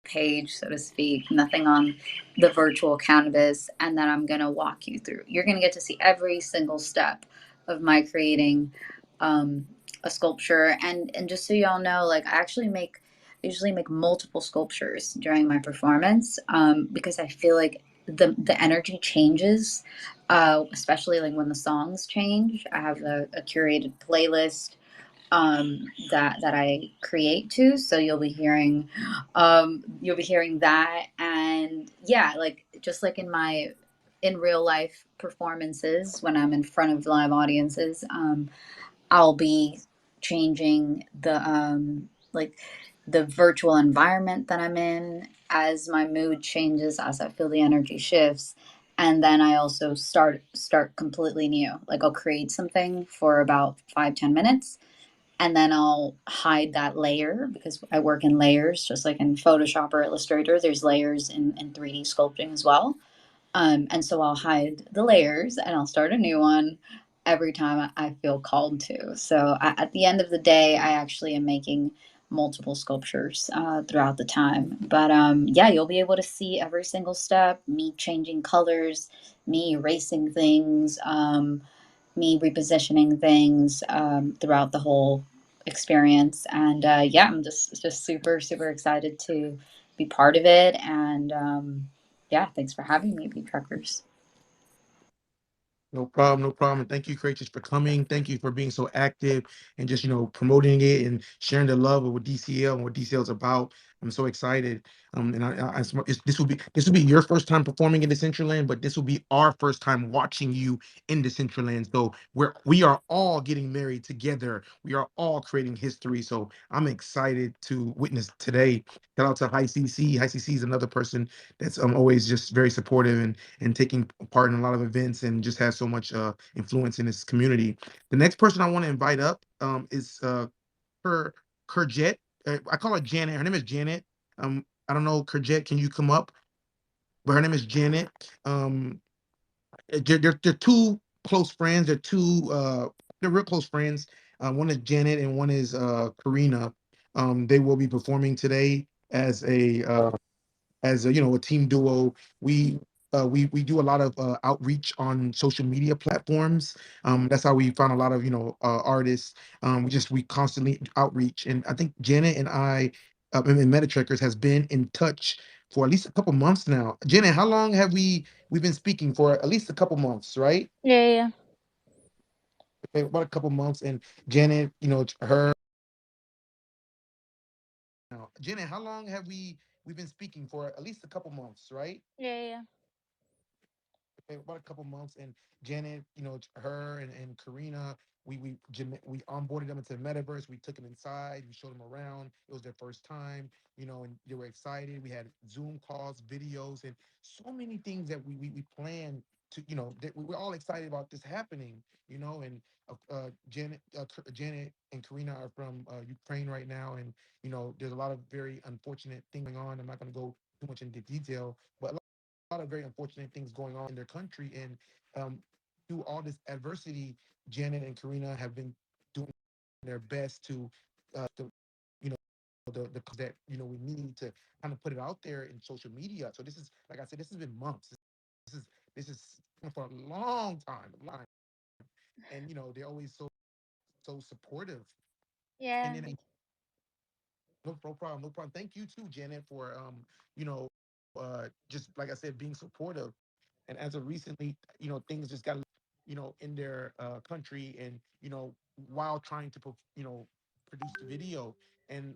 page, so to speak, nothing on the virtual canvas, and then I'm gonna walk you through. You're gonna get to see every single step of my creating um, a sculpture, and just so y'all know, like I usually make multiple sculptures during my performance because I feel like the energy changes, especially like when the songs change. I have a curated playlist that I create to. So you'll be hearing that, and yeah, like just like in real life performances when I'm in front of live audiences, I'll be changing like the virtual environment that I'm in as my mood changes, as I feel the energy shifts. And then I also start completely new. Like I'll create something for about 5-10 minutes, and then I'll hide that layer because I work in layers, just like in Photoshop or Illustrator. There's layers in 3D sculpting as well. And so I'll hide the layers and I'll start a new one every time I feel called to. So at the end of the day, I actually am making multiple sculptures throughout the time. But yeah, you'll be able to see every single step, me changing colors, me erasing things, me repositioning things throughout the whole experience. And yeah, I'm just super excited to be part of it. And yeah, thanks for having me, Beattrekkers. No problem, no problem. And thank you, Courageous, for coming. Thank you for being so active and just, promoting it and sharing the love of what DCL and what DCL is about. I'm so excited. And this will be your first time performing in the Decentraland, but this will be our first time watching you in the Decentraland. So we are all getting married together. We are all creating history. So I'm excited to witness today. Shout out to High CC. High CC is another person that's always just very supportive and taking part in a lot of events and just has so much influence in this community. The next person I want to invite up is her Kerjet. I call her Janet. Her name is Janet. I don't know, Kerjet, can you come up? But her name is Janet. Um, they're two close friends. They're real close friends. One is Janet and one is Karina. They will be performing today as a team duo. We do a lot of outreach on social media platforms. That's how we found a lot of artists. We constantly outreach, and I think Janet and I and Metatrekkers has been in touch for at least a couple months now. Janet, how long have we've been speaking for? At least a couple months, right? Yeah, yeah. Okay, about a couple months. And Janet, her now. Janet, how long have we've been speaking for? At least a couple months, right? Yeah, yeah. About a couple months. And Janet, her and Karina, we onboarded them into the metaverse. We took them inside. We showed them around. It was their first time, and they were excited. We had Zoom calls, videos, and so many things that we planned to, that we were all excited about this happening, and Janet and Karina are from Ukraine right now, and there's a lot of very unfortunate things going on. I'm not going to go too much into detail, but a lot of very unfortunate things going on in their country. And um, through all this adversity, Janet and Karina have been doing their best to you know, the cause that we need to kind of put it out there in social media. So this is, like I said, this has been months. This is for a long time, and they're always so supportive. And Yeah. then no problem, no problem. Thank you too, Janet, for just like I said, being supportive. And as of recently, things just got in their country, and while trying to produce the video, and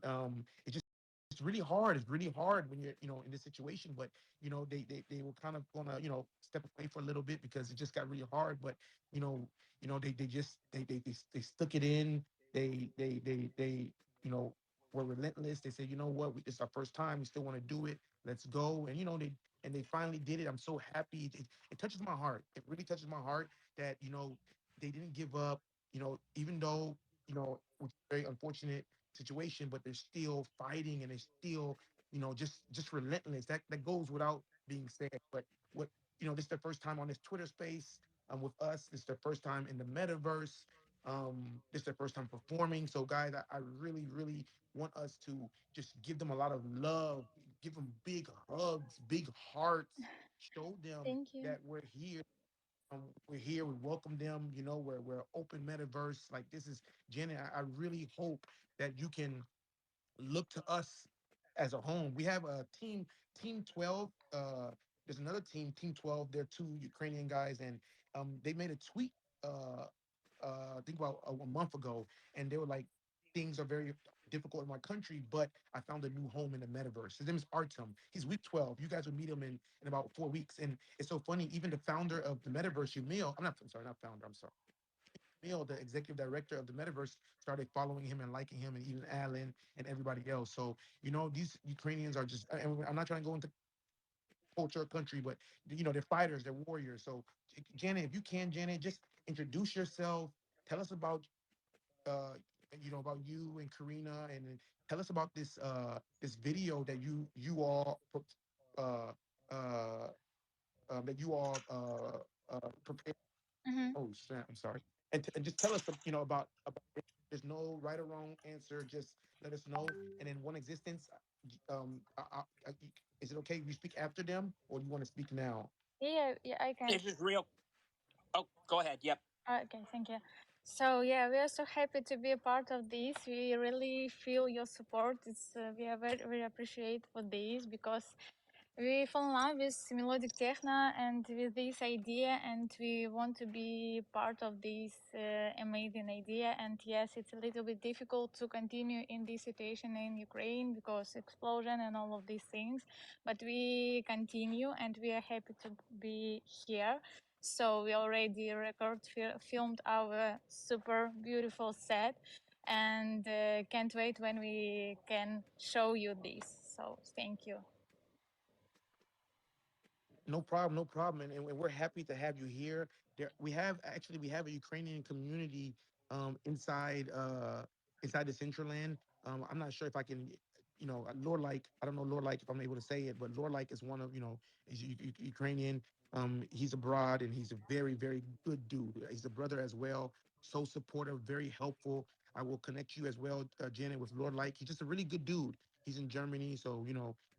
it's really hard. It's really hard when you're in this situation. But they were kind of gonna step away for a little bit because it just got really hard. But you know they just they stuck it in. They were relentless. They said, what, it's our first time. We still want to do it. Let's go. And they finally did it. I'm so happy. It touches my heart. It really touches my heart that they didn't give up. Even though it's a very unfortunate situation, but they're still fighting, and they're still just relentless. That goes without being said. But what this is their first time on this Twitter space with us. This is their first time in the metaverse. This is their first time performing. So guys, I really want us to just give them a lot of love. give them big hugs, big hearts, show them Thank you. that we're here. We're here. We welcome them. You know, we're open metaverse. Like this is Janet. I really hope that you can look to us as a home. We have a team 12. There's another team 12. They're two Ukrainian guys, and they made a tweet. Uh, I think about a month ago, and they were like, "Things are very difficult in my country, but I found a new home in the metaverse." His name is Artem. He's week 12. You guys will meet him in about 4 weeks, and it's so funny. Even the founder of the metaverse, Emil, I'm sorry, not founder. I'm sorry. Emil, the executive director of the metaverse, started following him and liking him, and even Alan and everybody else. So these Ukrainians are just. And I'm not trying to go into culture or country, but they're fighters, they're warriors. So Janet, if you can, Janet, just introduce yourself. Tell us uh about you and Karina, and then tell us about this video that you all put uh that you all prepared. Mm-hmm. Oh snap! I'm sorry. And just tell us, about it. There's no right or wrong answer. Just let us know. And then one existence. Is it okay if you speak after them, or do you want to speak now? Yeah, yeah, I can. This is real. Oh, go ahead. Yep. Okay, thank you. So yeah, we are so happy to be a part of this. We really feel your support. It's we are very appreciate for this because we fall in love with melodic techno and with this idea, and we want to be part of this amazing idea. And yes, it's a little bit difficult to continue in this situation in Ukraine because explosion and all of these things, but we continue and we are happy to be here. So we already filmed our super beautiful set, and can't wait when we can show you this. So thank you. No problem, no problem, and we're happy to have you here. We have a Ukrainian community inside the Central Land. I'm not sure if I can, Lord like I don't know Lord like if I'm able to say it, but Lord like is one of he's Ukrainian. He's abroad and he's a very very good dude. He's a brother as well, so supportive, very helpful. I will connect you as well, Janet, with Lord like. He's just a really good dude. He's in Germany, so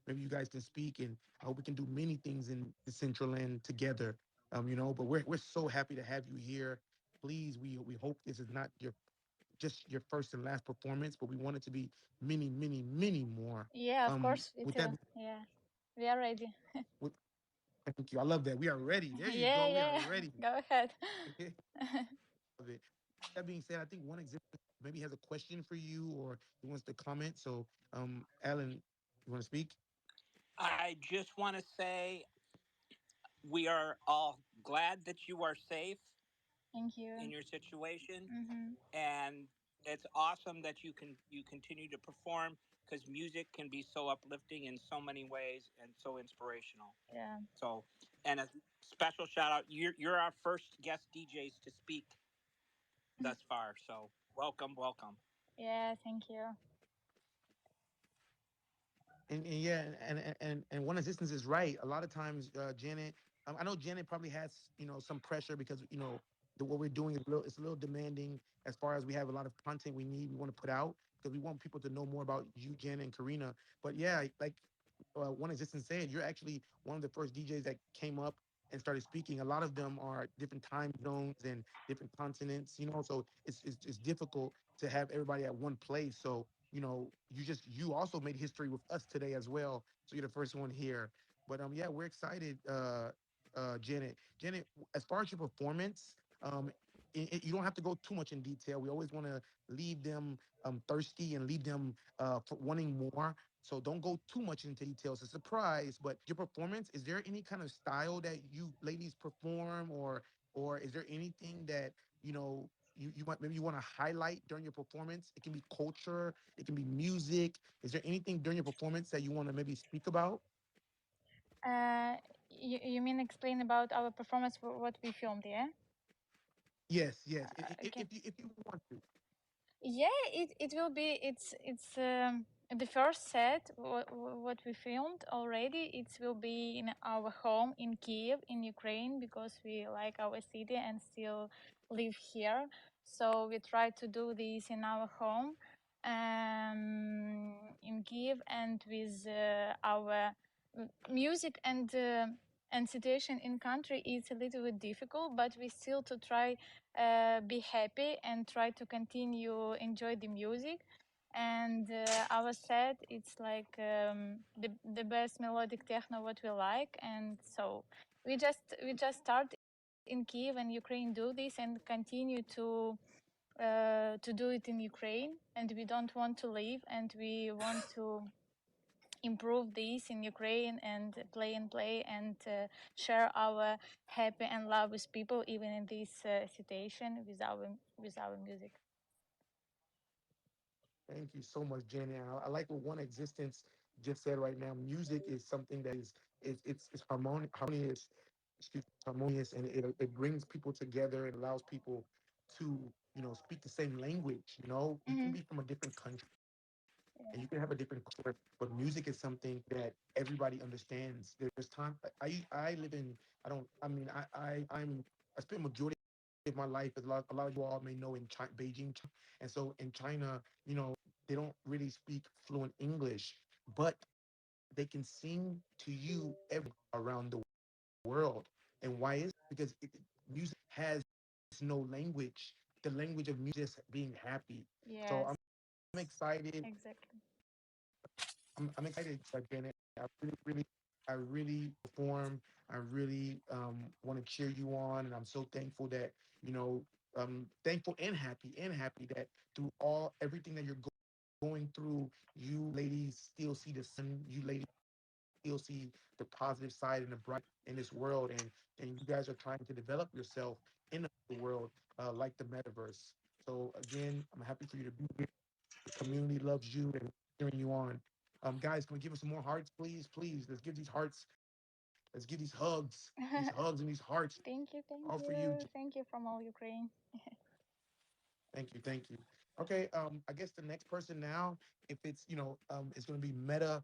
maybe you guys can speak, and I hope we can do many things in the Central End together. But we're so happy to have you here. Please, we hope this is not your first and last performance, but we want it to be many, many, many more. Yeah, of course, it With will. that, Yeah, we are ready. with, thank you. I love that. We are ready. There you Yeah, go. We are yeah, ready. go ahead. Love it. That being said, I think one example maybe has a question for you or he wants to comment. So, Alan, you want to speak? I just want to say we are all glad that you are safe Thank you. in your situation, Mm-hmm. and it's awesome that you continue to perform because music can be so uplifting in so many ways and so inspirational. Yeah, So, and a special shout out. You're our first guest DJs to speak thus far. So, welcome, welcome. yeah, thank you. And yeah, and one assistance is right. A lot of times, Janet, I know Janet probably has some pressure because what we're doing is it's a little demanding as far as we have a lot of content we want to put out because we want people to know more about you, Janet and Karina. But yeah, like one assistant said, you're actually one of the first DJs that came up and started speaking. A lot of them are different time zones and different continents, so it's difficult to have everybody at one place. So you also made history with us today as well. So you're the first one here. But yeah, we're excited, Janet. Janet, as far as your performance, you don't have to go too much in detail. We always want to leave them thirsty and leave them for wanting more. So don't go too much into details. It's a surprise, but your performance, is there any kind of style that you ladies perform, or is there anything that you might maybe you want to highlight during your performance? It can be culture, it can be music. Is there anything during your performance that you want to maybe speak about? Uh, you mean explain about our performance for what we filmed, yeah? Yes, yes. Okay. If you want to. Yeah, it will be. It's the first set what we filmed already. It will be in our home in Kiev in Ukraine because we like our city and still live here. So we try to do this in our home. in Kiev, and with our music and situation in country is a little bit difficult, but we still to try be happy and try to continue enjoy the music. And our set it's like the best melodic techno what we like, and so we just start in Kiev and Ukraine do this and continue to do it in Ukraine, and we don't want to leave, and we want to improve this in Ukraine and play and share our happy and love with people, even in this situation with our music. Thank you so much, Janet. I like what One Existence just said right now. Music is something that it's harmonious, excuse me, harmonious, and it brings people together. It allows people to speak the same language. You can Mm-hmm. be from a different country and Yeah. you can have a different culture, but music is something that everybody understands. There's time. I live in. I don't. I mean, I spend majority of my life, as a lot of you all may know, in Beijing, China. And so in China, they don't really speak fluent English, but they can sing to you around the world. And why is it? Because music has no language. The language of music is being happy. So Yes, I'm excited. exactly. I'm excited, Janet. I really perform. I really want to cheer you on, and I'm so thankful that thankful and happy that through everything that you're going through, you ladies still see the sun. You ladies still see the positive side and the bright in this world, and you guys are trying to develop yourself in the world, like the metaverse. So again, I'm happy for you to be here. The community loves you and cheering you on. Guys, can we give us some more hearts, please? Please, let's give these hearts. Let's give these hugs and these hearts, Thank you, thank all for you. you, thank you from all Ukraine. Thank you, thank you. Okay, I guess the next person now, if it's it's going to be Meta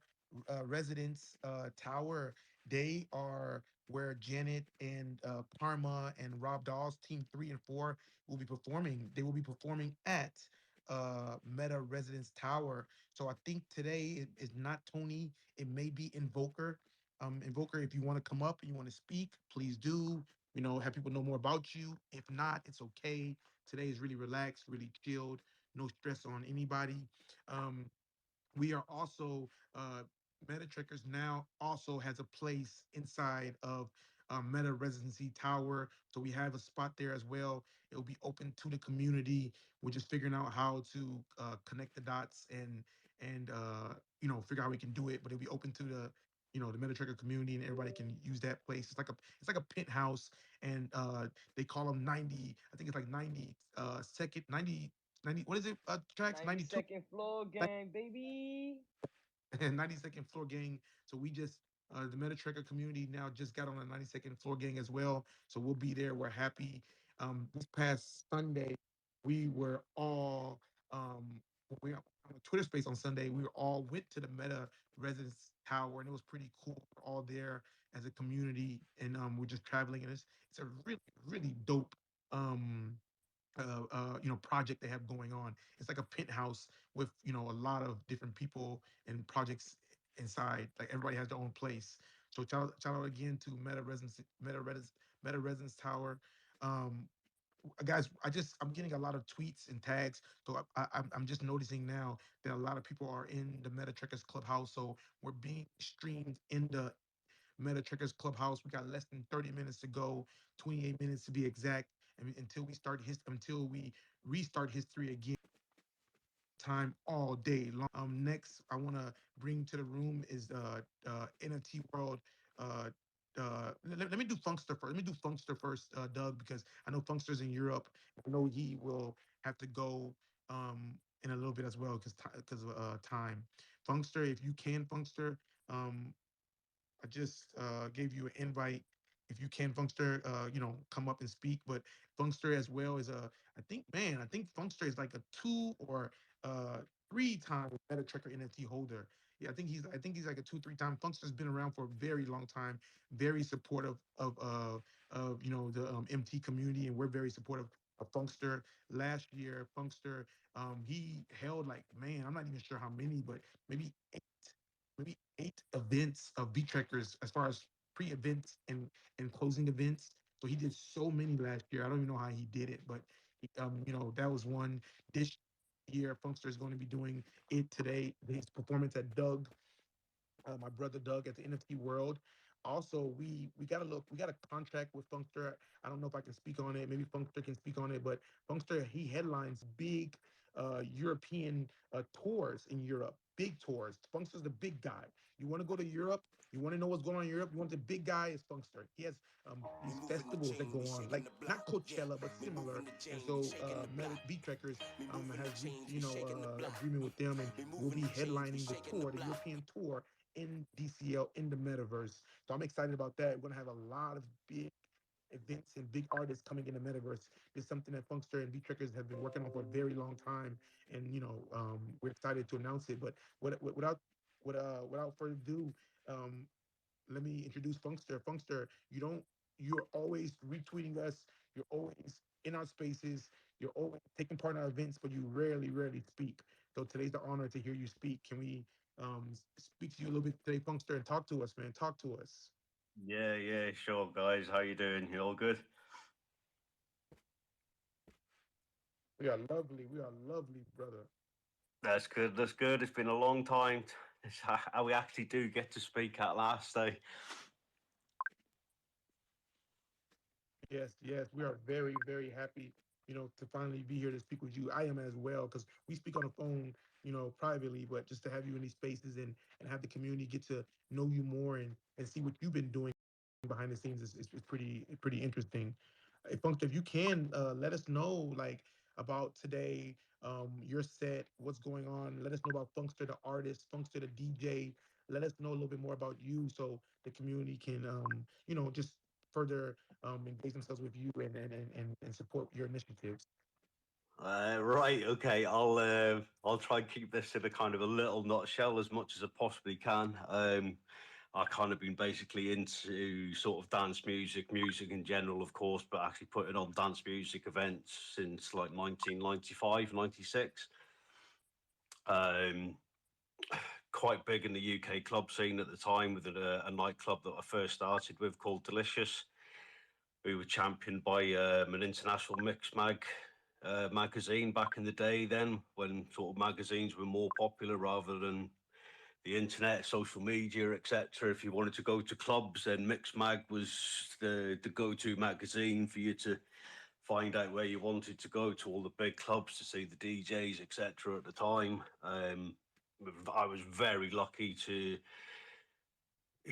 Residence Tower. They are where Janet and Parma and Rob Dawes, team 3 and 4, will be performing. They will be performing at Meta Residence Tower. So I think today is not Tony. It may be Invoker. Invoker, if you want to come up and you want to speak, please do. Have people know more about you. If not, it's okay. Today is really relaxed, really chilled, no stress on anybody. Um, we are also Metatrekkers now also has a place inside of Meta Residency Tower, so we have a spot there as well. It will be open to the community. We're just figuring out how to connect the dots and figure out how we can do it. But it'll be open to the Metatrekker community, and everybody can use that place. It's like a penthouse, and they call them 90. I think it's like 90 second 90. What is it? Tracks 92. 92nd floor gang, baby. And 92nd floor gang. So we just the Metatracker community now just got on the 92nd floor gang as well. So we'll be there. We're happy. This past Sunday, we were all we on a Twitter space on Sunday. We were all went to the Meta Residence Tower, and it was pretty cool. We're all there as a community, and we're just traveling, and it's a really dope um project they have going on. It's like a penthouse with a lot of different people and projects inside. Like everybody has their own place. So shout out again to Meta Residence Tower. Um, Guys, I'm getting a lot of tweets and tags, so I'm just noticing now that a lot of people are in the Meta Trekkers Clubhouse. So we're being streamed in the Meta Trekkers Clubhouse. We got less than 30 minutes to go, 28 minutes to be exact, until we restart history again. Time all day long. Next, I want to bring to the room is NFT World. Uh, let me do Funkster first. Let me do Funkster first, Doug, because I know Funkster's in Europe. I know he will have to go in a little bit as well because of time. Funkster, if you can, Funkster, um, I just gave you an invite. If you can, Funkster, come up and speak. But Funkster as well is I think Funkster is like a 2 or 3 time Metatracker NFT holder. Yeah, I think he's like a 2 3 time. Funkster's been around for a very long time, very supportive of the MT community, and we're very supportive Funkster last year. Funkster, he held like, man, I'm not even sure how many, but maybe maybe 8 events of Beattrekkers as far as pre-events and closing events. So he did so many last year. I don't even know how he did it, but that was one. This year, Funkster is going to be doing it today. His performance at Doug, my brother Doug at the NFT World. Also, we got a contract with Funkster. I don't know if I can speak on it. Maybe Funkster can speak on it, but Funkster, he headlines big European tours in Europe, big tours. Funkster's the big guy. You want to go to Europe? You want to know what's going on in Europe? You want the big guy is Funkster. He has these festivals that go on, like not Coachella, but similar. And so Beattrekkers has reached agreement with them, and we'll be headlining the tour, the European tour in DCL in the metaverse. So I'm excited about that. We're gonna have a lot of big events and big artists coming in the metaverse. It's something that Funkster and Beattrekkers have been working on for a very long time, and we're excited to announce it. But without further ado, um, let me introduce Funkster. Funkster, you're always retweeting us. You're always in our spaces. You're always taking part in our events, but you rarely speak. So today's the honor to hear you speak. Can we speak to you a little bit today, Funkster, and talk to us, man? Talk to us. Yeah, yeah, sure, guys. How you doing? You all good? We are lovely. We are lovely, brother. That's good. That's good. It's been a long time. It's how we actually do get to speak at last, eh? Yes, yes, we are very happy, to finally be here to speak with you. I am as well, because we speak on the phone, privately, but just to have you in these spaces and have the community get to know you more and see what you've been doing behind the scenes is pretty interesting. Funkster, if you can let us know like about today, your set, what's going on. Let us know about Funkster the artist, Funkster the DJ. Let us know a little bit more about you so the community can just further engage themselves with you and support your initiatives. Right. Okay. I'll try and keep this in a kind of a little nutshell as much as I possibly can. I kind of been basically into sort of dance music, music in general, of course, but actually putting on dance music events since like 1995, 96. Um, quite big in the UK club scene at the time with a nightclub that I first started with called Delicious. We were championed by an international magazine back in the day then, when sort of magazines were more popular rather than the internet, social media, etc. If you wanted to go to clubs, then Mix Mag was the go-to magazine for you to find out where you wanted to go to all the big clubs to see the DJs, etc. At the time. I was very lucky to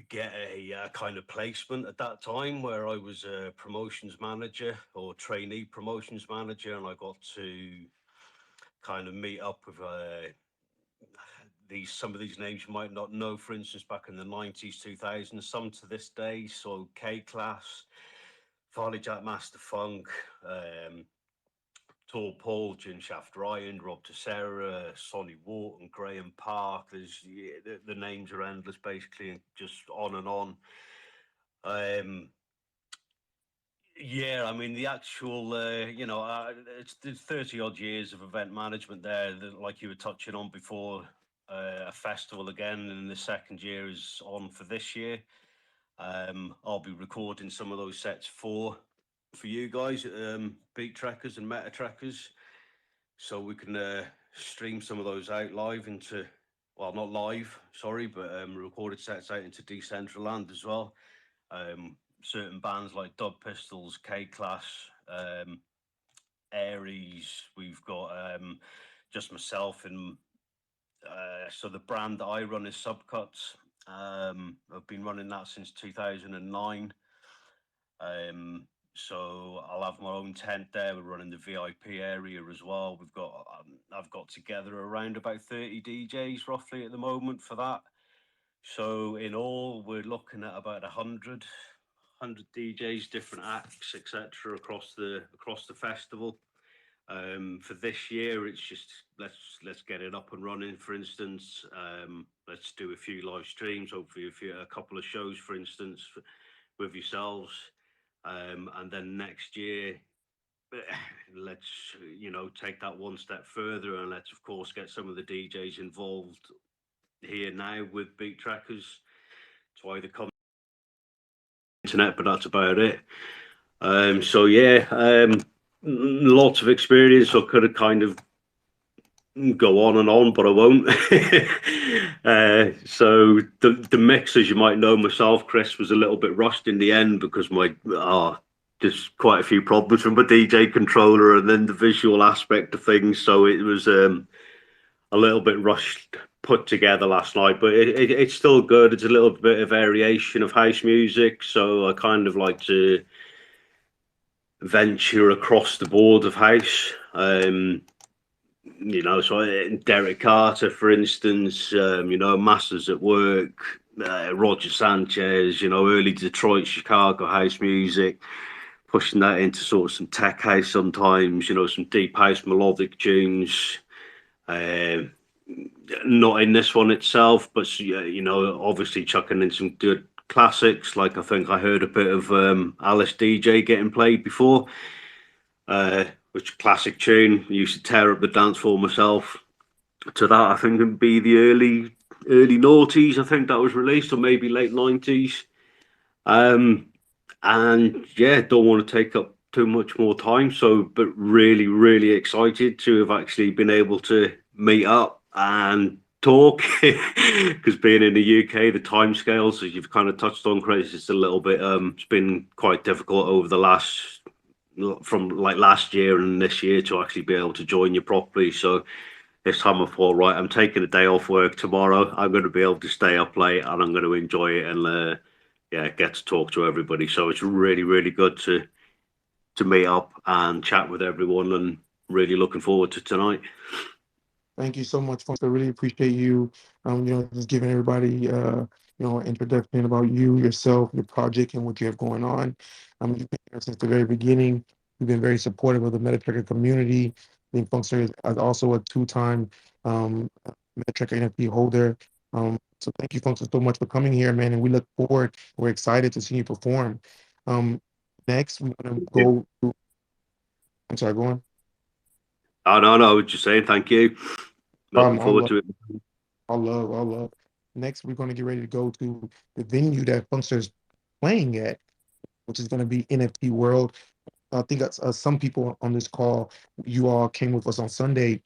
get a kind of placement at that time where I was a promotions manager or trainee promotions manager, and I got to kind of meet up with some of these names you might not know. For instance, back in the 90s, 2000s, some to this day. So K Class, Farley Jack Master Funk, Tall Paul, Gin Shaft Ryan, Rob Tessera, Sonny Wharton, Graham Park. The names are endless, basically, and just on and on. Yeah, I mean the actual, it's 30 odd years of event management there, like you were touching on before. A festival again, and the second year is on for this year. I'll be recording some of those sets for you guys, Beattrekkers and Metaverse, so we can stream some of those out live into, well, not live, sorry, but recorded sets out into Decentraland as well. Certain bands like Dub Pistols, K Class, Aries. We've got just myself and so the brand that I run is Subcuts. I've been running that since 2009. So I'll have my own tent there. We're running the VIP area as well. I've got together around about 30 DJs roughly at the moment for that. So in all, we're looking at about 100 DJs, different acts, etc., across the festival. For this year, it's just let's get it up and running. For instance, let's do a few live streams, hopefully a couple of shows, for instance, with yourselves, and then next year let's take that one step further, and let's of course get some of the DJs involved here now with Beattrekkers to either come internet, but that's about it. So yeah, lots of experience. So I could have kind of go on, but I won't. So the mix, as you might know myself, Chris, was a little bit rushed in the end because just quite a few problems with my DJ controller and then the visual aspect of things. So it was a little bit rushed put together last night, but it's still good. It's a little bit of variation of house music, so I kind of like to venture across the board of house. So Derek Carter, for instance, Masters at Work, Roger Sanchez, early Detroit, Chicago house music, pushing that into sort of some tech house sometimes, some deep house melodic tunes. Not in this one itself, but obviously chucking in some good classics. Like I think I heard a bit of Alice DJ getting played before, which classic tune. I used to tear up the dance floor myself. To that, I think it'd be the early noughties. I think that was released, or maybe late '90s. And yeah, don't want to take up too much more time. So, but really, really excited to have actually been able to meet up and talk because being in the UK, the timescales, as you've kind of touched on, Chris, it's a little bit. It's been quite difficult over the from like last year and this year to actually be able to join you properly. So this time I thought, right, I'm taking a day off work tomorrow. I'm going to be able to stay up late and I'm going to enjoy it and get to talk to everybody. So it's really, really good to meet up and chat with everyone, and really looking forward to tonight. Thank you so much, folks. I really appreciate you, just giving everybody, an introduction about you, yourself, your project, and what you have going on. You've been here since the very beginning. You've been very supportive of the Metatrekker community. I think Funkster is also a two-time Metatrekker NFT holder. So thank you, Funkster, so much for coming here, man. And we look forward. We're excited to see you perform. Next, we're gonna go. I'm sorry, go on. Oh, no, I was just saying thank you. Looking All forward love, to it. all love. Next, we're going to get ready to go to the venue that Funkster's playing at, which is going to be NFT World. I think that's, some people on this call, you all came with us on Sunday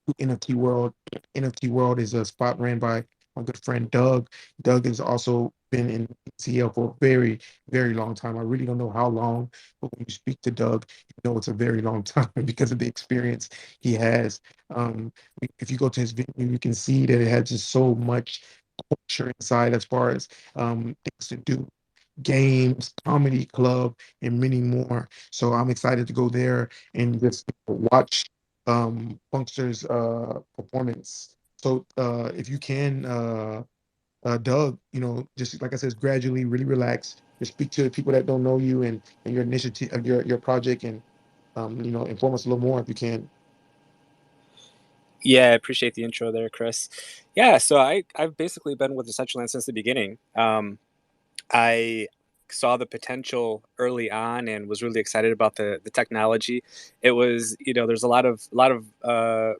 to NFT World. NFT World is a spot ran by my good friend Doug. Doug has also been in CL for a very, very long time. I really don't know how long, but when you speak to Doug, you know it's a very long time because of the experience he has. If you go to his venue, you can see that it has just so much culture inside as far as things to do, games, comedy club, and many more. So I'm excited to go there and just watch Funkster's performance. So if you can, Doug, just like I said, gradually, really relax. Just speak to the people that don't know you and your initiative of your project, and inform us a little more if you can. Yeah, I appreciate the intro there, Chris. Yeah, so I've basically been with Decentraland since the beginning. I saw the potential early on and was really excited about the technology. It was, there's a lot of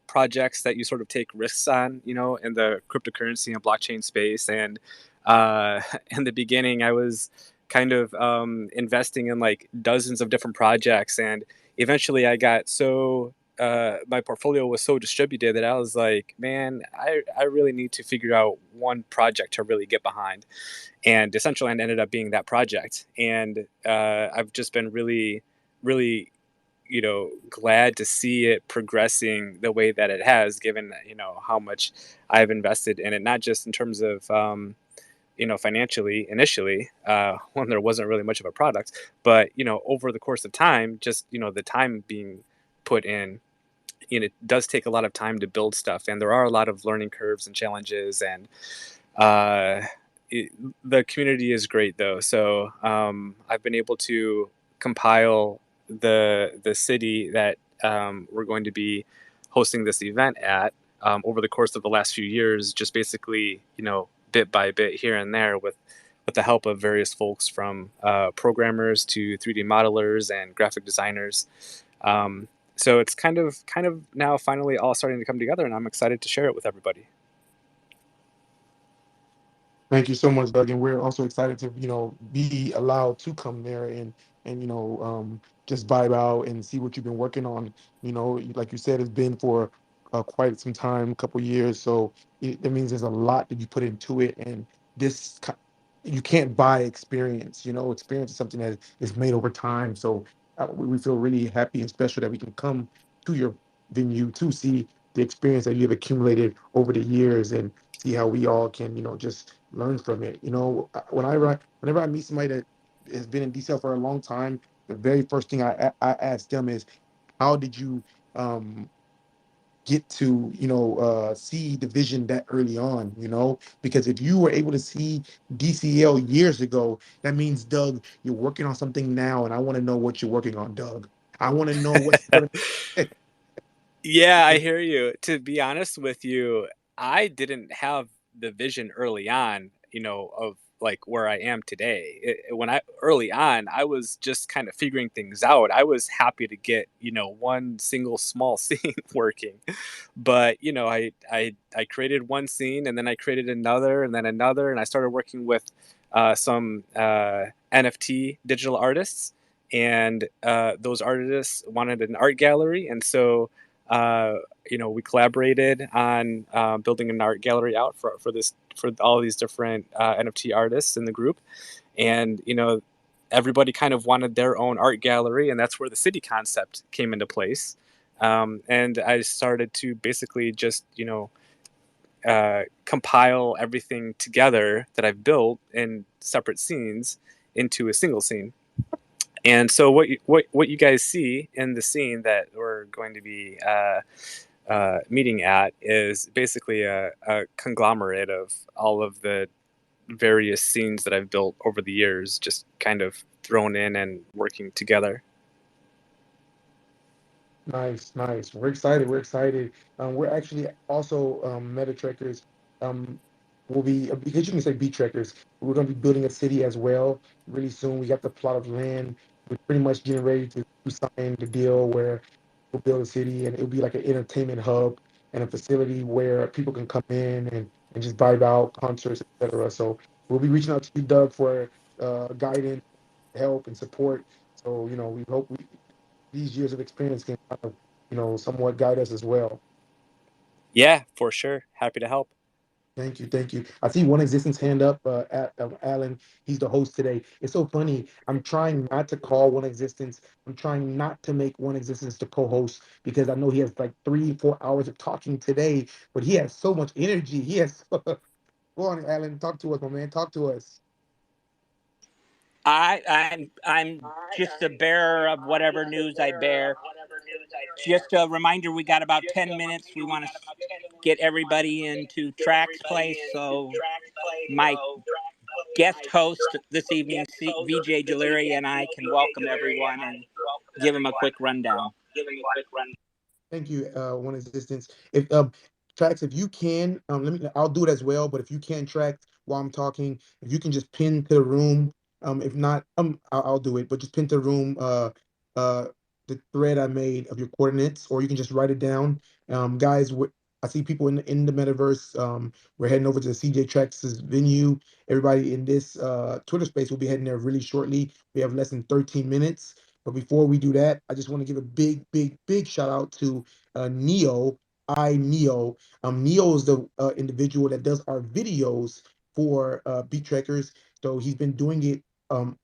projects that you sort of take risks on, in the cryptocurrency and blockchain space. And in the beginning, I was kind of investing in like dozens of different projects, and eventually I got so my portfolio was so distributed that I was like, man, I really need to figure out one project to really get behind. And Decentraland ended up being that project. And I've just been really, really, glad to see it progressing the way that it has, given, how much I've invested in it, not just in terms of, financially initially, when there wasn't really much of a product, but, over the course of time, just, the time being put in, it does take a lot of time to build stuff. And there are a lot of learning curves and challenges, and uh, the community is great though. So I've been able to compile the city that we're going to be hosting this event at over the course of the last few years, just basically, bit by bit here and there with the help of various folks from programmers to 3D modelers and graphic designers. So it's kind of now finally all starting to come together, and I'm excited to share it with everybody. Thank you so much, Doug. And we're also excited to, be allowed to come there and just vibe out and see what you've been working on. Like you said, it's been for quite some time, a couple years. So that means there's a lot that you put into it, and this you can't buy experience. Experience is something that is made over time. So we feel really happy and special that we can come to your venue to see the experience that you have accumulated over the years and see how we all can, just learn from it. Whenever I meet somebody that has been in DCL for a long time, the very first thing I ask them is, how did you get to, see the vision that early on? Because if you were able to see DCL years ago, that means, Doug, you're working on something now, and I want to know what you're working on, Doug. I want to know what's going to. Yeah, I hear you. To be honest with you, I didn't have the vision early on, of like where I am today. When I early on, I was just kind of figuring things out. I was happy to get, one single small scene working. But, I created one scene, and then I created another, and then another, and I started working with some NFT digital artists, and those artists wanted an art gallery, and so uh, we collaborated on building an art gallery out for all these different NFT artists in the group, and everybody kind of wanted their own art gallery, and that's where the city concept came into place. And I started to basically just compile everything together that I've built in separate scenes into a single scene. And so what you guys see in the scene that we're going to be meeting at is basically a conglomerate of all of the various scenes that I've built over the years, just kind of thrown in and working together. Nice, nice. We're excited. We're excited. We're actually also Metatrekkers. Um, will be because you can say Beattrekkers. We're going to be building a city as well really soon. We got the plot of land. We're pretty much getting ready to sign the deal where we'll build a city, and it'll be like an entertainment hub and a facility where people can come in and just vibe out, concerts, etc. So we'll be reaching out to you, Doug, for guidance, help, and support. So we hope these years of experience can kind of, somewhat guide us as well. Yeah, for sure. Happy to help. Thank you, thank you. I see One Existence hand up. Alan, he's the host today. It's so funny. I'm trying not to call One Existence. I'm trying not to make One Existence the co-host because I know he has like 3-4 hours of talking today, but he has so much energy. He has. Go on, Alan. Talk to us, my man. Talk to us. I'm just a bearer of whatever news I bear. Just a reminder, we got about 10 minutes. We want to get everybody into Track's place. So my guest host this evening, VJ Deliri, and I can welcome everyone and give them a quick rundown. Thank you, One Existence. If Tracks, if you can, I'll do it as well. But if you can, Tracks, while I'm talking, if you can just pin to the room. If not, I'll do it. But just pin to the room, uh, the thread I made of your coordinates, or you can just write it down. Guys, I see people in the metaverse. We're heading over to the CJ Tracks' venue. Everybody in this Twitter space will be heading there really shortly. We have less than 13 minutes. But before we do that, I just want to give a big, big, big shout out to Neo. Neo. Neo is the individual that does our videos for Beattrekkers. So he's been doing it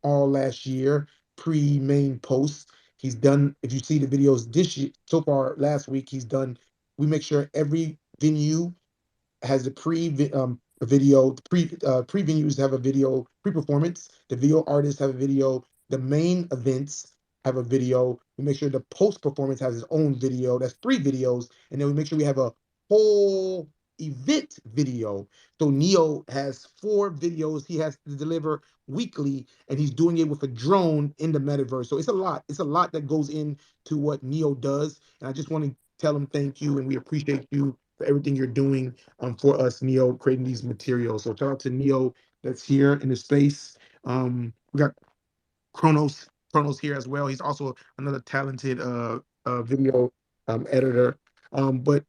all last year, pre-main post. He's done, if you see the videos this year, so far last week, he's done, we make sure every venue has a video. Pre venues have a video pre-performance. The video artists have a video. The main events have a video. We make sure the post-performance has its own video. That's 3 videos, and then we make sure we have a whole event video. So Neo has 4 videos he has to deliver weekly, and he's doing it with a drone in the metaverse. So it's a lot. It's a lot that goes into what Neo does, and I just want to tell him thank you, and we appreciate you for everything you're doing for us, Neo, creating these materials. So shout out to Neo that's here in the space. We got Chronos here as well. He's also another talented video editor. But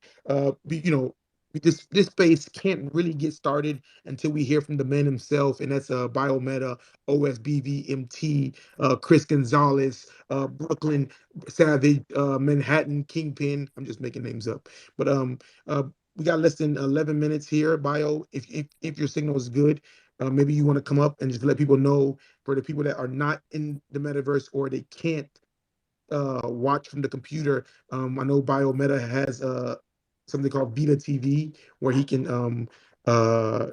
this space can't really get started until we hear from the man himself, and that's Biometa, OSBVMT, Chris Gonzalez, Brooklyn Savage, Manhattan Kingpin. I'm just making names up, but uh, we got less than 11 minutes here. Bio, if your signal is good, maybe you want to come up and just let people know, for the people that are not in the metaverse or they can't watch from the computer. I know Biometa has something called Vita TV where he can uh,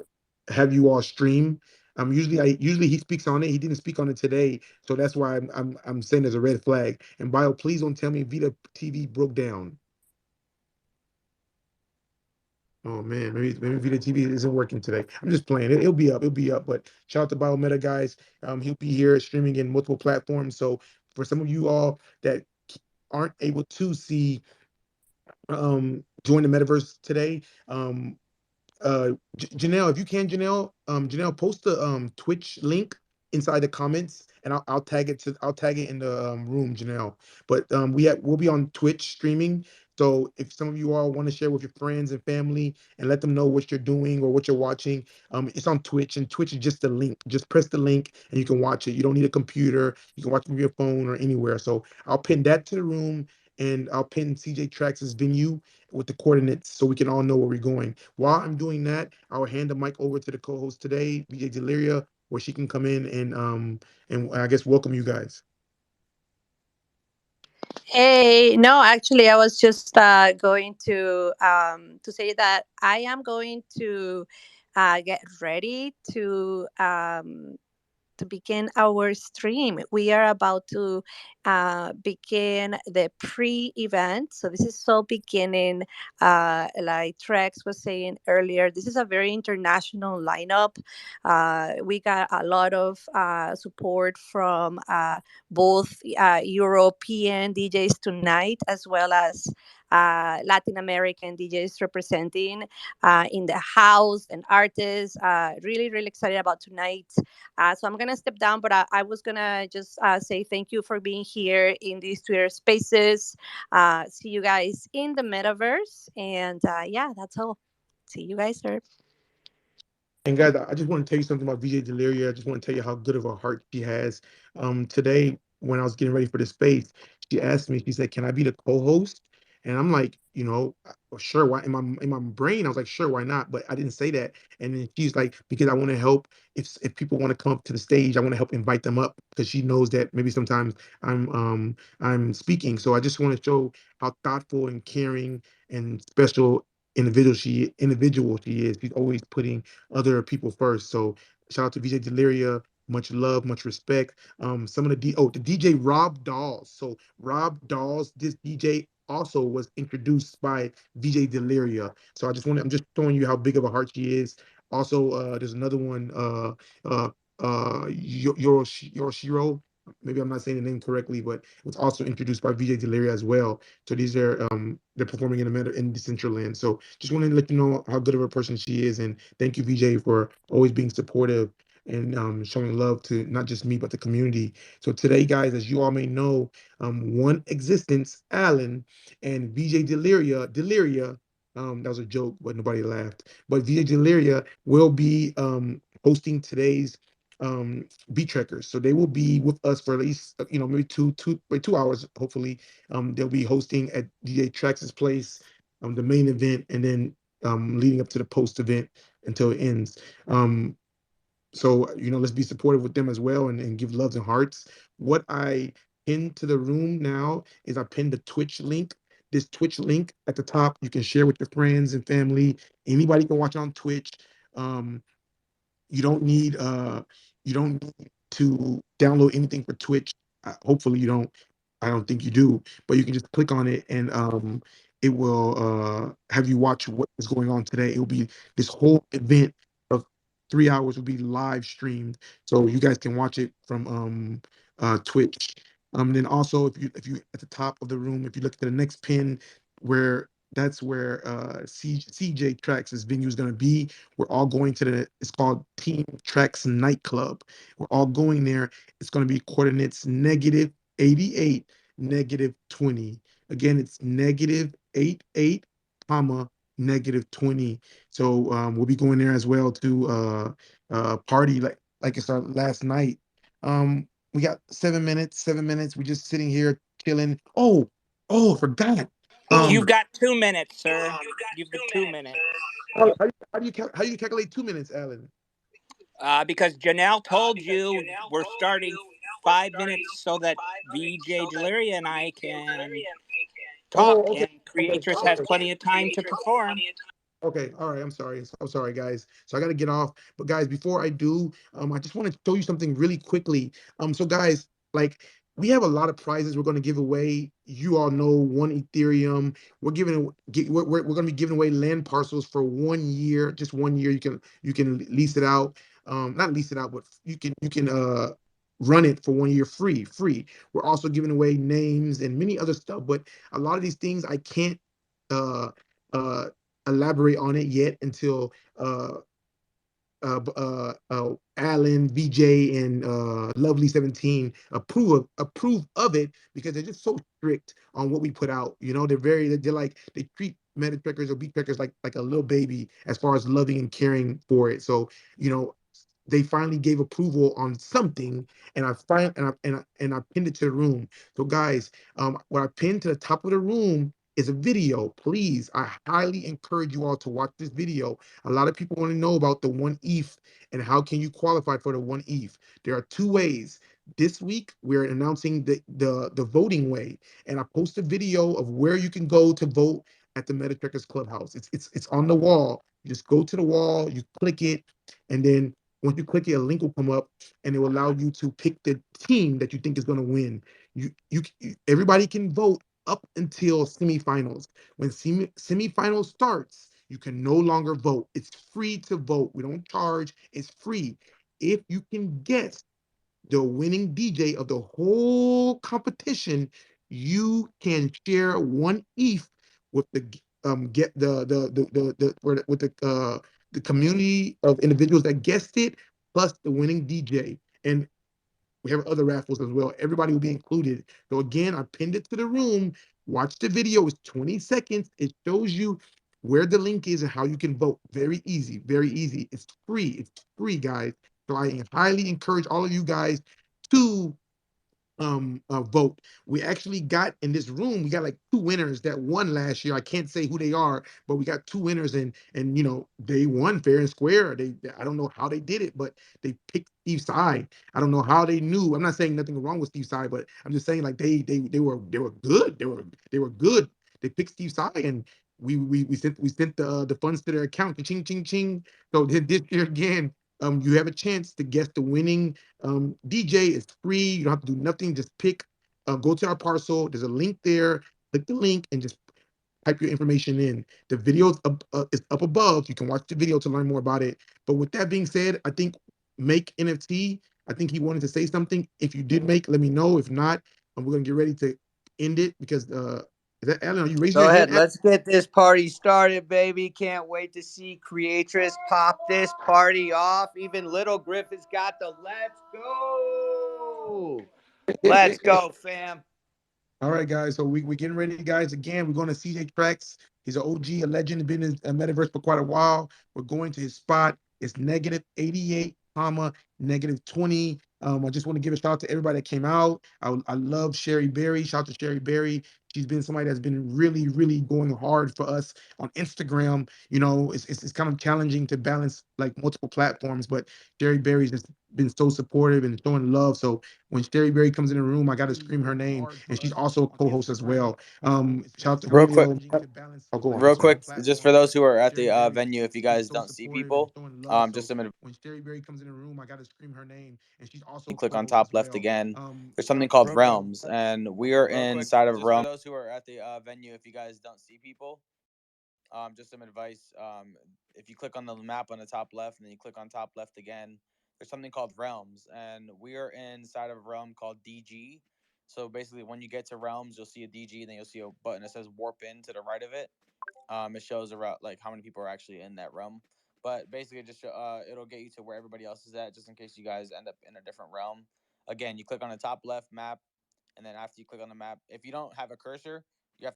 have you all stream. Usually he speaks on it. He didn't speak on it today, so that's why I'm saying there's a red flag. And Bio, please don't tell me Vita TV broke down. Oh man, maybe Vita TV isn't working today. I'm just playing. It'll be up. It'll be up. But shout out to Biometa guys. He'll be here streaming in multiple platforms. So for some of you all that aren't able to see join the metaverse today, Janelle, if you can, Janelle, post the Twitch link inside the comments, and I'll tag it in the room, Janelle. But we'll be on Twitch streaming. So if some of you all want to share with your friends and family and let them know what you're doing or what you're watching, it's on Twitch, and Twitch is just the link. Just press the link and you can watch it. You don't need a computer. You can watch it from your phone or anywhere. So I'll pin that to the room, and I'll pin CJ Trax's venue with the coordinates so we can all know where we're going. While I'm doing that, I'll hand the mic over to the co-host today, VJ Deliria, where she can come in and I guess welcome you guys. Hey, no, actually, I was just going to say that I am going to get ready to begin our stream. We are about to begin the pre event. So, this is so beginning. Like Trex was saying earlier, this is a very international lineup. We got a lot of support from both European DJs tonight, as well as Latin American DJs representing in the house and artists. Really, really excited about tonight. So I'm gonna step down, but I was gonna just say thank you for being here in these Twitter Spaces. See you guys in the metaverse, and yeah, that's all. See you guys there. And guys, I just want to tell you something about VJ Deliria. I just want to tell you how good of a heart she has. Today, when I was getting ready for the space, she asked me, she said, "Can I be the co-host?" And I'm like, sure. Why? In my brain, I was like, sure, why not? But I didn't say that. And then she's like, because I want to help. If people want to come up to the stage, I want to help invite them up because she knows that maybe sometimes I'm speaking. So I just want to show how thoughtful and caring and special individual she is. She's always putting other people first. So shout out to VJ Deliria. Much love, much respect. Some of the DJ Rob Dawes. So Rob Dawes, this DJ also was introduced by VJ Deliria. So I'm just showing you how big of a heart she is. Also, there's another one, Yoroshiro. Maybe I'm not saying the name correctly, but it was also introduced by VJ Deliria as well. So these are they're performing in Decentraland. So just wanted to let you know how good of a person she is, and thank you, VJ, for always being supportive and showing love to not just me but the community. So today, guys, as you all may know, One Existence, Alan, and VJ Deliria. That was a joke, but nobody laughed. But VJ Deliria will be hosting today's Beattrekkers. So they will be with us for at least maybe wait, 2 hours. Hopefully, they'll be hosting at DJ Trax's place, the main event, and then leading up to the post event until it ends. So let's be supportive with them as well, and give loves and hearts. What I pinned to the room now is I pinned the Twitch link. This Twitch link at the top, you can share with your friends and family. Anybody can watch on Twitch. Um, you don't need to download anything for Twitch. Hopefully you don't. I don't think you do, but you can just click on it, and it will have you watch what is going on today. It will be this whole event of 3 hours will be live streamed, so you guys can watch it from Twitch. Then also, if you at the top of the room, if you look at the next pin, where that's where CJ Trax's venue is going to be. We're all going to it's called Team Trax Nightclub. We're all going there. It's going to be coordinates -88, -20. Again, it's -88, comma -20. So we'll be going there as well to party like it's our last night. We got 7 minutes. 7 minutes. We're just sitting here chilling. Oh, I forgot. You've Um, got 2 minutes, sir. You've got 2 minutes. how do you calculate 2 minutes, Alan? Because Janelle told you we're starting 5 minutes so that VJ Deliria and I can Oh, talk, okay. and Okay. Creatress has plenty of time to perform. Okay, all right. I'm sorry. I'm sorry, guys. So I got to get off. But guys, before I do, I just want to show you something really quickly. So guys, like we have a lot of prizes we're going to give away. You all know 1 Ethereum. We're going to be giving away land parcels for 1 year, just 1 year. You can lease it out. Not lease it out, but you can run it for 1 year free. We're also giving away names and many other stuff. But a lot of these things I can't. Uh, uh, Elaborate on it yet until Alan, VJ, and Lovely 17 approve of it because they're just so strict on what we put out. You know, they're like they treat Metaverse or Beattrekkers like a little baby as far as loving and caring for it. So you know, they finally gave approval on something, and I pinned it to the room. So guys, what I pinned to the top of the room is a video. Please, I highly encourage you all to watch this video. A lot of people want to know about the one ETH and how can you qualify for the one ETH. There are two ways. This week we're announcing the voting way, and I post a video of where you can go to vote at the Metaverse Clubhouse. It's on the wall. You just go to the wall, you click it, and then once you click it, a link will come up, and it will allow you to pick the team that you think is going to win. Everybody can vote up until semifinals. When semifinals starts, you can no longer vote. It's free to vote. We don't charge. It's free. If you can guess the winning DJ of the whole competition, you can share one ETH with the get with the community of individuals that guessed it, plus the winning DJ. And we have other raffles as well. Everybody will be included. So again, I pinned it to the room. Watch the video. It's 20 seconds. It shows you where the link is and how you can vote. Very easy. Very easy. It's free. It's free, guys. So I highly encourage all of you guys to vote. We actually got in this room, we got like two winners that won last year. I can't say who they are, but we got two winners, and you know they won fair and square. I don't know how they did it, but they picked Steve's side. I don't know how they knew. I'm not saying nothing wrong with Steve's side, but I'm just saying like they were good. They were good. They picked Steve's side, and we sent the funds to their account. Ching ching ching. So this year again, you have a chance to guess the winning DJ. Is free. You don't have to do nothing. Just pick, go to our parcel. There's a link there. Click the link and just type your information in. The video is up above. You can watch the video to learn more about it. But with that being said, I think Make NFT, I think he wanted to say something. If you did make, let me know. If not, we're going to get ready to end it because, is that Alan? Are you raising Go your hand, ahead. Alan? Let's get this party started, baby. Can't wait to see Creatress pop this party off. Even Little Griff has got the let's go. Let's go, fam. All right, guys. So we're getting ready, guys. Again, we're going to CJ Tracks. He's an OG, a legend, been in a Metaverse for quite a while. We're going to his spot. It's -88, comma -20. I just want to give a shout out to everybody that came out. I love Sherry Berry. Shout out to Sherry Berry. She's been somebody that's been really, really going hard for us on Instagram. You know, it's kind of challenging to balance like multiple platforms, but Sherry Berry's just been so supportive and showing love. So when Sherry Berry comes in the room, I got to scream her name, and she's also a co-host as well. Shout out to Real quick, Julio. Oh, go on. I'm real sorry. quick, just for those who are at Sherry the Berry venue, if you been guys so don't see supportive and people, showing love. just So some when Sherry Berry comes in the room, I got to scream her name, and she's also a click on co-host top as left well. again. There's Shout something out to called Julio. realms, and we Go are ahead. inside of realms. For those who are at the venue, if you guys don't see people, just some advice. If you click on the map on the top left and then you click on top left again, there's something called realms, and we are inside of a realm called DG. So basically, when you get to realms, you'll see a DG, then you'll see a button that says warp in to the right of it. It shows around like how many people are actually in that realm. But basically, just it'll get you to where everybody else is at, just in case you guys end up in a different realm. Again, you click on the top left map, and then after you click on the map, if you don't have a cursor, you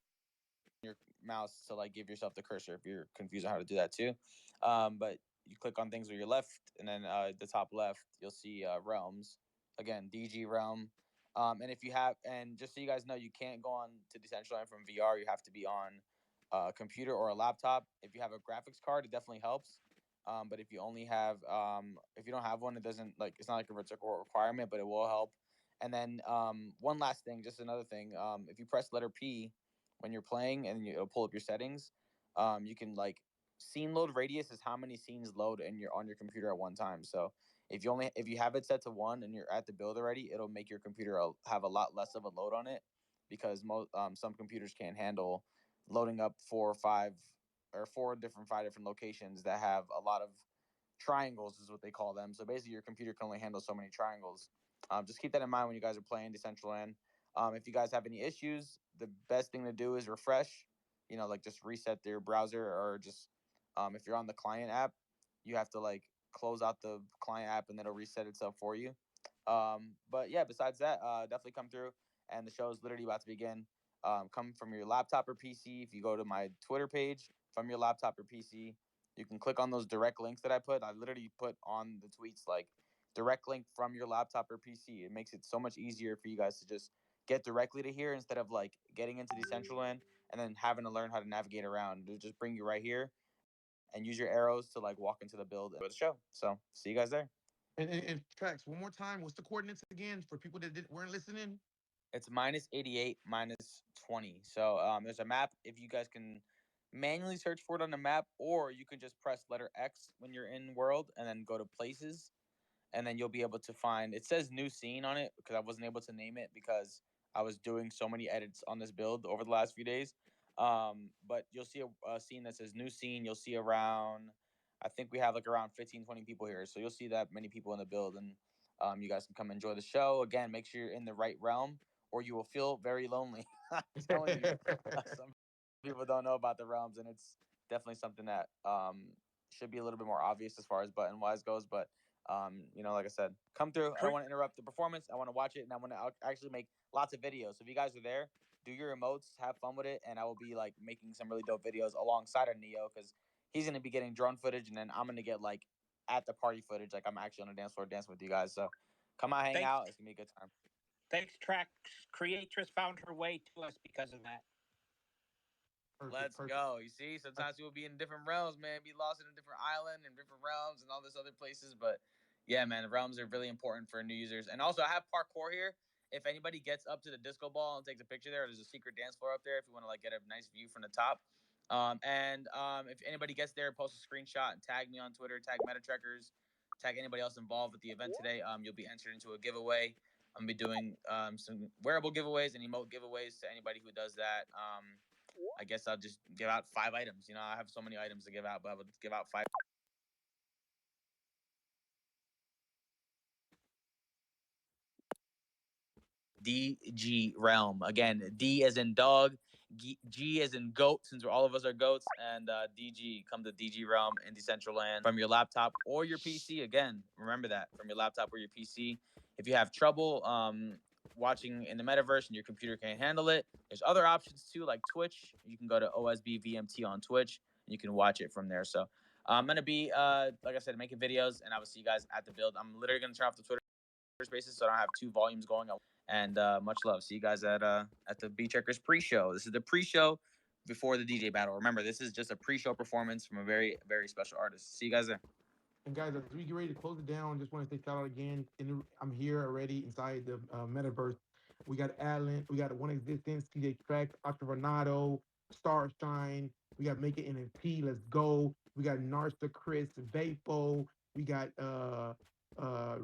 mouse to like give yourself the cursor if you're confused on how to do that too. But you click on things with your left, and then the top left, you'll see realms. Again, DG realm. And if you have, and just so you guys know, you can't go on to Decentraland from VR. You have to be on a computer or a laptop. If you have a graphics card, it definitely helps. But if you only have, if you don't have one, it doesn't like it's not like a vertical requirement, but it will help. And then one last thing, just another thing. If you press letter P when you're playing, and it'll pull up your settings, you can like scene load radius is how many scenes load in your on your computer at one time. So if you have it set to one and you're at the build already, it'll make your computer have a lot less of a load on it because some computers can't handle loading up four or five or five different locations that have a lot of triangles is what they call them. So basically, your computer can only handle so many triangles. Just keep that in mind when you guys are playing Decentraland. If you guys have any issues, the best thing to do is refresh. You know, like just reset your browser, or just if you're on the client app, you have to like close out the client app and then it'll reset itself for you. But yeah, besides that, definitely come through. And the show is literally about to begin. Come from your laptop or PC. If you go to my Twitter page from your laptop or PC, you can click on those direct links that I put. I literally put on the tweets like direct link from your laptop or PC. It makes it so much easier for you guys to just get directly to here instead of like getting into Decentraland and then having to learn how to navigate around. It'll just bring you right here and use your arrows to like walk into the build and enjoy the show. So see you guys there. And tracks one more time. What's the coordinates again for people that weren't listening? It's minus 88, minus 20. So there's a map. If you guys can manually search for it on the map, or you can just press letter X when you're in world and then go to places, and then you'll be able to find. It says new scene on it because I wasn't able to name it because I was doing so many edits on this build over the last few days. But you'll see a scene that says new scene. You'll see around, I think we have like around 15, 20 people here. So you'll see that many people in the build, and you guys can come enjoy the show. Again, make sure you're in the right realm or you will feel very lonely. I'm telling you, some people don't know about the realms, and it's definitely something that should be a little bit more obvious as far as button wise goes. But you know, like I said, come through. I don't want to interrupt the performance. I want to watch it, and I want to actually make lots of videos. So if you guys are there, do your emotes, have fun with it, and I will be like making some really dope videos alongside of Neo because he's gonna be getting drone footage, and then I'm gonna get like at the party footage, like I'm actually on the dance floor dancing with you guys. So come out, hang Thanks, out. It's gonna be a good time. thanks, Tracks. Creatress found her way to us because of that. Perfect, Let's perfect. go. You see, sometimes you'll be in different realms, man. Be lost in a different island and different realms and all this other places. But yeah, man, the realms are really important for new users. And also, I have parkour here. If anybody gets up to the disco ball and takes a picture there, there's a secret dance floor up there. If you want to like get a nice view from the top. If anybody gets there, post a screenshot and tag me on Twitter, tag Metatrekkers, tag anybody else involved with the event today. You'll be entered into a giveaway. I'm gonna be doing some wearable giveaways and emote giveaways to anybody who does that. I guess I'll just give out 5 items. You know, I have so many items to give out, but I would give out 5. DG Realm. Again, D as in dog, G as in goat, since all of us are goats, and DG. Come to DG Realm in Decentraland from your laptop or your PC. Again, remember that from your laptop or your PC. If you have trouble watching in the metaverse and your computer can't handle it, there's other options too, like Twitch. You can go to OSB VMT on Twitch and you can watch it from there. So I'm gonna be like I said, making videos, and I will see you guys at the build. I'm literally gonna turn off the Twitter Spaces, so I don't have two volumes going. And much love. See you guys at the Beattrekkers pre-show. This is the pre-show before the DJ battle. Remember, this is just a pre-show performance from a very very special artist. See you guys there. And guys, as we get ready to close it down, just want to say shout out again. I'm here already inside the metaverse. We got Alan, we got One Existence, TJ Tracks, Octavernado, Starshine. We got Make It NFT. Let's go. We got Narsa, Chris, Vapo. We got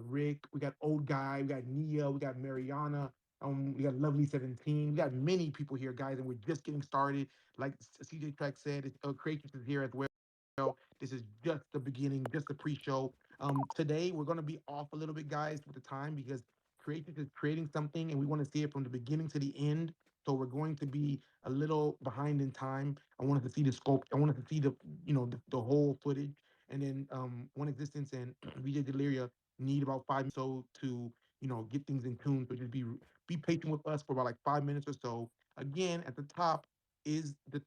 Rick. We got Old Guy. We got Nia. We got Mariana. We got Lovely 17. We got many people here, guys, and we're just getting started. Like CJ Track said, Creators is here as well. This is just the beginning, just the pre-show. Today we're gonna be off a little bit, guys, with the time because Creative is creating something, and we want to see it from the beginning to the end. So we're going to be a little behind in time. I wanted to see the scope. I wanted to see the whole footage, and then One Existence and VJ Deliria need about 5 minutes or so to get things in tune. So just be patient with us for about like 5 minutes or so. Again, at the top is the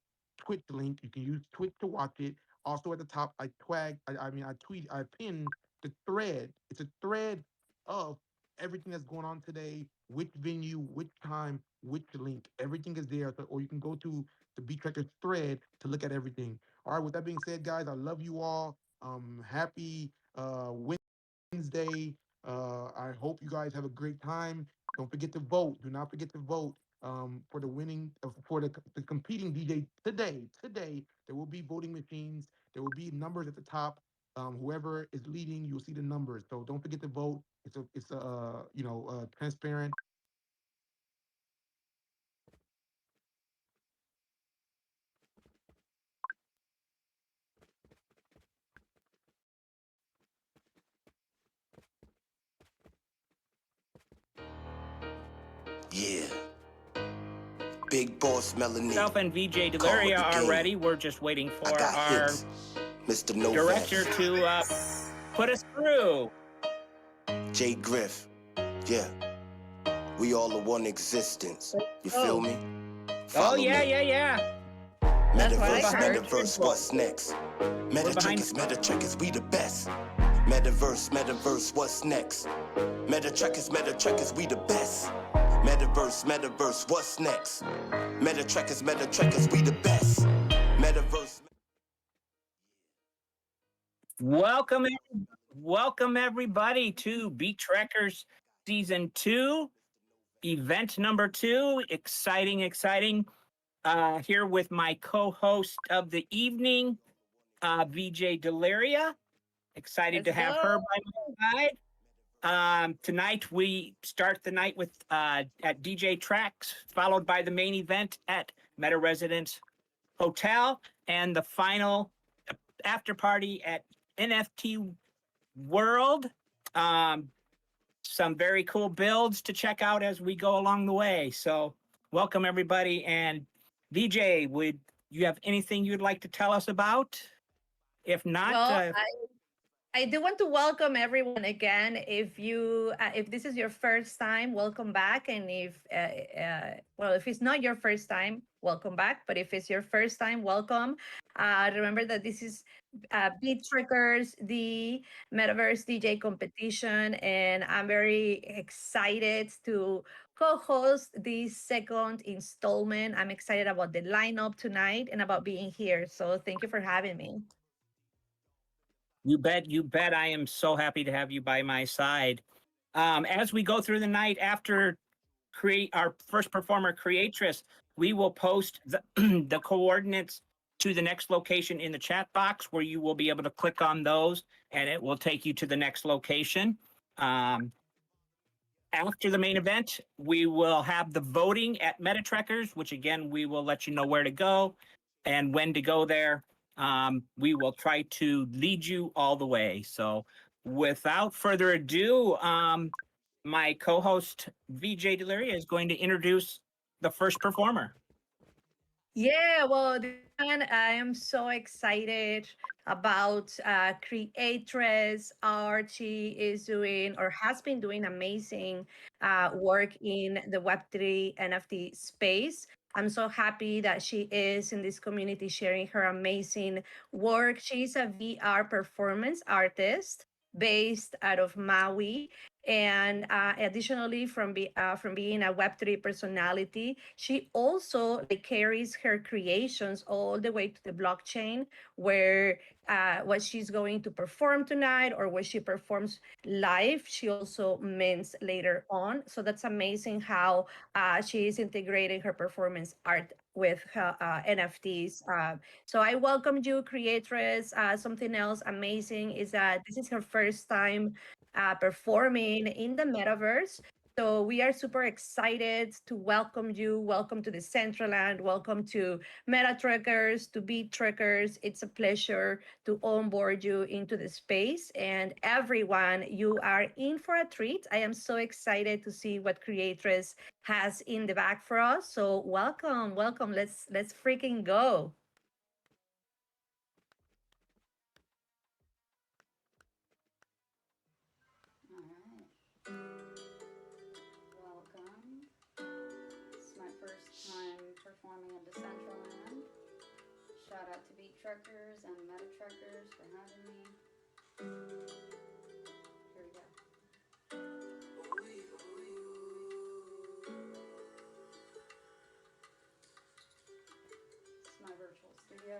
Twitch link. You can use Twitch to watch it. Also at the top, I pinned the thread. It's a thread of everything that's going on today, which venue, which time, which link. Everything is there. So, or you can go to the Beattrekkers thread to look at everything. All right, with that being said, guys, I love you all. Happy Wednesday. I hope you guys have a great time. Don't forget to vote. Do not forget to vote for the winning for the competing DJ today. Today there will be voting machines. There will be numbers at the top. Whoever is leading, you'll see the numbers. So don't forget to vote. It's transparent. Yeah. Big Boss Melanie. Myself and VJ Delaria are ready. We're just waiting for our hits. Mr. Novak. director to put us through. Jay Griff. Yeah. We all are one existence. You feel me? Follow me. Yeah. Metaverse, what's next? Metaverse, we the best. Metaverse, what's next? Metaverse, we the best. Metaverse, what's next? Metaverse, we the best. Metaverse. Welcome everybody to Beattrekkers Season 2, event number 2. Exciting. Here with my co-host of the evening, VJ Delaria. Excited to have her by my side. Tonight we start the night with at DJ Tracks, followed by the main event at Meta Residence Hotel, and the final after party at NFT World. Some very cool builds to check out as we go along the way. So welcome everybody. And VJ, would you have anything you'd like to tell us about? If not, Well, I do want to welcome everyone again. If this is your first time, welcome back. And if it's not your first time, welcome back. But if it's your first time, welcome. Remember that this is Beattrekkers, the Metaverse DJ competition, and I'm very excited to co-host the second installment. I'm excited about the lineup tonight and about being here. So thank you for having me. You bet. I am so happy to have you by my side. As we go through the night after create our first performer, Creatress, we will post the coordinates to the next location in the chat box, where you will be able to click on those and it will take you to the next location. After the main event, we will have the voting at Beattrekkers, which again, we will let you know where to go and when to go there. We will try to lead you all the way. So without further ado, my co-host VJ Delaria is going to introduce the first performer. Yeah, well, I am so excited about Creatress Art. She is doing or has been doing amazing work in the Web3 NFT space. I'm so happy that she is in this community sharing her amazing work. She's a VR performance artist based out of Maui. And additionally, from being a Web3 personality, she also carries her creations all the way to the blockchain, where what she's going to perform tonight or what she performs live, she also mints later on. So that's amazing how she is integrating her performance art with her NFTs. So I welcome you, Creatress. Something else amazing is that this is her first time performing in the metaverse. So we are super excited to welcome you. Welcome to the Centraland. Welcome to Metatrekkers, to Beattrekkers. It's a pleasure to onboard you into the space. And everyone, you are in for a treat. I am so excited to see what Creatress has in the back for us. So welcome. Let's freaking go. All right. Welcome. It's my first time performing in Decentraland. Shout out to Beattrekkers and Metaverse for having me. Here we go. This is my virtual studio.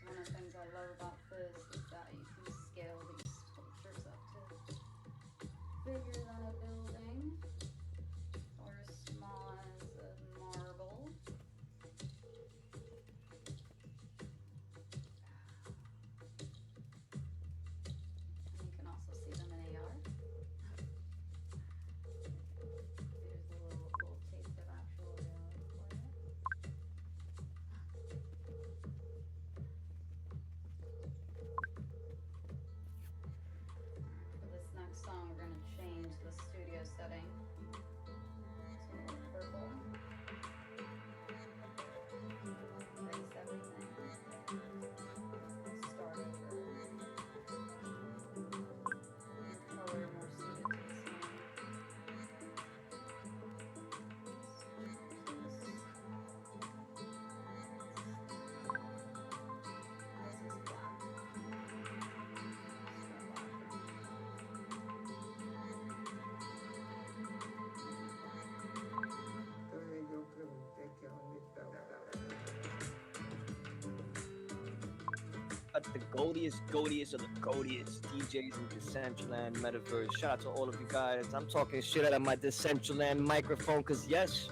One of the things I love about this is that you can scale these sculptures up to bigger than a building or as small as a marble. And you can also see them in AR. Here's a little taste of actual reality for you. For this next song, we're going to change the studio setting to a little purple. Erase everything. Start over. Color more suited to the song. This is black. The goatiest of the goatiest DJs in Decentraland Metaverse. Shout out to all of you guys. I'm talking shit out of my Decentraland microphone because yes,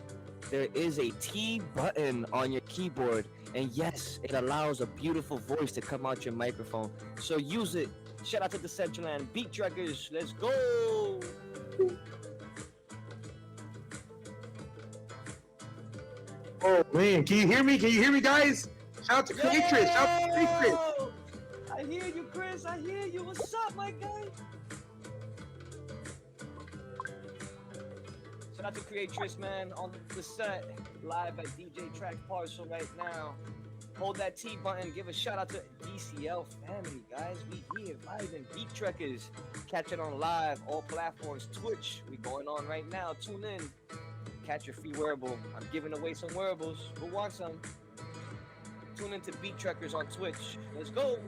there is a T button on your keyboard, and yes, it allows a beautiful voice to come out your microphone. So use it. Shout out to Decentraland Beattrekkers. Let's go. Oh man, can you hear me? Can you hear me, guys? Shout out to Creatress. Shout out to Creatress. Yo! I hear you, Chris. I hear you. What's up, my guy? Shout out to Creatress, man, on the set, live at DJ Track Parcel right now. Hold that T button. Give a shout out to DCL family, guys. We here live in Beattrekkers. Catch it on live, all platforms. Twitch, we going on right now. Tune in. Catch your free wearable. I'm giving away some wearables. Who wants some? Tune into Beattrekkers on Twitch. Let's go.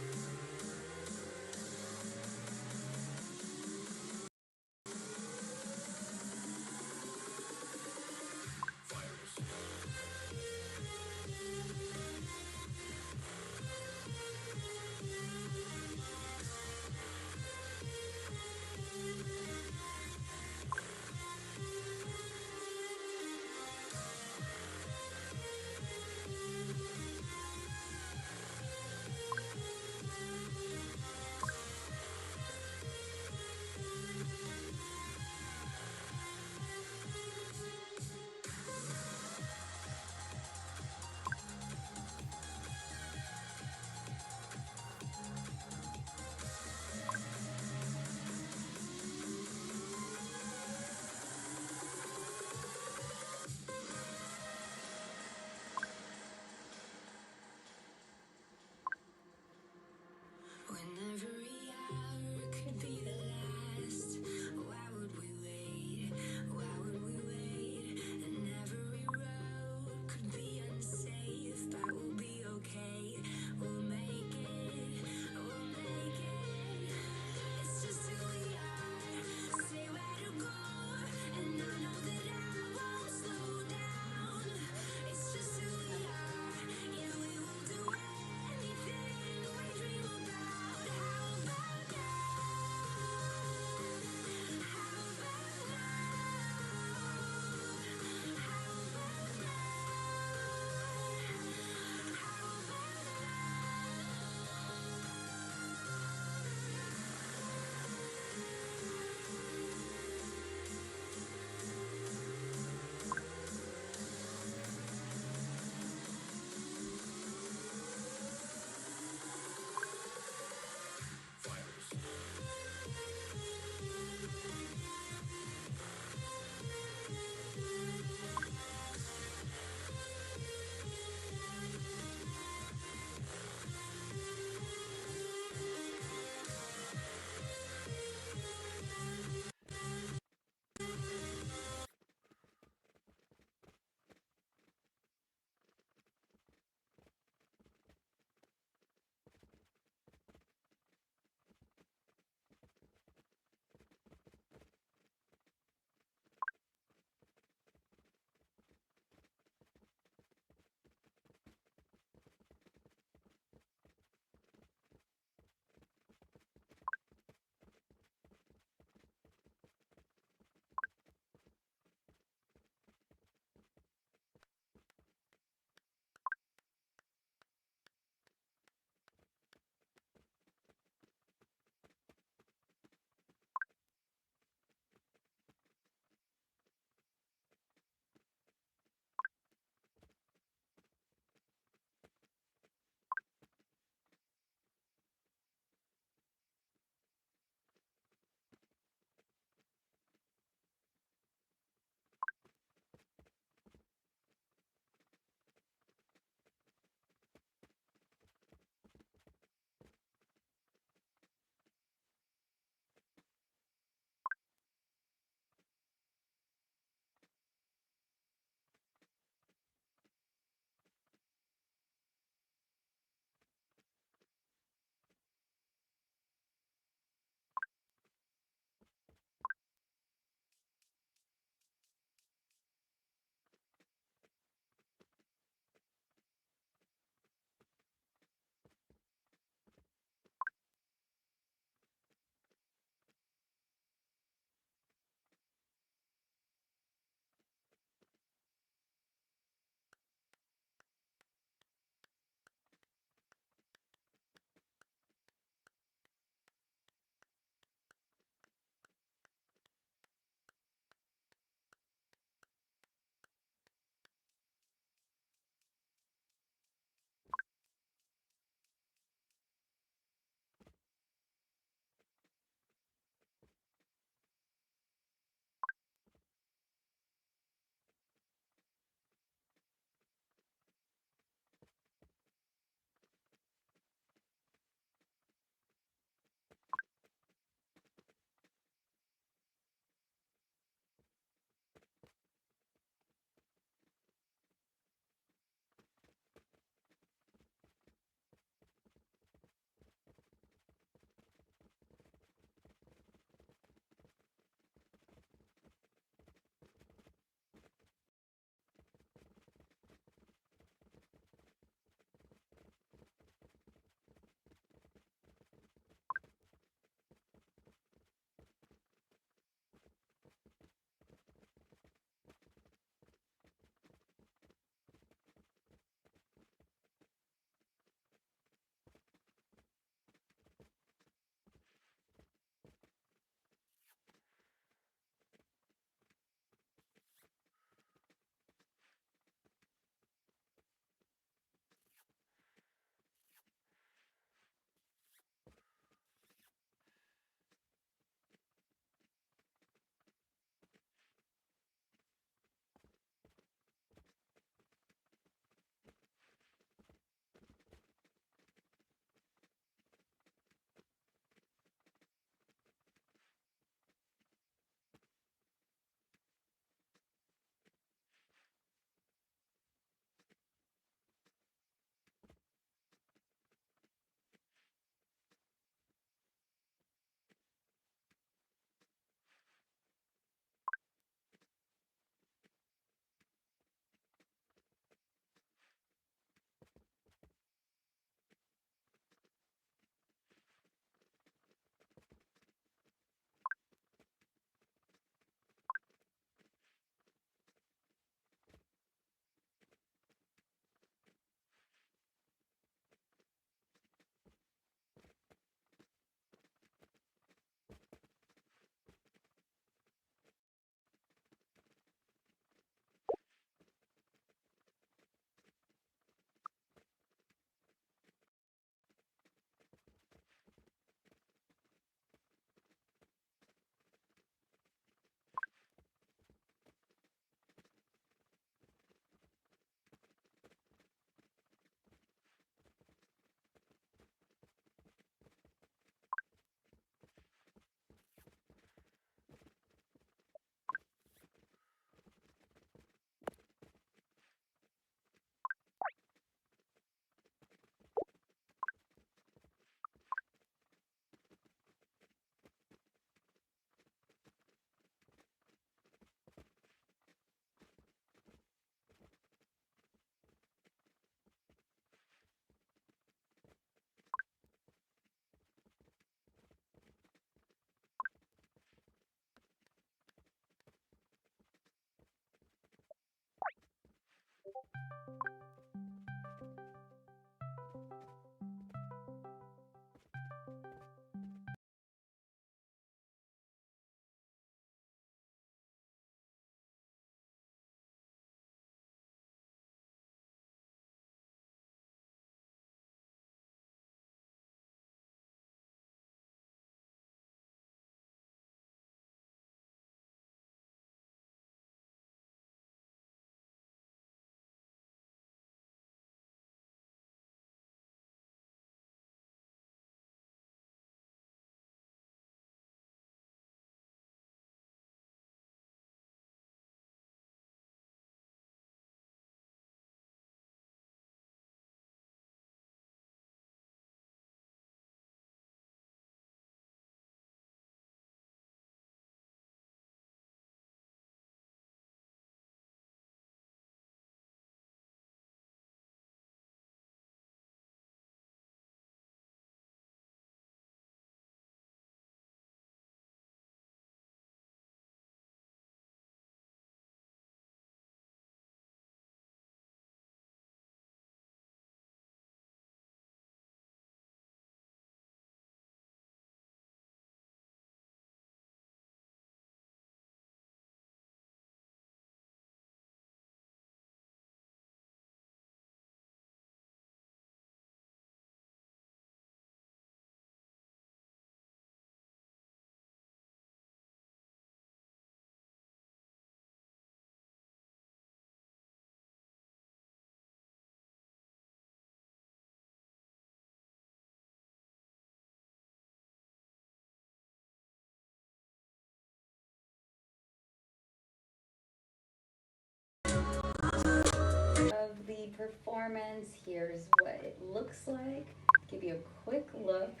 performance. Here's what it looks like. Give you a quick look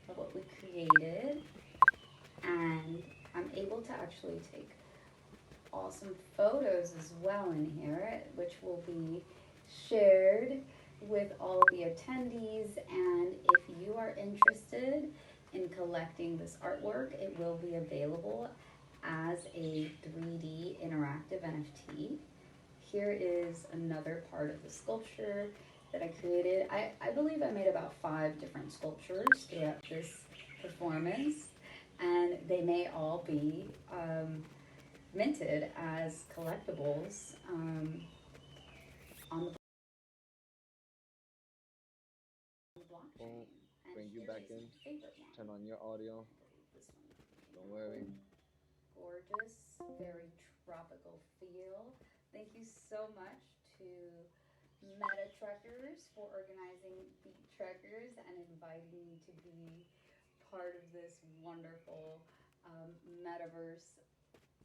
at what we created. And I'm able to actually take awesome photos as well in here, which will be shared with all the attendees. And if you are interested in collecting this artwork, it will be available as a 3D interactive NFT. Here is another part of the sculpture that I created. I believe I made about 5 different sculptures throughout this performance, and they may all be minted as collectibles on the blockchain. We'll bring you back in. Turn on your audio. Don't worry. Gorgeous, very tropical feel. Thank you so much to Metatrekkers for organizing Beattrekkers and inviting me to be part of this wonderful metaverse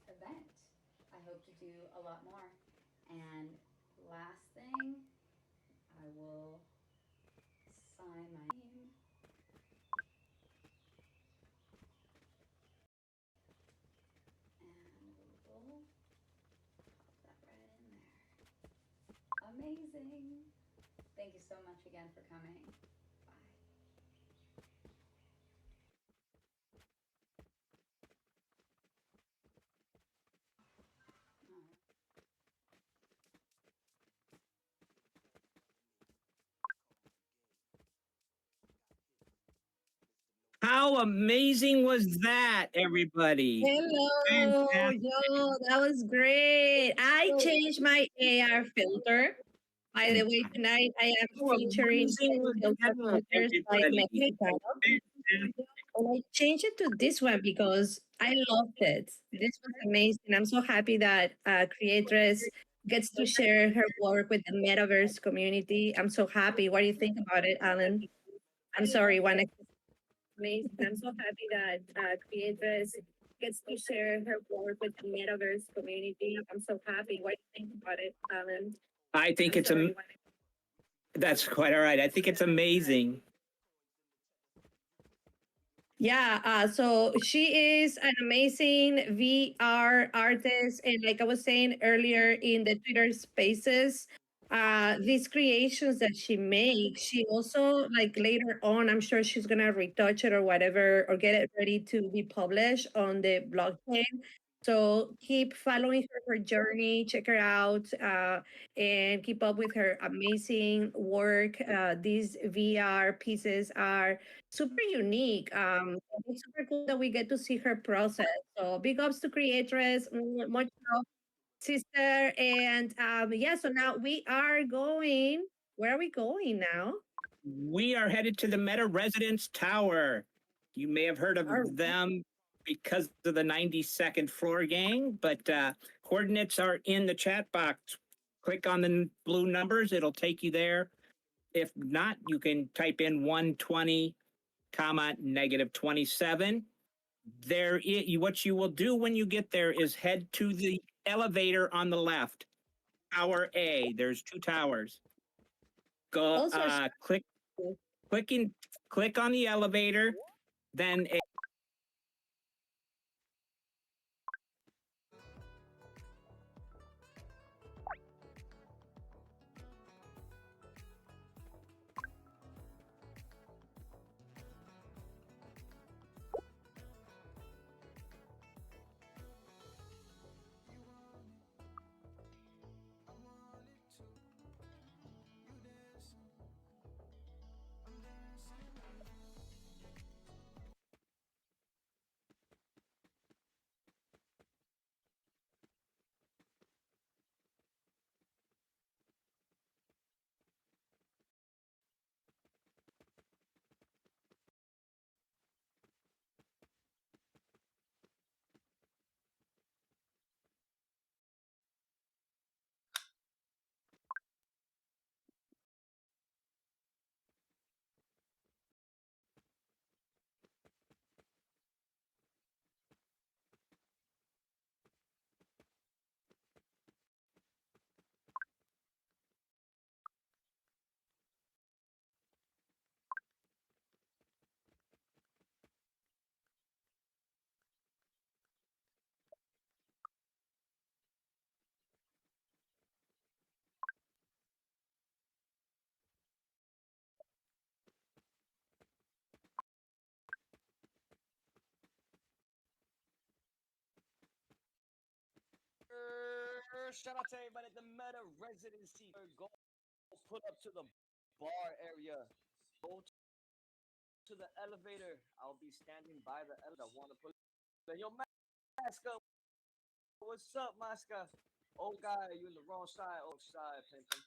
event. I hope to do a lot more. And last thing, I will sign my name. And we will pop that right in there. Amazing. Thank you so much again for coming. How amazing was that, everybody? Hello, Fantastic. yo, that was great. I changed my AR filter. By the way, tonight I am How featuring amazing was filter that, filters like everybody? Mexico. Fantastic. And I changed it to this one because I loved it. This was amazing. I'm so happy that Creatress gets to share her work with the Metaverse community. I'm so happy. What do you think about it, Alan? I'm sorry, one amazing. I'm so happy that Creatress gets to share her work with the Metaverse community. I'm so happy. What do you think about it, Alan? I think I'm it's sorry. that's quite all right. I think it's amazing. Yeah, so she is an amazing VR artist. And like I was saying earlier in the Twitter spaces, these creations that she makes, she also, like later on, I'm sure she's going to retouch it or whatever, or get it ready to be published on the blockchain. So keep following her journey, check her out, and keep up with her amazing work. These VR pieces are super unique. It's super cool that we get to see her process. So big ups to Creatress, much love, sister. And yeah, so now we are going. Where are we going now? We are headed to the Meta Residence Tower. You may have heard of All right. them because of the 92nd floor gang, but coordinates are in the chat box. Click on the blue numbers, it'll take you there. If not, you can type in 120, comma, -27. What you will do when you get there is head to the elevator on the left, Tower A. There's 2 towers. Go Also, click on the elevator, then Shout out to everybody at the Meta residency. Go put up to the bar area. Go to the elevator. I'll be standing by the elevator. I want to put yo, Masca. What's up, Masca? Oh, guy, you in the wrong side. Oh, side, Pimpin.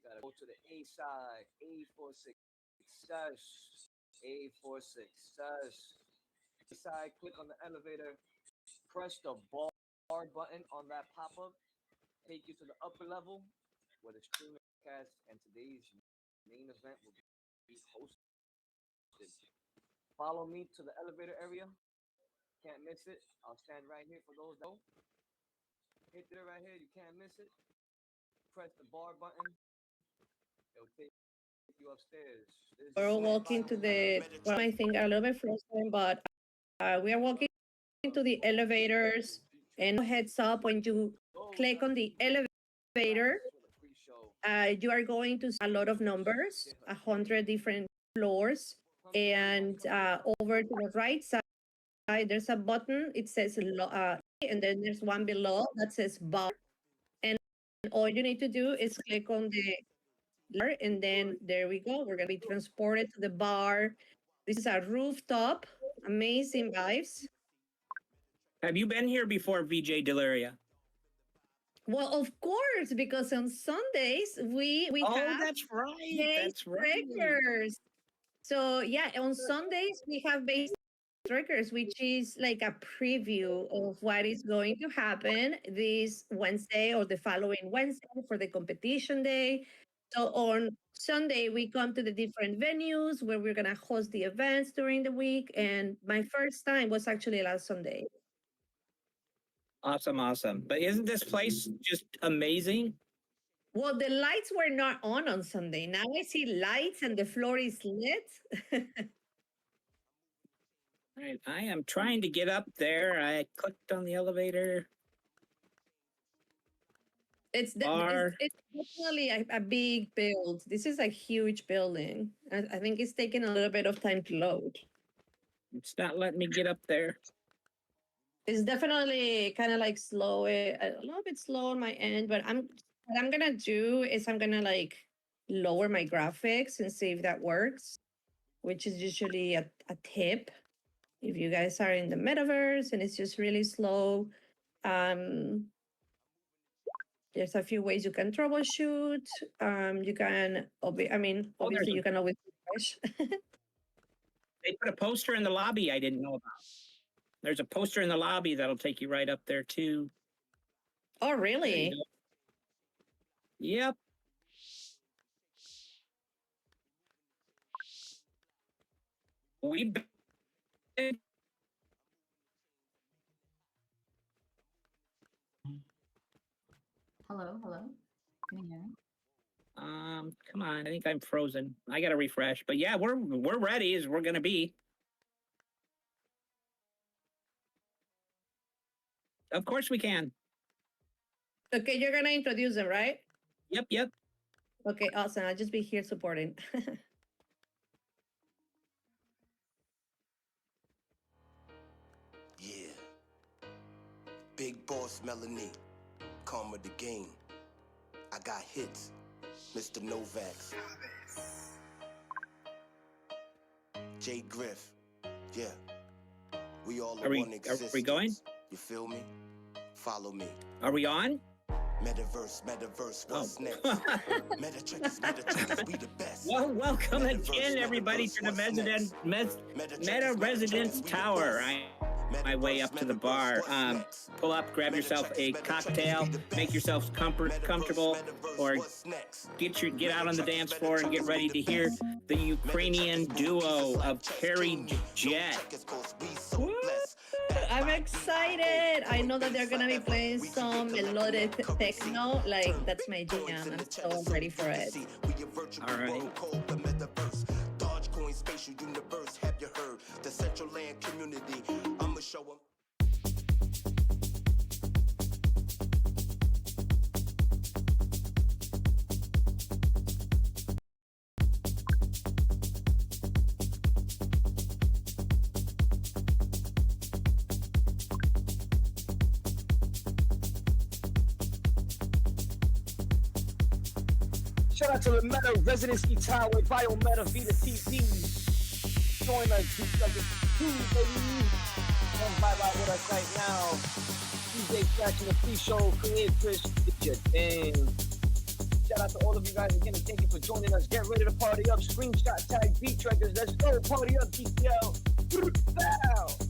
You gotta go to the A side. A46 such. A46 such. A side, click on the elevator. Press the bar button on that pop up. Take you to the upper level where the streaming cast and today's main event will be hosted. Follow me to the elevator area. Can't miss it. I'll stand right here for those that know. Hit it right here. You can't miss it. Press the bar button. It'll take you upstairs. We're walking to the, well, I think a little bit frozen, but we are walking to the elevators. And heads up, when you click on the elevator, you are going to see a lot of numbers, 100 different floors. And over to the right side, there's a button. It says, and then there's one below that says bar. And all you need to do is click on the bar, and then there we go. We're going to be transported to the bar. This is a rooftop. Amazing vibes. Have you been here before, VJ Deliria? Well, of course, because on Sundays we have that's right. That's right. Beattrekkers. So yeah, on Sundays we have Beattrekkers, which is like a preview of what is going to happen this Wednesday or the following Wednesday for the competition day. So on Sunday we come to the different venues where we're gonna host the events during the week. And my first time was actually last Sunday. Awesome. But isn't this place just amazing? Well, the lights were not on Sunday. Now I see lights and the floor is lit. I am trying to get up there. I clicked on the elevator. It's definitely a big build. This is a huge building. I think it's taking a little bit of time to load. It's not letting me get up there. It's definitely kind of like slow, a little bit slow on my end, but what I'm gonna do is I'm gonna like lower my graphics and see if that works, which is usually a tip if you guys are in the metaverse and it's just really slow. There's a few ways you can troubleshoot. You can, obviously you can always refresh. They put a poster in the lobby I didn't know about. There's a poster in the lobby that'll take you right up there too. Oh, really? Yep. Hello. Can you hear me? Come on. I think I'm frozen. I gotta refresh. But yeah, we're ready as we're gonna be. Of course we can. Okay, you're gonna introduce them, right? Yep. Okay, awesome. I'll just be here supporting. Yeah. Big boss Melanie, karma the game. I got hits, Mr. Novaks. Jay Griff, yeah. We all are one existence. Are we going? You feel me? Follow me. Are we on? Metaverse, what's next? Metaverse, we the best. Well, welcome again, everybody, to the Meta Residence Tower. My way up to the bar. Pull up, grab yourself a cocktail, make yourself comfortable, or get out on the dance floor and get ready to hear the Ukrainian duo of Carrie Jet. Woo! I'm excited. I know that they're gonna be playing some melodic techno. Like, that's my jam. I'm so ready for it. All right. Dogecoin spatial universe, have you heard? The Central Land community, I'ma show them. Shout out to the Meta Residency Tower, Bio Meta Vita TV. Join us, Beattrekkers 2, baby. Come vibe out with us right now. DJ Scratch in the pre-show, Creatrix, get your thing. Shout out to all of you guys again, and thank you for joining us. Get ready to party up. Screenshot tag Beattrekkers. Let's go, party up, DCL. Bow.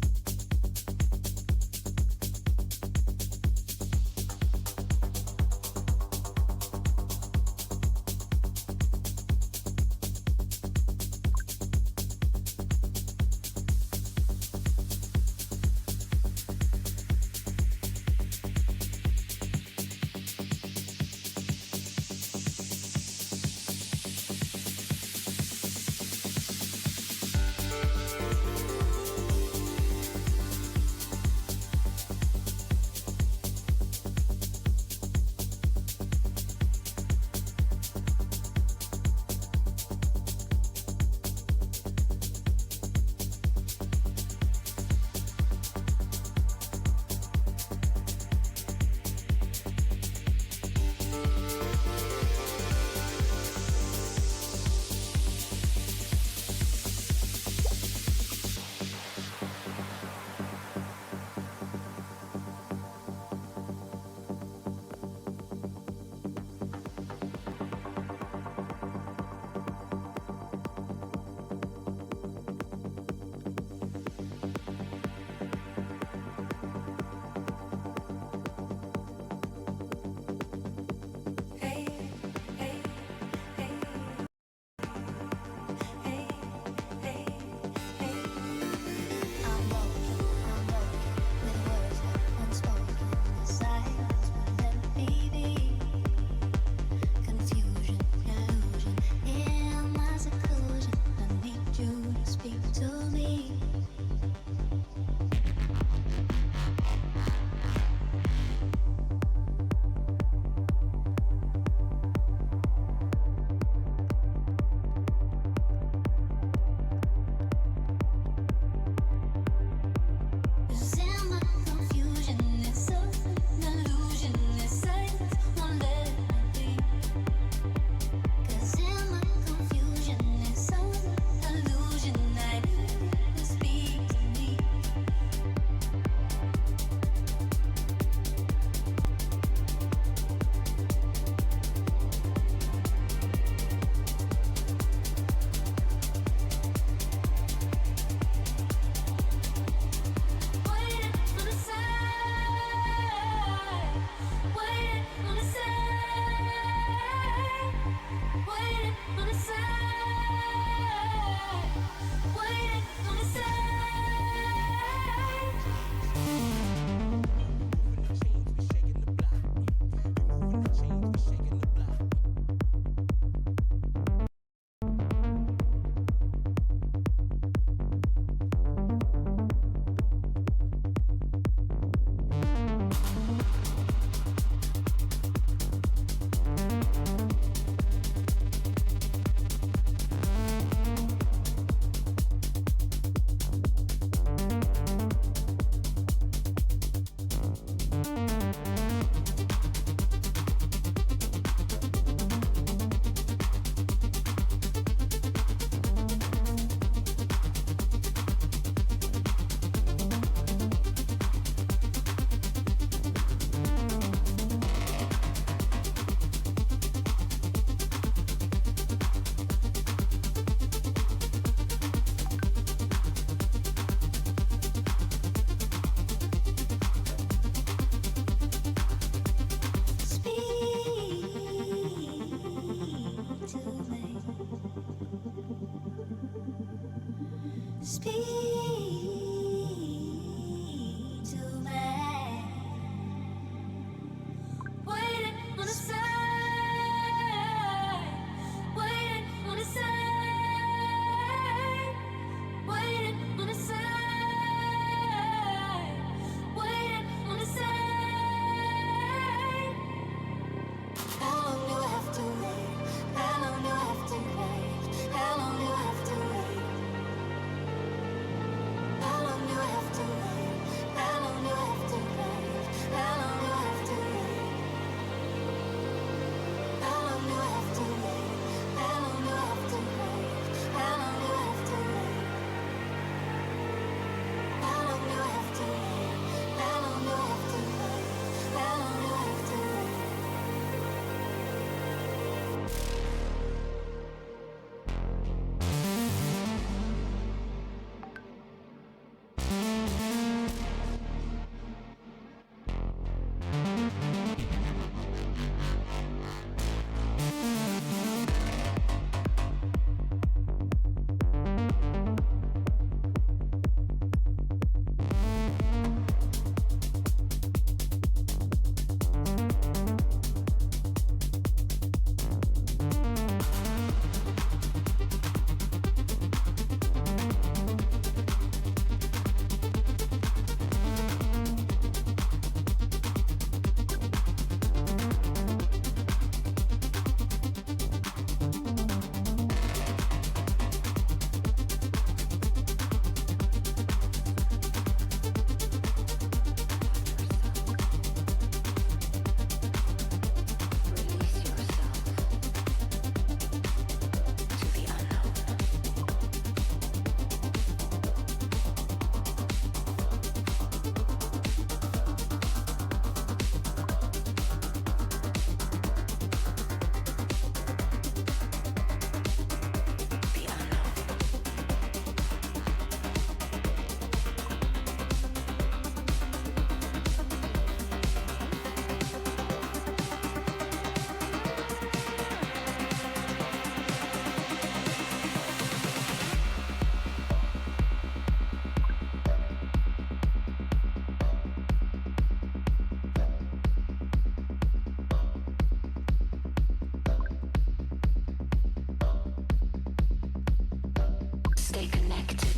Stay connected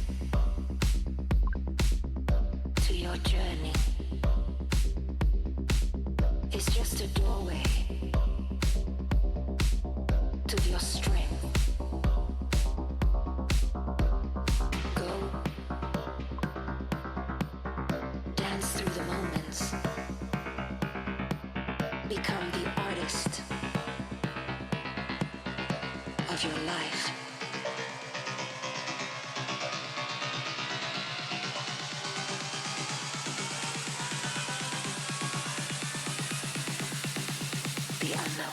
to your journey. It's just a doorway to your strength. Go dance through the moments. Become the artist of your life. The unknown.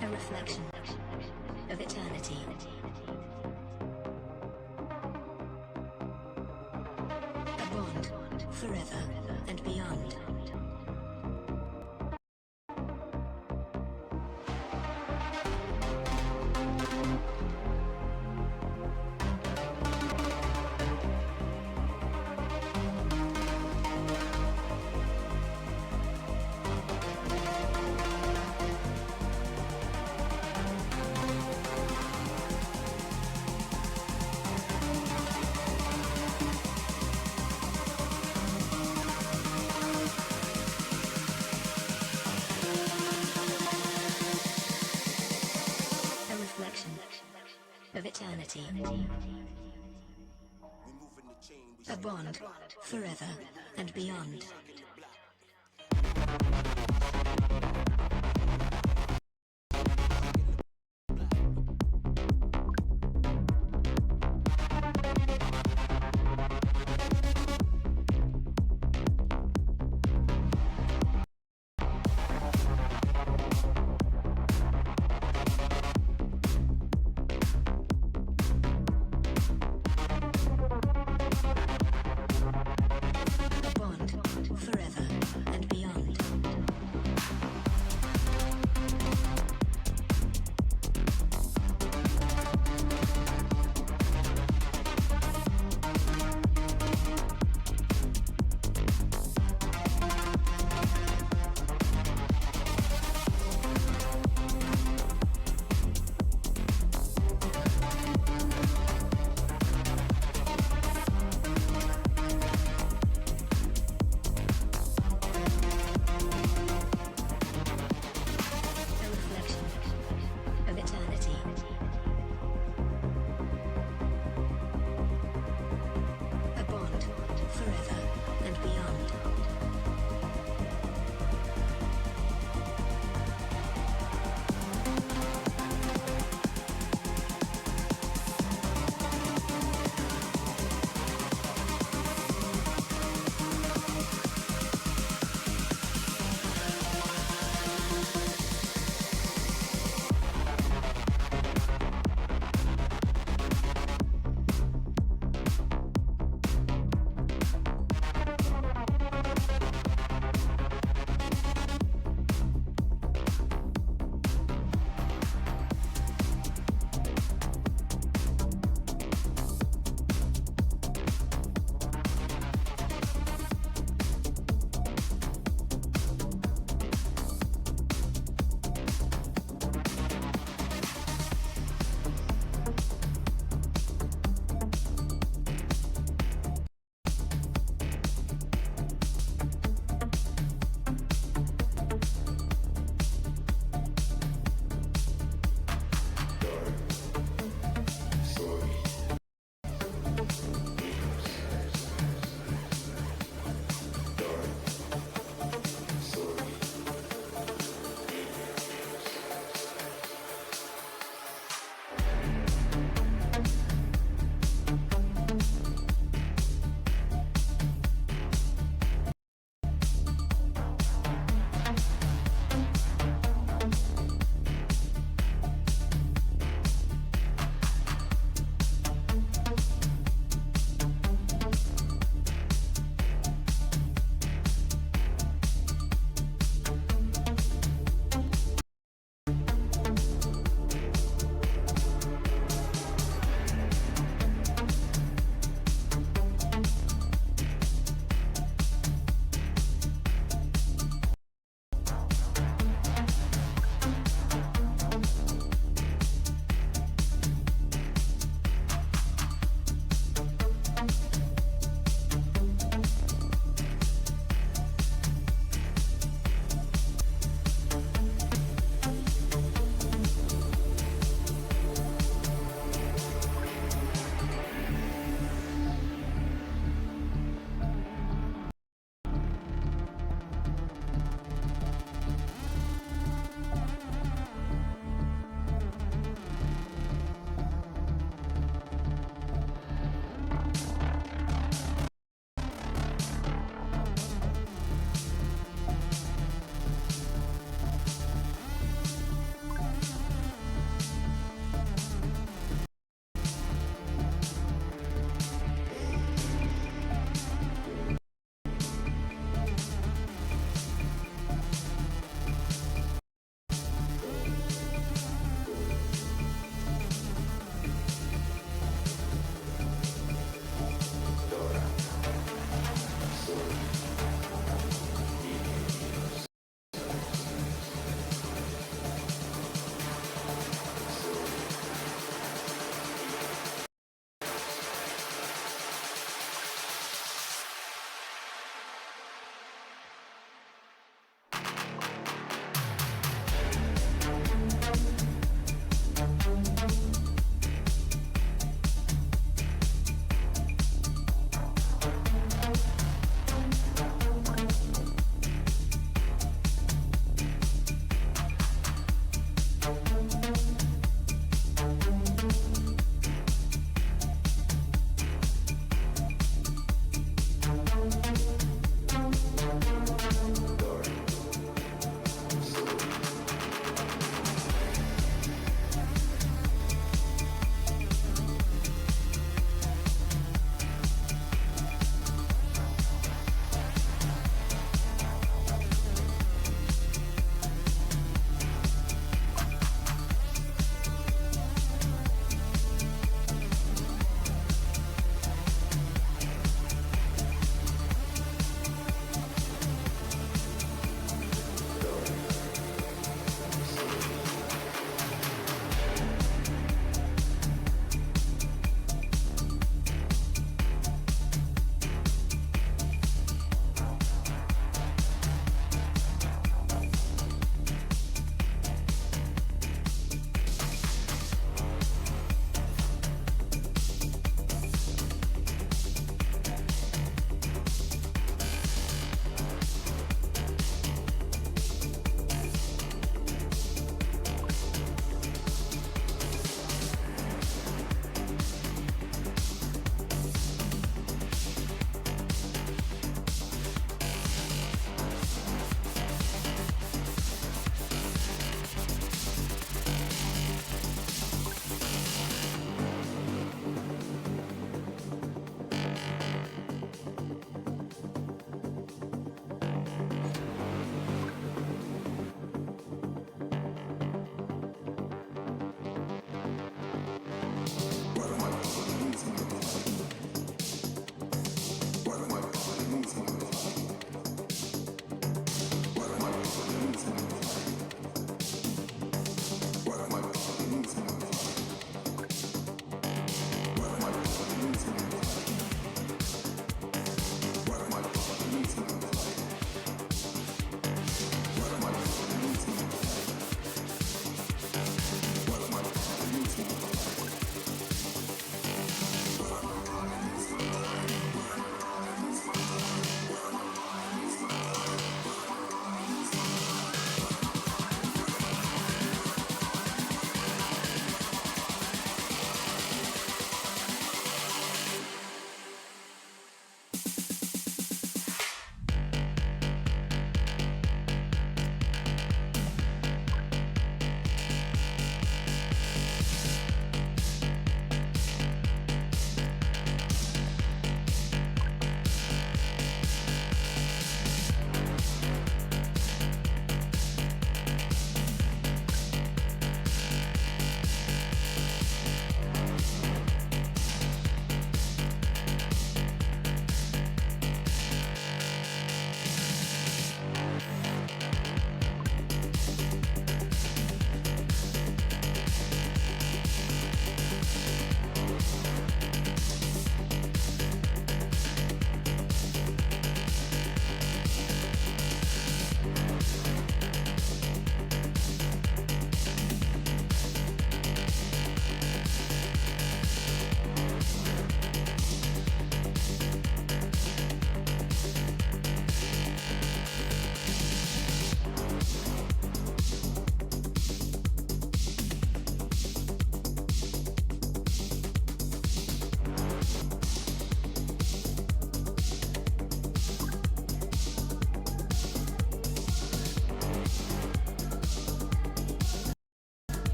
A reflection of eternity. A bond forever and beyond. Of eternity. A bond forever and beyond.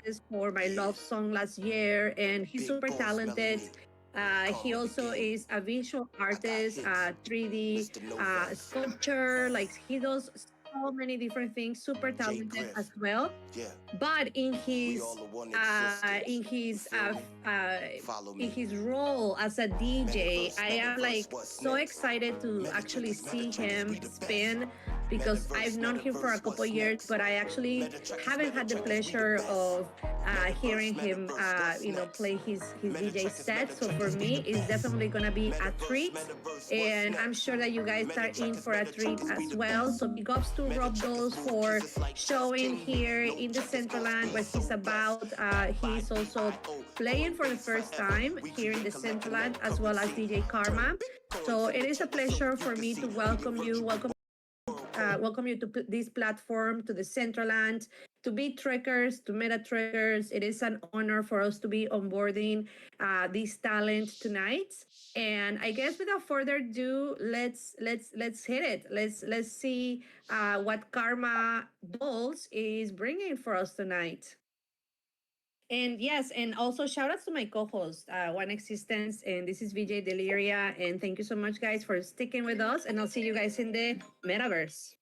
remixes for my love song last year, and he's super talented. He also is a visual artist, 3D sculpture. Like he does so many different things. Super talented as well. But in his role as a DJ, I am like so excited to actually see him spin because I've known him for a couple years, but I actually haven't had the pleasure of hearing him, play his DJ set. So for me, it's definitely gonna be a treat, and I'm sure that you guys are in for a treat as well. So big ups to Rob Dolls for showing here in the Central Land what he's about. He's also playing for the first time here in the Central Land, as well as DJ Karma. So it is a pleasure for me to welcome you to this platform, to the Central Land, to Beattrekkers, to Metaverse. It is an honor for us to be onboarding this talent tonight. And I guess without further ado, let's hit it. Let's see what Karma Dolls is bringing for us tonight. And yes, and also shout outs to my co-host, One Existence, and this is VJ Deliria. And thank you so much, guys, for sticking with us. And I'll see you guys in the Metaverse.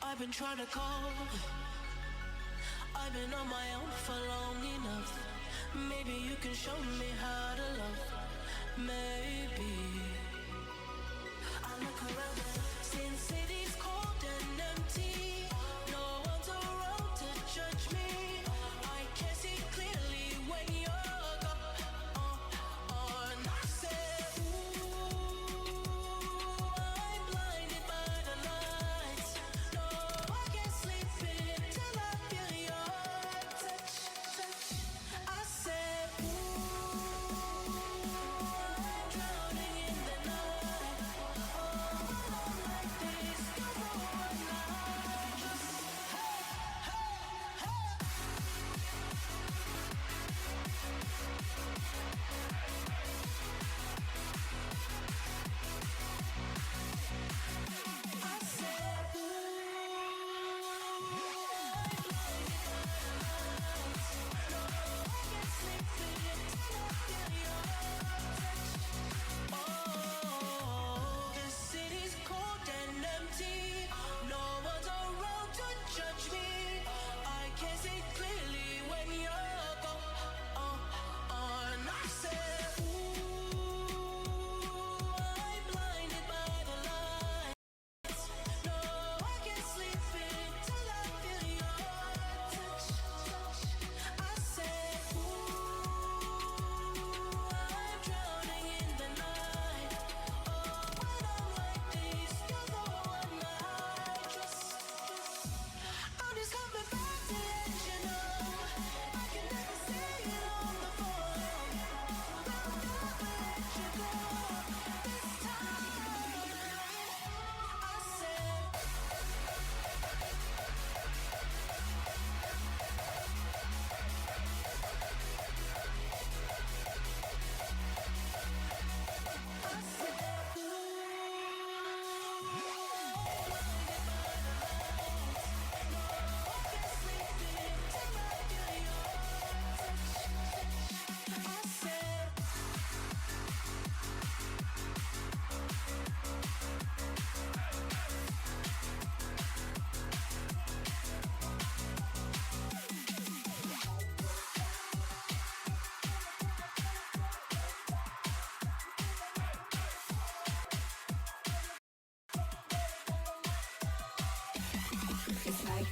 I've been trying to call. I've been on my own for long enough. Maybe you can show me how to love. Maybe. I look around and since city's cold and empty, no one's around to judge me. I can see clearly when you're gone. And I said, ooh, I'm blinded by the lights. No, I can't sleep until I feel your touch. I said, ooh, I'm drowning in the night. Oh, like this.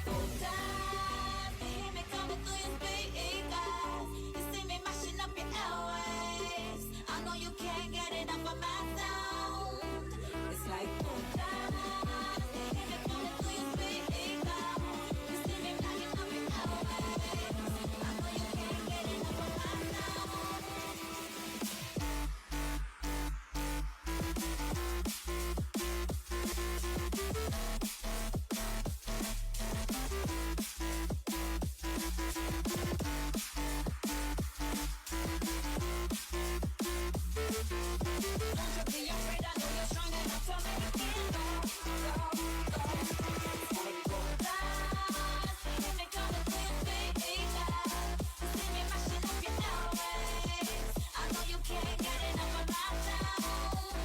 Full time, you hear me coming through your speakers. You see me mashing up your airways. I know you can't get enough of my sound. It's like full time, you hear me coming through your speakers. You see me mashing up your airways. I know you can't get enough of my sound. Don't you be afraid, I know you're strong enough to make it go, go, go. Like full time, hear me coming through your speakers. You see me mashing up your airways. I know you can't get enough of my sound.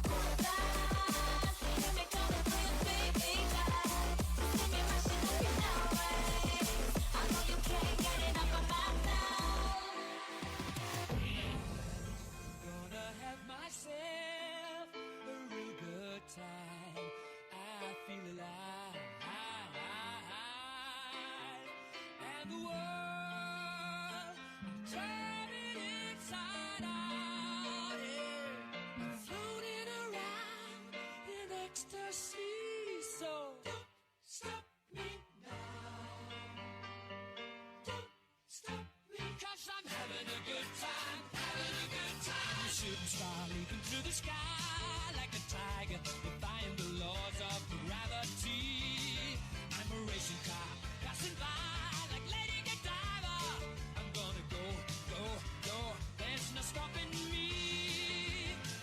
Full time, hear me coming through your speakers. You see me mashing up your airways. I know you can't get enough of my sound. Gonna have myself a real good time. I feel alive. And the world, I'm turning inside out. Yeah. I'm floating around in ecstasy. So don't stop me now. Don't stop me, 'cause I'm having a good time, having a good time. Shooting star leaping through the sky like a tiger, defying the laws of gravity. I'm a racing car passing by like Lady Godiva. I'm gonna go, go, go. There's no stopping me.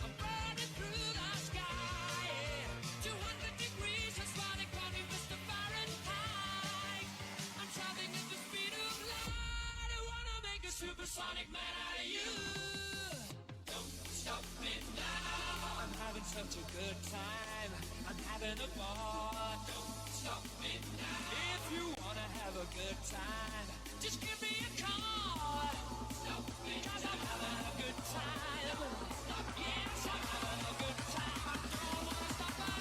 I'm burning through the sky. Yeah. 200 degrees, that's why they call me Mr. Fahrenheit. I'm traveling at the speed of light. I wanna make a supersonic man out of you. Don't stop me now. I'm having such a good time. I'm having a ball. Don't stop me now. If you wanna have a good time, just give me a call. Don't stop me, 'cause I'm having a good time. Yes, I'm having a good time. I don't wanna stop at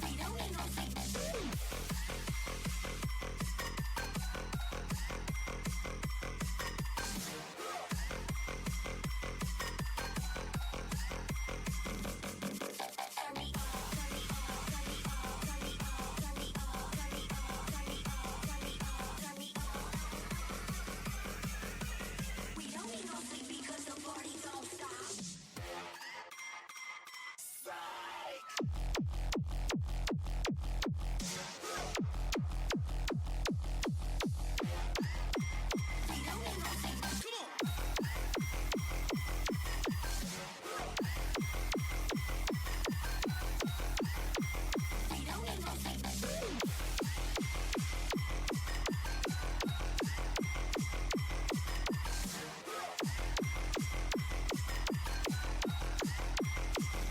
We don't need no sleep. We don't need no sleep because the party don't stop. We don't need no sleep. Come on. We don't need no sleep.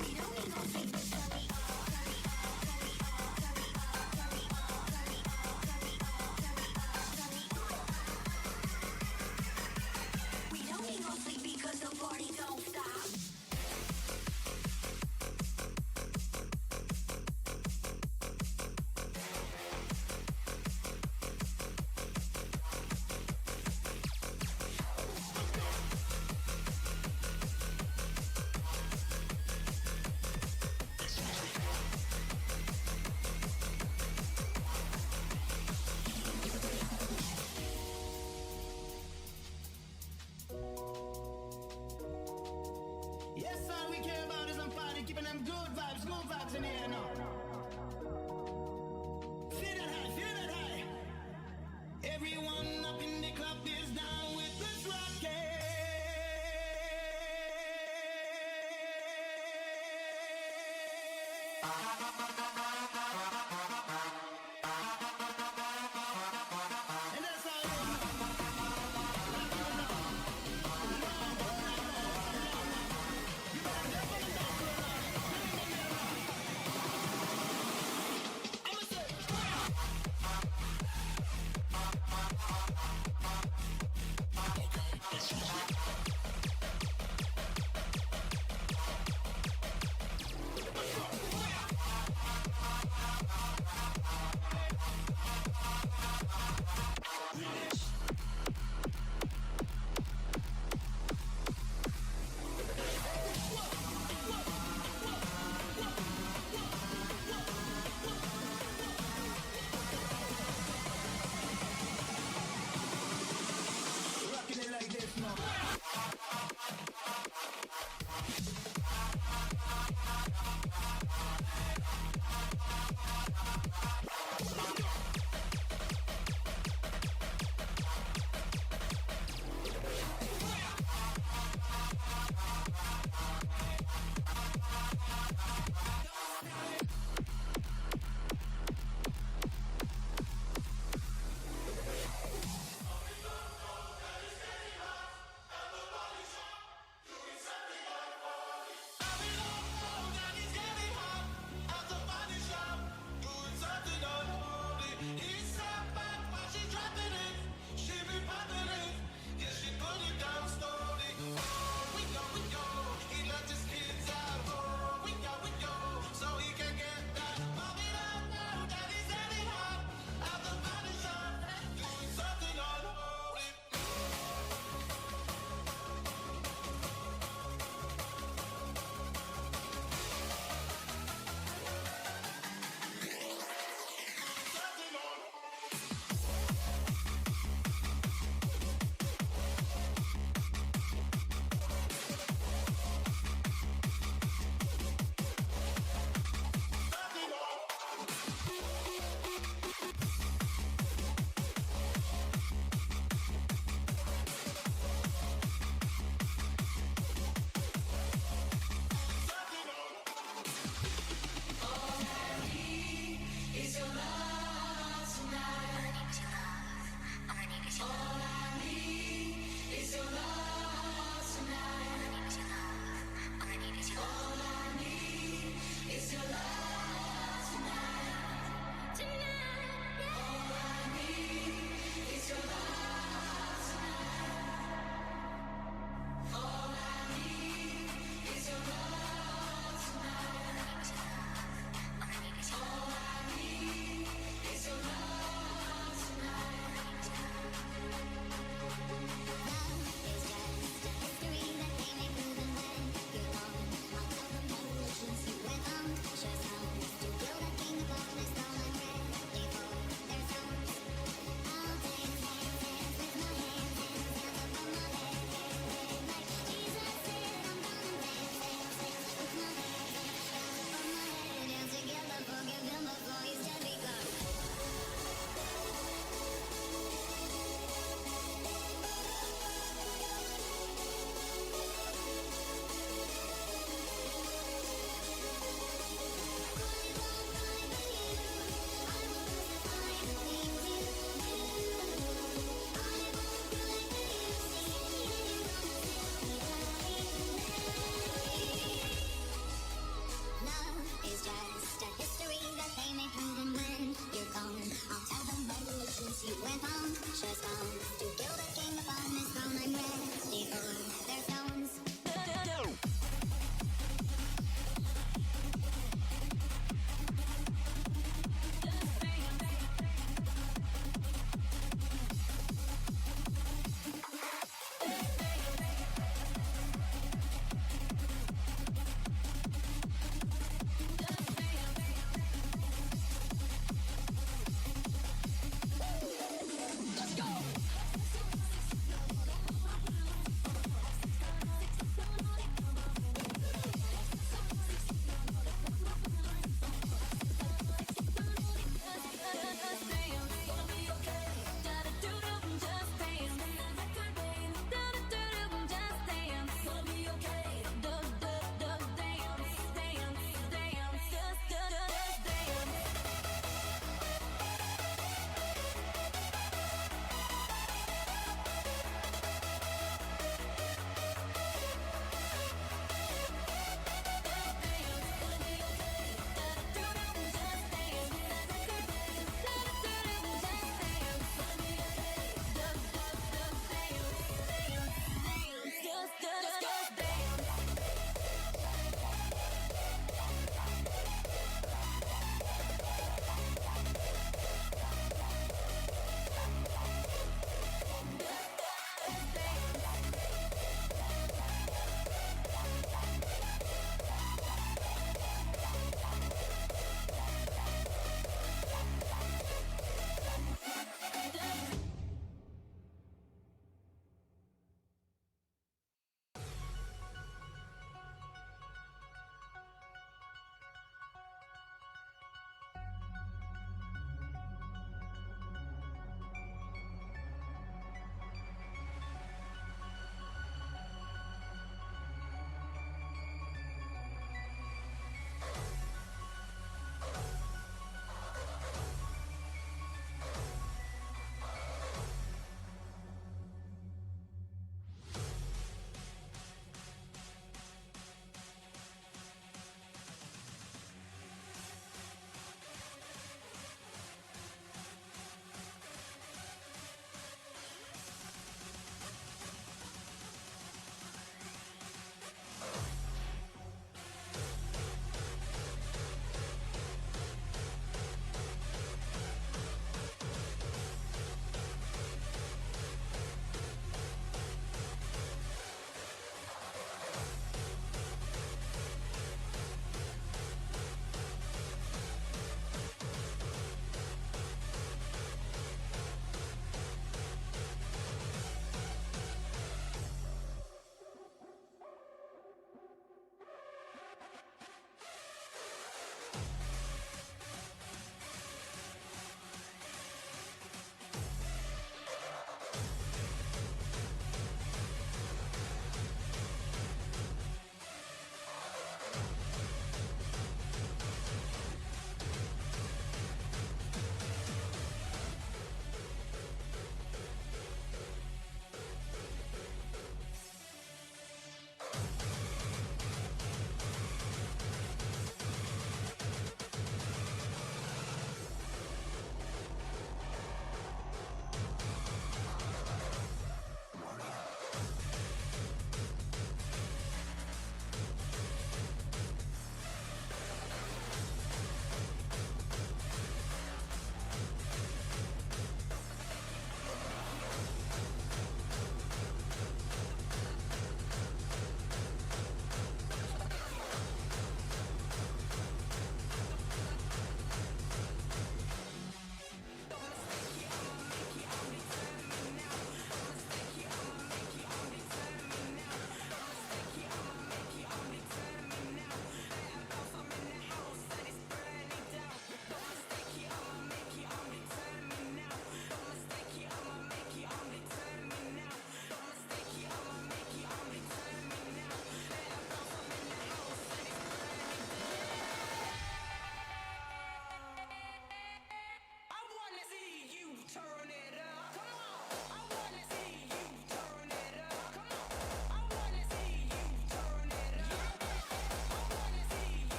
We don't need no sleep. We don't need no sleep because the party don't stop. Yes, all we care about is I'm party, keeping them good vibes in the air now. Feel that high, feel that high. Everyone up in the club is down with this rocket. And that's how it is.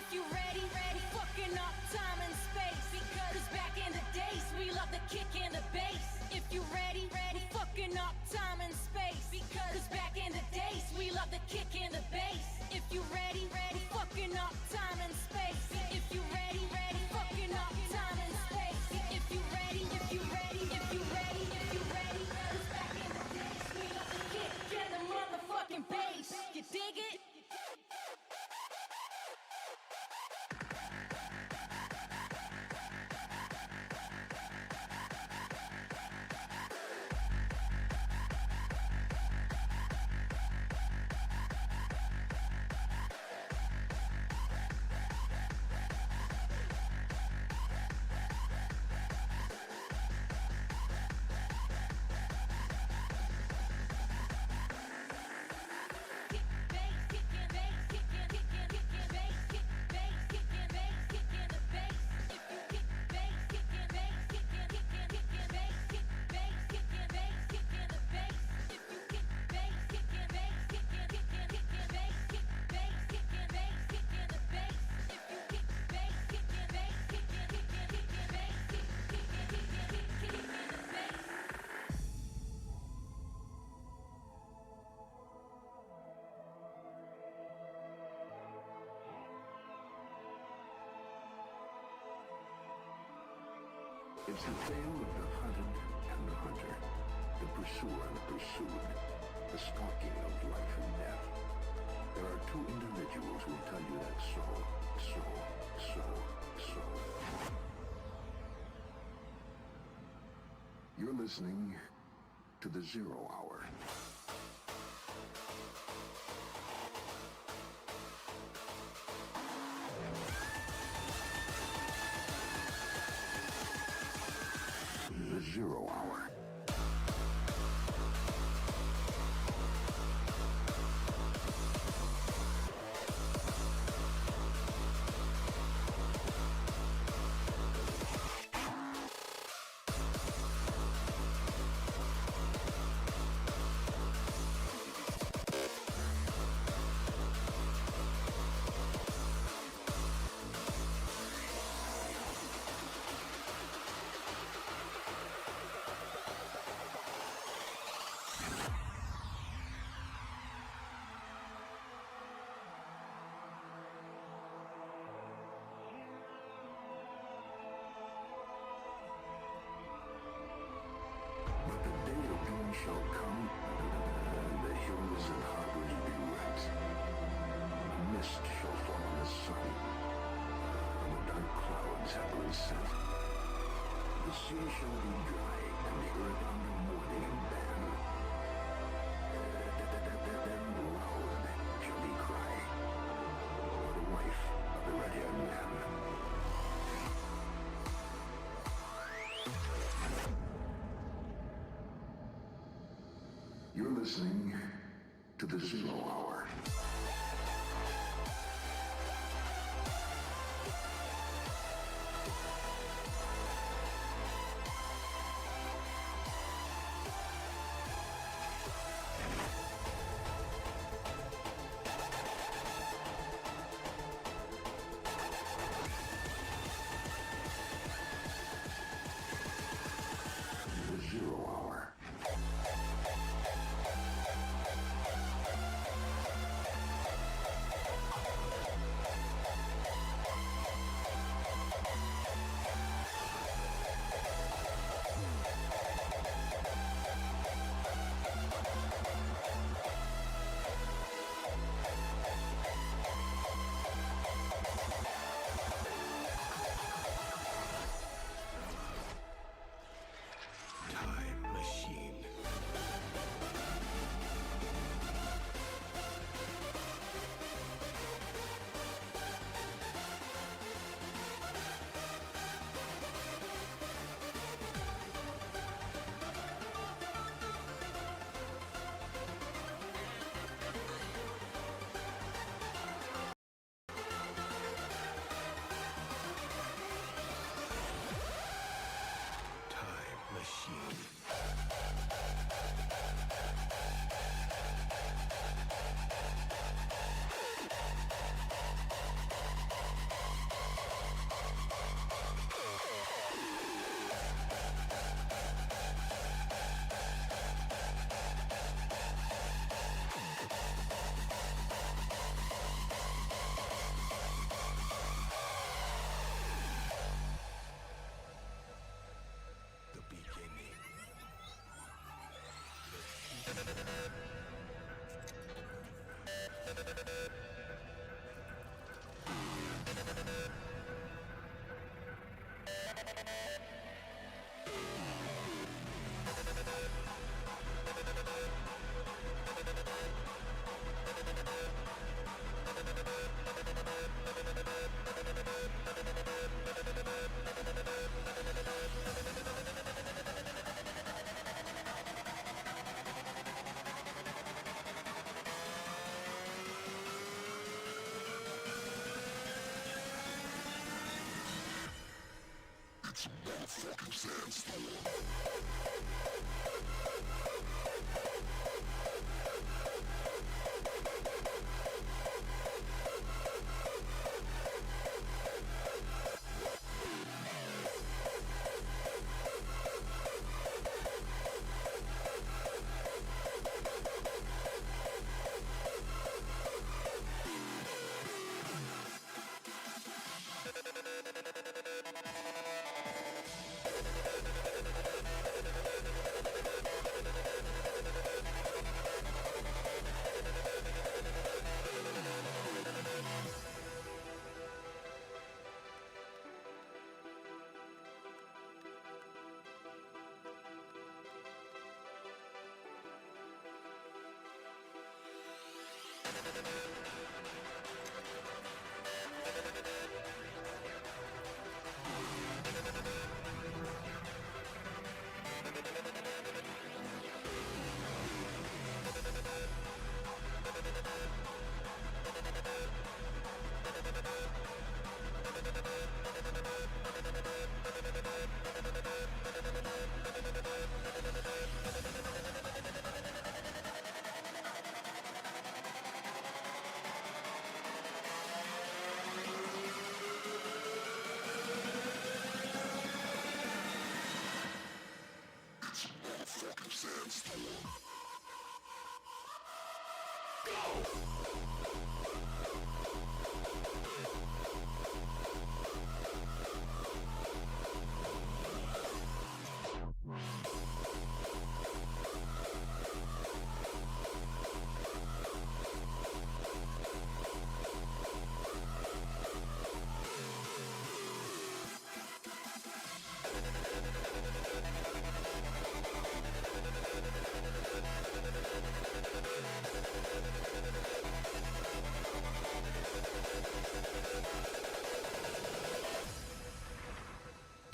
If you ready, we fucking up time and space. Because back in the days, we love the kick and the bass. If you ready, we fucking up time and space. Because back in the days, we love the kick and the bass. If you ready, we fucking up time and space. If you ready, we fucking up time and space. If you ready, if you ready, if you ready, if you ready. Cause back in the days, we love the kick and the motherfucking bass. You dig it? It's the tale of the hunted and the hunter, the pursuer and the pursued, the stalking of life and death. There are two individuals who will tell you that so. You're listening to the Zero Hour. The Zero Hour. But the day of doom shall come, and the hills and harbors be wet. A mist shall fall on the sun, and the dark clouds happily set. The sea shall be dry, and the earth under mourning and ban. Then loud shall be cry, for the wife of the red-haired man. You're listening to the Zero Hour. The Zero Hour.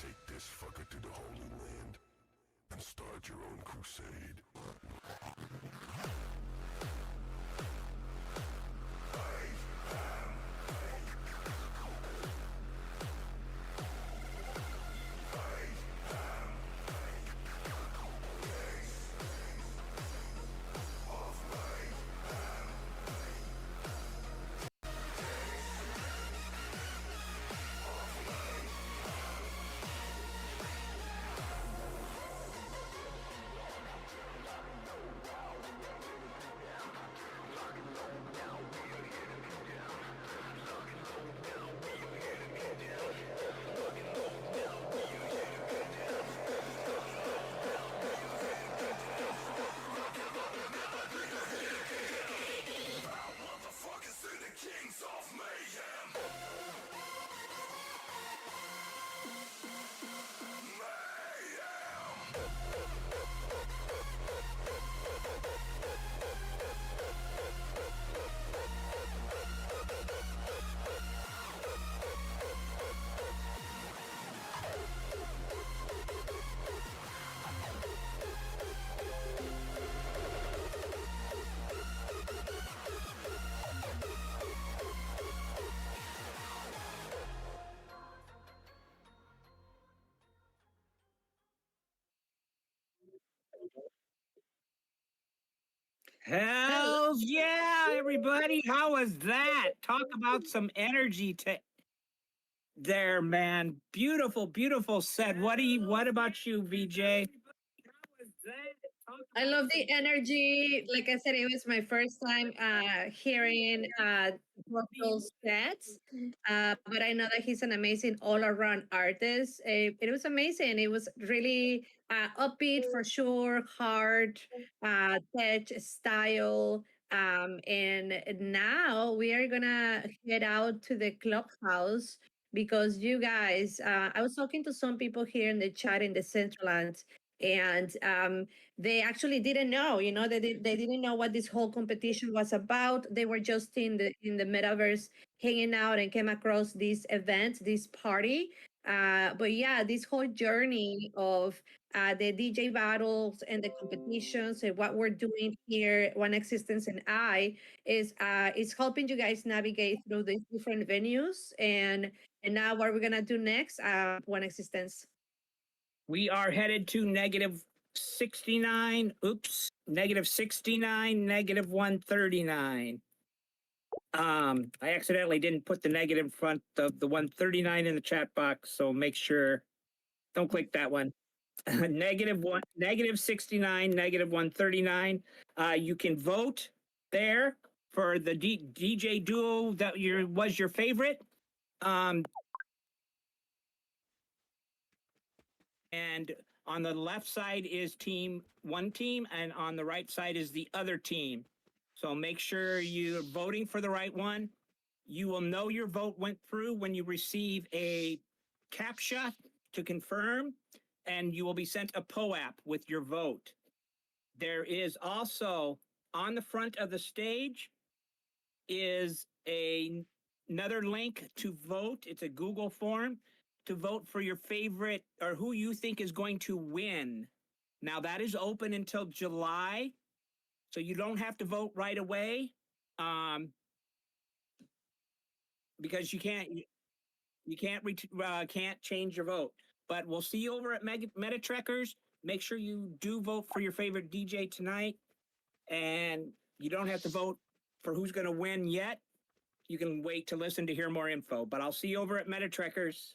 Take this fucker to the Holy Land and start your own crusade. Hells yeah, everybody. How was that? Talk about some energy to there, man. Beautiful, beautiful set. What about you, VJ? I love the energy. Like I said, it was my first time hearing both those sets. But I know that he's an amazing all-around artist. It was amazing. It was really upbeat for sure, hard, tech style. And now we are gonna head out to the clubhouse because you guys, I was talking to some people here in the chat in the Centraland, and they actually didn't know, they didn't know what this whole competition was about. They were just in the metaverse hanging out and came across this event, this party. But yeah, this whole journey of the DJ battles and the competitions and what we're doing here, One Existence and I, is helping you guys navigate through these different venues. And now what we're gonna do next, One Existence. We are headed to negative 69. Oops, negative 69, negative 139. I accidentally didn't put the negative in front of the 139 in the chat box, so make sure, don't click that one. Negative 69, negative 139. You can vote there for the DJ duo that was your favorite. And on the left side is one team, and on the right side is the other team. So make sure you're voting for the right one. You will know your vote went through when you receive a CAPTCHA to confirm, and you will be sent a POAP with your vote. There is also on the front of the stage is another link to vote. It's a Google form to vote for your favorite or who you think is going to win. Now that is open until July, so you don't have to vote right away, because you can't change your vote. But we'll see you over at Metatrekkers. Make sure you do vote for your favorite DJ tonight, and you don't have to vote for who's going to win yet. You can wait to listen to hear more info. But I'll see you over at Metatrekkers.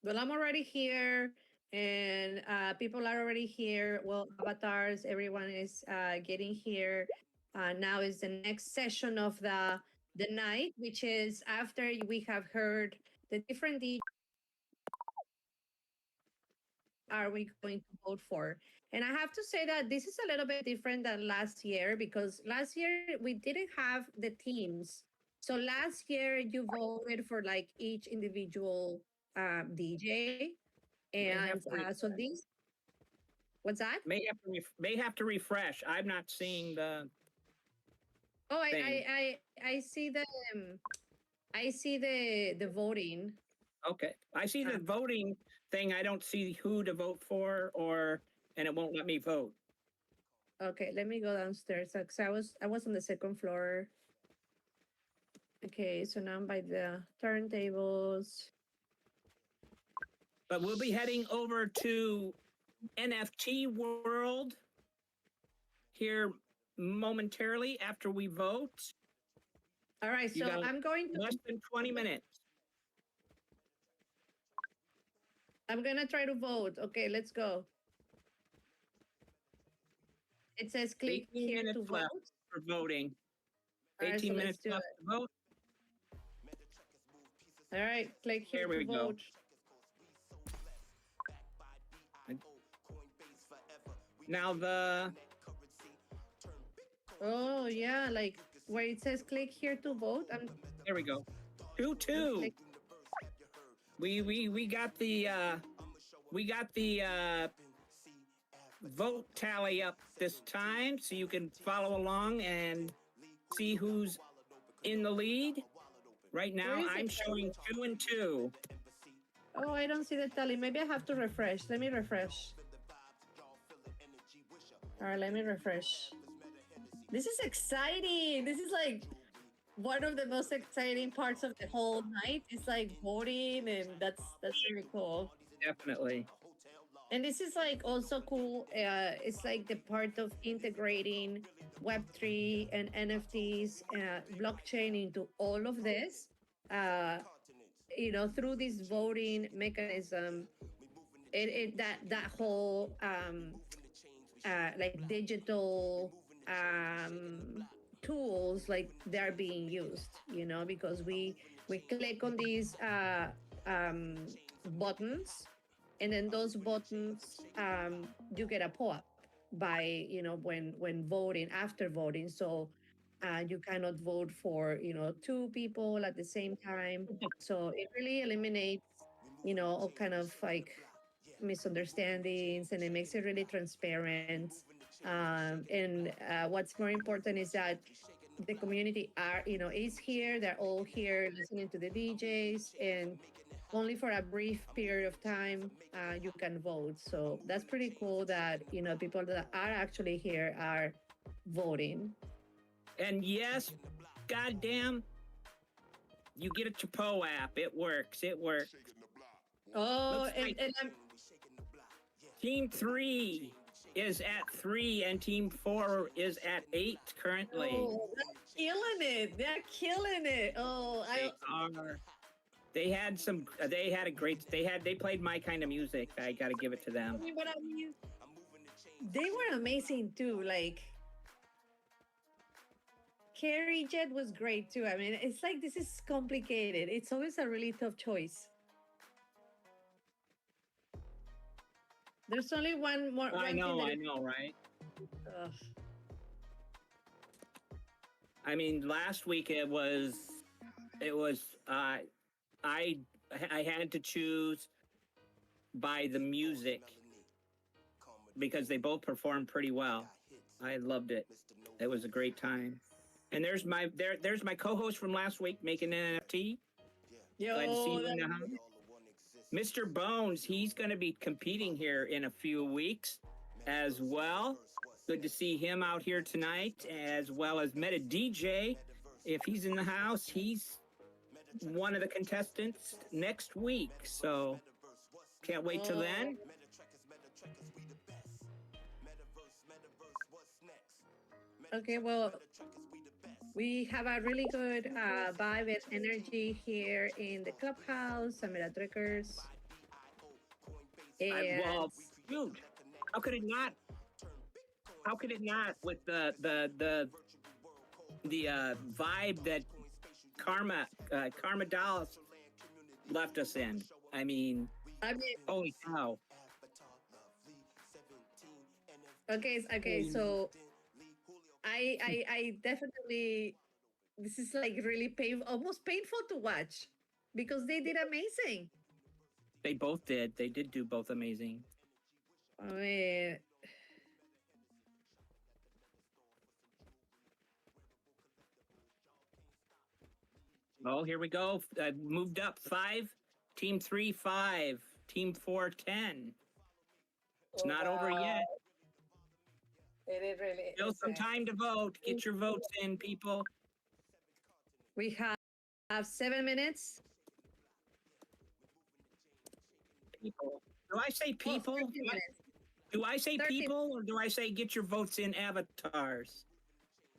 Well, I'm already here, and people are already here. Well, avatars, everyone is getting here. Now is the next session of the night, which is after we have heard the different DJs are we going to vote for. And I have to say that this is a little bit different than last year, because last year we didn't have the teams. So last year you voted for like each individual DJ. And so these, what's that? May have to refresh. I'm not seeing the. Oh, I see the the voting. Okay, I see the voting thing. I don't see who to vote for, and it won't let me vote. Okay, let me go downstairs because I was on the second floor. Okay, so now I'm by the turntables. But we'll be heading over to NFT World here momentarily after we vote. All right, so I'm going to less than 20 minutes. I'm gonna try to vote. Okay, let's go. It says click here to vote. For voting. All right, 18 so minutes left to vote. All right, click here to vote. Now oh yeah, like where it says click here to vote. There we go. 2-2. We got the vote tally up this time, so you can follow along and see who's in the lead. Right now, I'm showing 2-2. Oh, I don't see the tally. Maybe I have to refresh. Let me refresh. All right, let me refresh. This is exciting. This is like one of the most exciting parts of the whole night. It's like voting, and that's really cool. Definitely. And this is like also cool. It's like the part of integrating Web3 and NFTs, blockchain into all of this. You know, through this voting mechanism, that whole like digital tools, like they're being used, you know, because we click on these buttons, and then those buttons you get a pop-up by, you know, when voting, after voting. So you cannot vote for, you know, two people at the same time. So it really eliminates, you know, all kind of like misunderstandings, and it makes it really transparent. And what's more important is that the community are, you know, is here. They're all here listening to the DJs, and only for a brief period of time you can vote. So that's pretty cool that, you know, people that are actually here are voting. And yes, goddamn, you get a Chapo app. It works. It works. Oh, and Team 3 is at 3 and Team 4 is at 8 currently. Oh, they're killing it. They're killing it. Oh, They are. They had some. They had a great. They played my kind of music. I got to give it to them. But I mean, they were amazing too. Like Carrie Jet was great too. I mean, it's like this is complicated. It's always a really tough choice. There's only one more. I know, right? Ugh. I mean, last week it was. I had to choose by the music because they both performed pretty well. I loved it. It was a great time. And there's my co-host from last week making an NFT. Glad to see you in the house. Mr. Bones, he's going to be competing here in a few weeks as well. Good to see him out here tonight, as well as Meta DJ. If he's in the house, he's one of the contestants next week. So can't wait till then. Okay, well, we have a really good vibe and energy here in the clubhouse, Beattrekkers. Well, dude, how could it not? How could it not with the vibe that Karma Dolls left us in? I mean, holy cow! Okay, so I definitely, this is like really painful, almost painful to watch because they did amazing. They both did. They did do both amazing. I mean, oh, here we go. Moved up 5. Team 3, 5. Team 4, 10. It's not over yet. It is really. Still some time to vote. Get your votes in, people. We have 7 minutes. People. Do I say people? Do I say 30. people or do I say get your votes in avatars?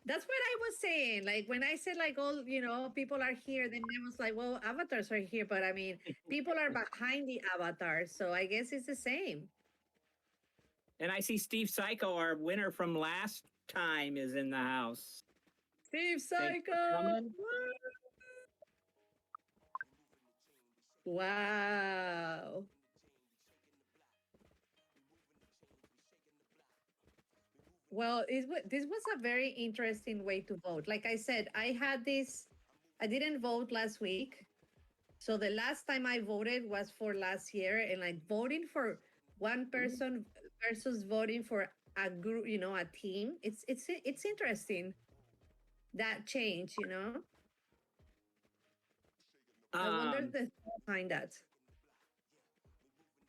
That's what I was saying. Like when I said like all, people are here, then I was like, well, avatars are here, but I mean, people are behind the avatars, so I guess it's the same. And I see Steve Psycho, our winner from last time, is in the house. Steve Psycho! Wow. Well, this was a very interesting way to vote. Like I said, I didn't vote last week. So the last time I voted was for last year, and like voting for one person versus voting for a group, a team. It's interesting, that change, I wonder the behind that.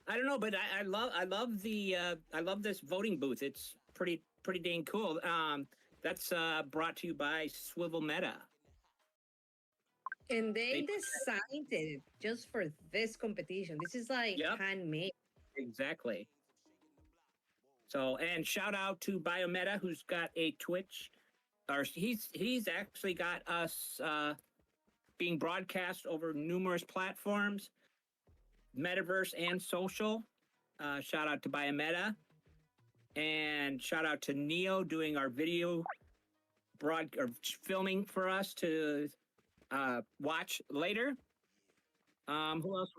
I don't know, but I love this voting booth. It's pretty dang cool. That's brought to you by Swivel Meta. And they designed it just for this competition. This is like handmade. Exactly. So, and shout out to Biometa, who's got a Twitch, or he's actually got us being broadcast over numerous platforms, Metaverse and social. Shout out to Biometa. And shout out to Neo doing our video filming for us to watch later. Who else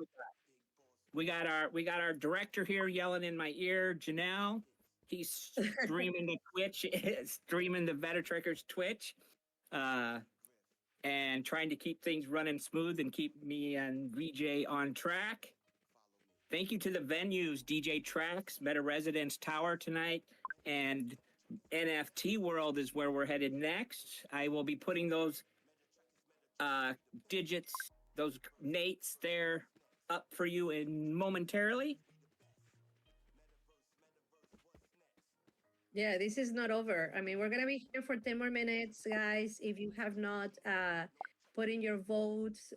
we got? We got our director here yelling in my ear, Janelle. He's streaming the Twitch, streaming the Beattrekkers Twitch, and trying to keep things running smooth and keep me and VJ on track. Thank you to the venues, DJ Tracks, Meta Residence Tower tonight, and NFT World is where we're headed next. I will be putting those digits, those nates there up for you in momentarily. Yeah, this is not over. I mean, we're going to be here for 10 more minutes, guys. If you have not put in your votes,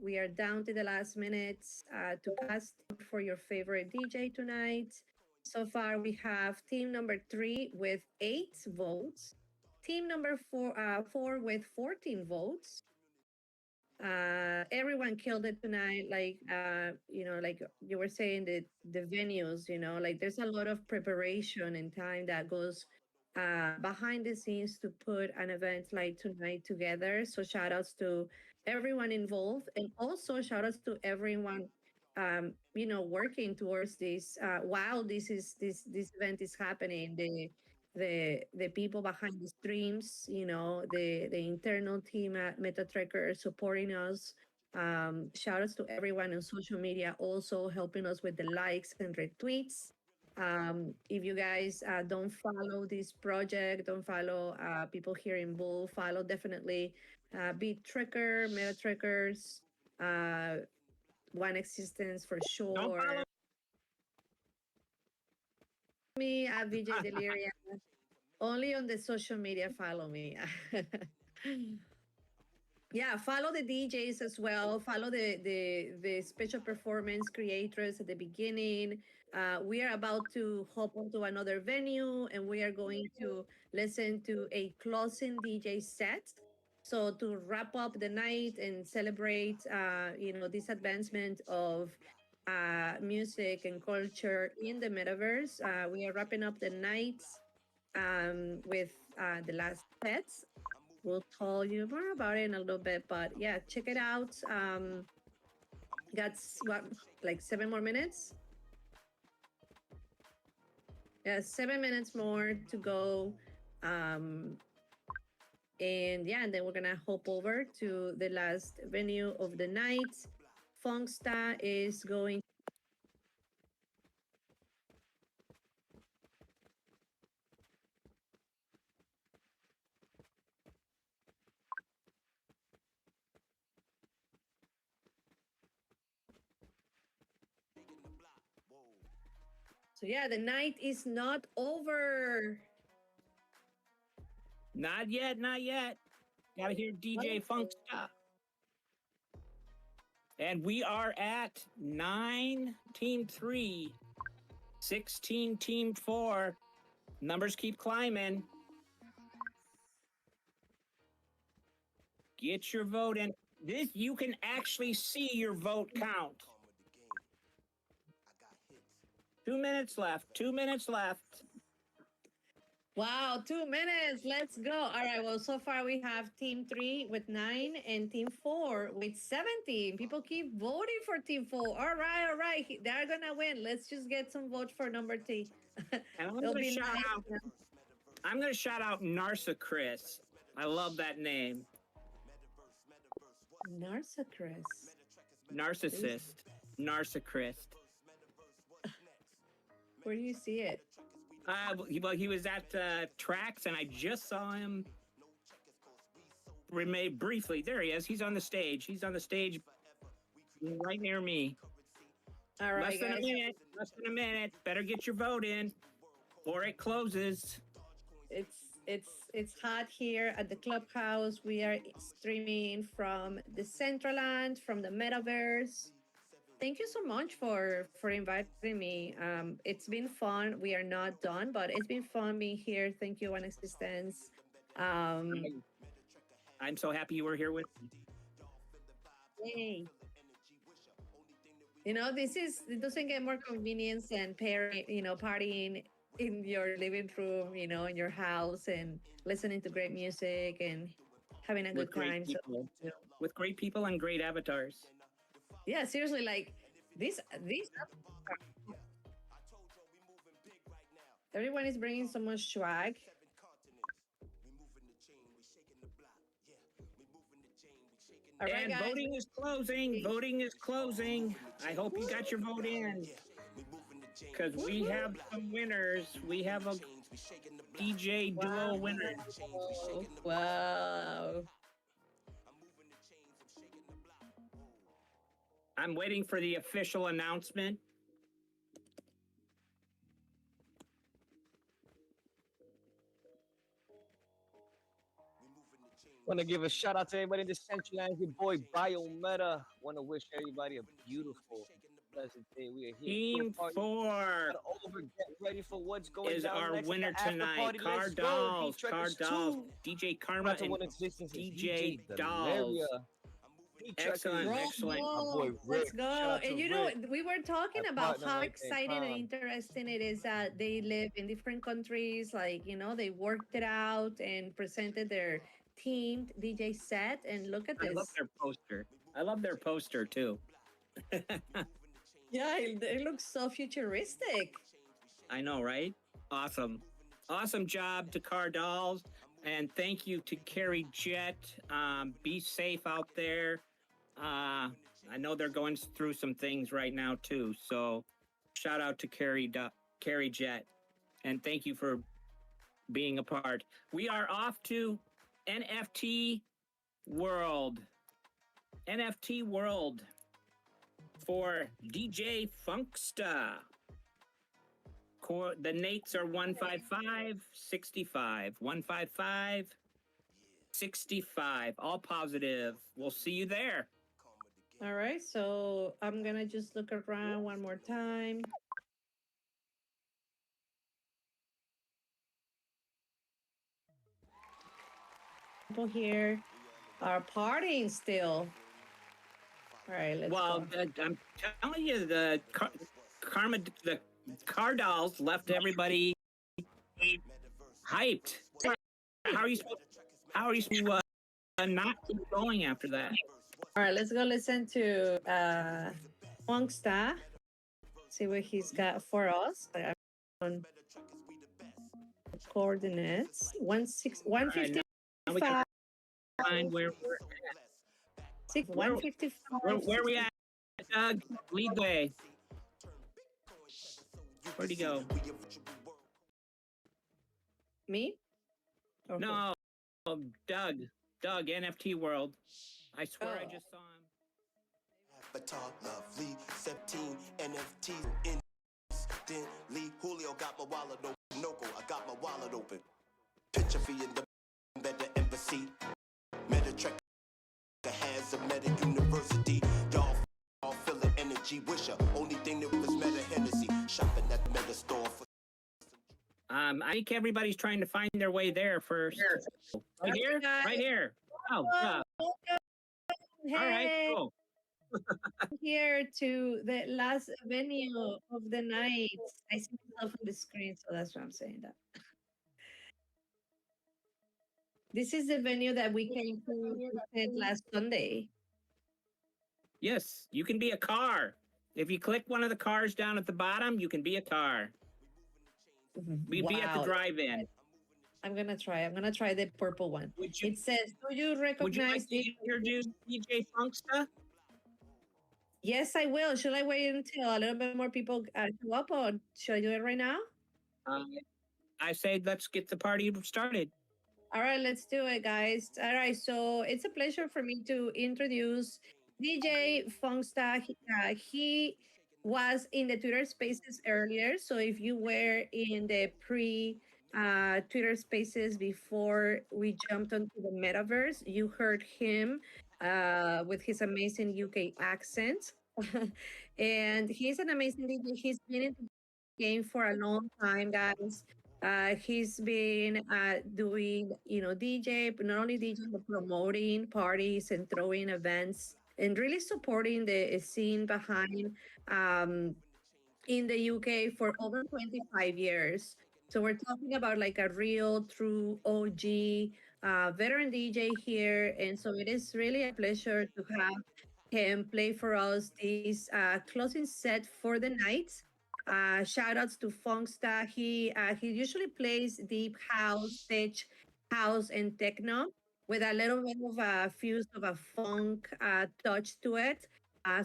we are down to the last minutes to cast for your favorite DJ tonight. So far, we have team number 3 with 8 votes, team number 4 with 14 votes. Everyone killed it tonight. Like like you were saying, the venues. Like there's a lot of preparation and time that goes behind the scenes to put an event like tonight together. So shout outs to everyone involved, and also shout outs to everyone working towards this while this event is happening. The people behind the streams, the internal team at Metatrekker supporting us. Shout outs to everyone on social media also helping us with the likes and retweets. If you guys don't follow this project, don't follow people here in Bull, follow definitely Beattrekker, Metatrekkers, One Existence for Don't sure. follow Me at VJ Deliria. Only on the social media, follow me. Yeah, follow the DJs as well. Follow the special performance creators at the beginning. We are about to hop onto another venue, and we are going to listen to a closing DJ set. So to wrap up the night and celebrate, this advancement of music and culture in the metaverse, we are wrapping up the night with the last sets. We'll tell you more about it in a little bit, but yeah, check it out. Got what, like 7 more minutes? Yeah, 7 minutes more to go. And yeah, and then we're gonna hop over to the last venue of the night. Funksta is going. So yeah, the night is not over. Not yet, not yet. Gotta hear DJ Funk Stop. And we are at 9 Team 3, 16 Team 4. Numbers keep climbing. Get your vote in. This you can actually see your vote count. 2 minutes left. 2 minutes left. Wow, 2 minutes. Let's go. All right. Well, so far we have team 3 with 9 and team 4 with 17. People keep voting for team 4. All right. All right. They're going to win. Let's just get some votes for number 3. And I'm It'll going to be shout nice. out. I'm going to shout out Narsa Chris. I love that name. Narcissus. Narcissist. Narcissist. Where do you see it? He was at Tracks, and I just saw him briefly. There he is. He's on the stage. He's on the stage right near me. All right, Less than guys. a minute. Less than a minute. Better get your vote in, or it closes. It's hot here at the clubhouse. We are streaming from the Centraland, from the Metaverse. Thank you so much for inviting me. It's been fun. We are not done, but it's been fun being here. Thank you, One Existence. I'm so happy you were here with me. Yay. It doesn't get more convenience than partying in your living room, in your house, and listening to great music and having a good time. With great people and great avatars. Yeah, seriously, like these everyone is bringing so much swag. All right, and guys. Voting is closing. Voting is closing. I hope you got your vote in, because we have some winners. We have a DJ duo winner. Wow. I'm waiting for the official announcement. Want to give a shout out to everybody in the Central Land. Your boy Biometa. Want to wish everybody a beautiful blessed day. We are here for Team the party. 4 Not over. Get ready for what's going is down our next in the winner after tonight. party. Car Let's go. Dolls, Car Beattrekkers Dolls, 2. DJ Shout Karma out to and One Existence is DJ DJ Dolls. Delaria. Excellent, Beattrekkers. excellent. My boy Let's Rick. Shout go. out And to you know, Rick. we were talking My about partner how right there, exciting and Khan. interesting it is that they live in different countries. Like, they worked it out and presented their teamed DJ set. And look at I love this. their poster. I love their poster too. Yeah, it looks so futuristic. I know, right? Awesome. Awesome job to Car Dolls. And thank you to Carrie Jet. Be safe out there. I know they're going through some things right now too. So shout out to Carrie Jet. And thank you for being a part. We are off to NFT World. NFT World for DJ Funksta. The Nates are 155, 65. 155, 65. All positive. We'll see you there. All right. So I'm going to just look around one more time. People here are partying still. All right, let's well, go. I'm telling you, the Car Dolls left everybody hyped. How are you supposed to not keep going after that? All right, let's go listen to Wongsta. See what he's got for us. On coordinates 155. Now we can find where we're at. 155. Where we at, Doug? Lead the way. Where'd he go? Me? Okay. No, Doug. Doug, NFT World. I swear I just saw him. Avatar, lovely, 17 NFTs instantly. Julio got my wallet open. Noco, I got my wallet open. Picture fee in the better embassy. Metatrek has a meta university. Y'all all feeling energy. Wisher, only thing that was meta Hennessy. Shopping at the meta store for. I think everybody's trying to find their way there first. Right here? Right here. Oh, yeah. Hey. All right, cool. Here to the last venue of the night. I see myself on the screen, so that's why I'm saying that. This is the venue that we came to last Sunday. Yes, you can be a car. If you click one of the cars down at the bottom, you can be a car. We'd be at the drive-in. I'm gonna try the purple one. It says, "Do you recognize?" Would you like to introduce DJ Funksta? Yes, I will. Should I wait until a little bit more people show up, or should I do it right now? I say let's get the party started. All right, let's do it, guys. All right, so it's a pleasure for me to introduce DJ Funksta. He was in the Twitter Spaces earlier, so if you were in the Twitter Spaces before we jumped onto the Metaverse, you heard him with his amazing UK accent. And he's an amazing DJ. He's been in the game for a long time, guys. He's been doing, DJ, but not only DJ, but promoting parties and throwing events and really supporting the scene behind in the UK for over 25 years. So we're talking about like a real, true OG veteran DJ here. And so it is really a pleasure to have him play for us this closing set for the night. Shout outs to Funksta. He usually plays deep house, tech house, and techno with a little bit of a fuse of a funk touch to it.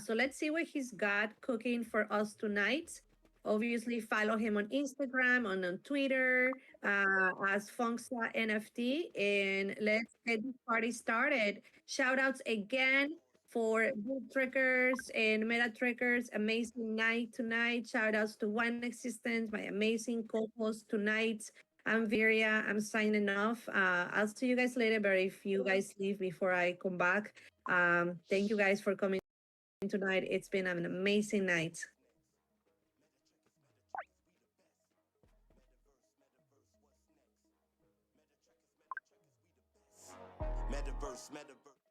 So let's see what he's got cooking for us tonight. Obviously, follow him on Instagram and on Twitter as Funksta NFT. And let's get this party started. Shout outs again for Beattrekkers and Metattrekkers. Amazing night tonight. Shout outs to One Existence, my amazing co host tonight. I'm Viria. I'm signing off. I'll see you guys later, but if you guys leave before I come back, thank you guys for coming tonight. It's been an amazing night. Metaverse, metaverse.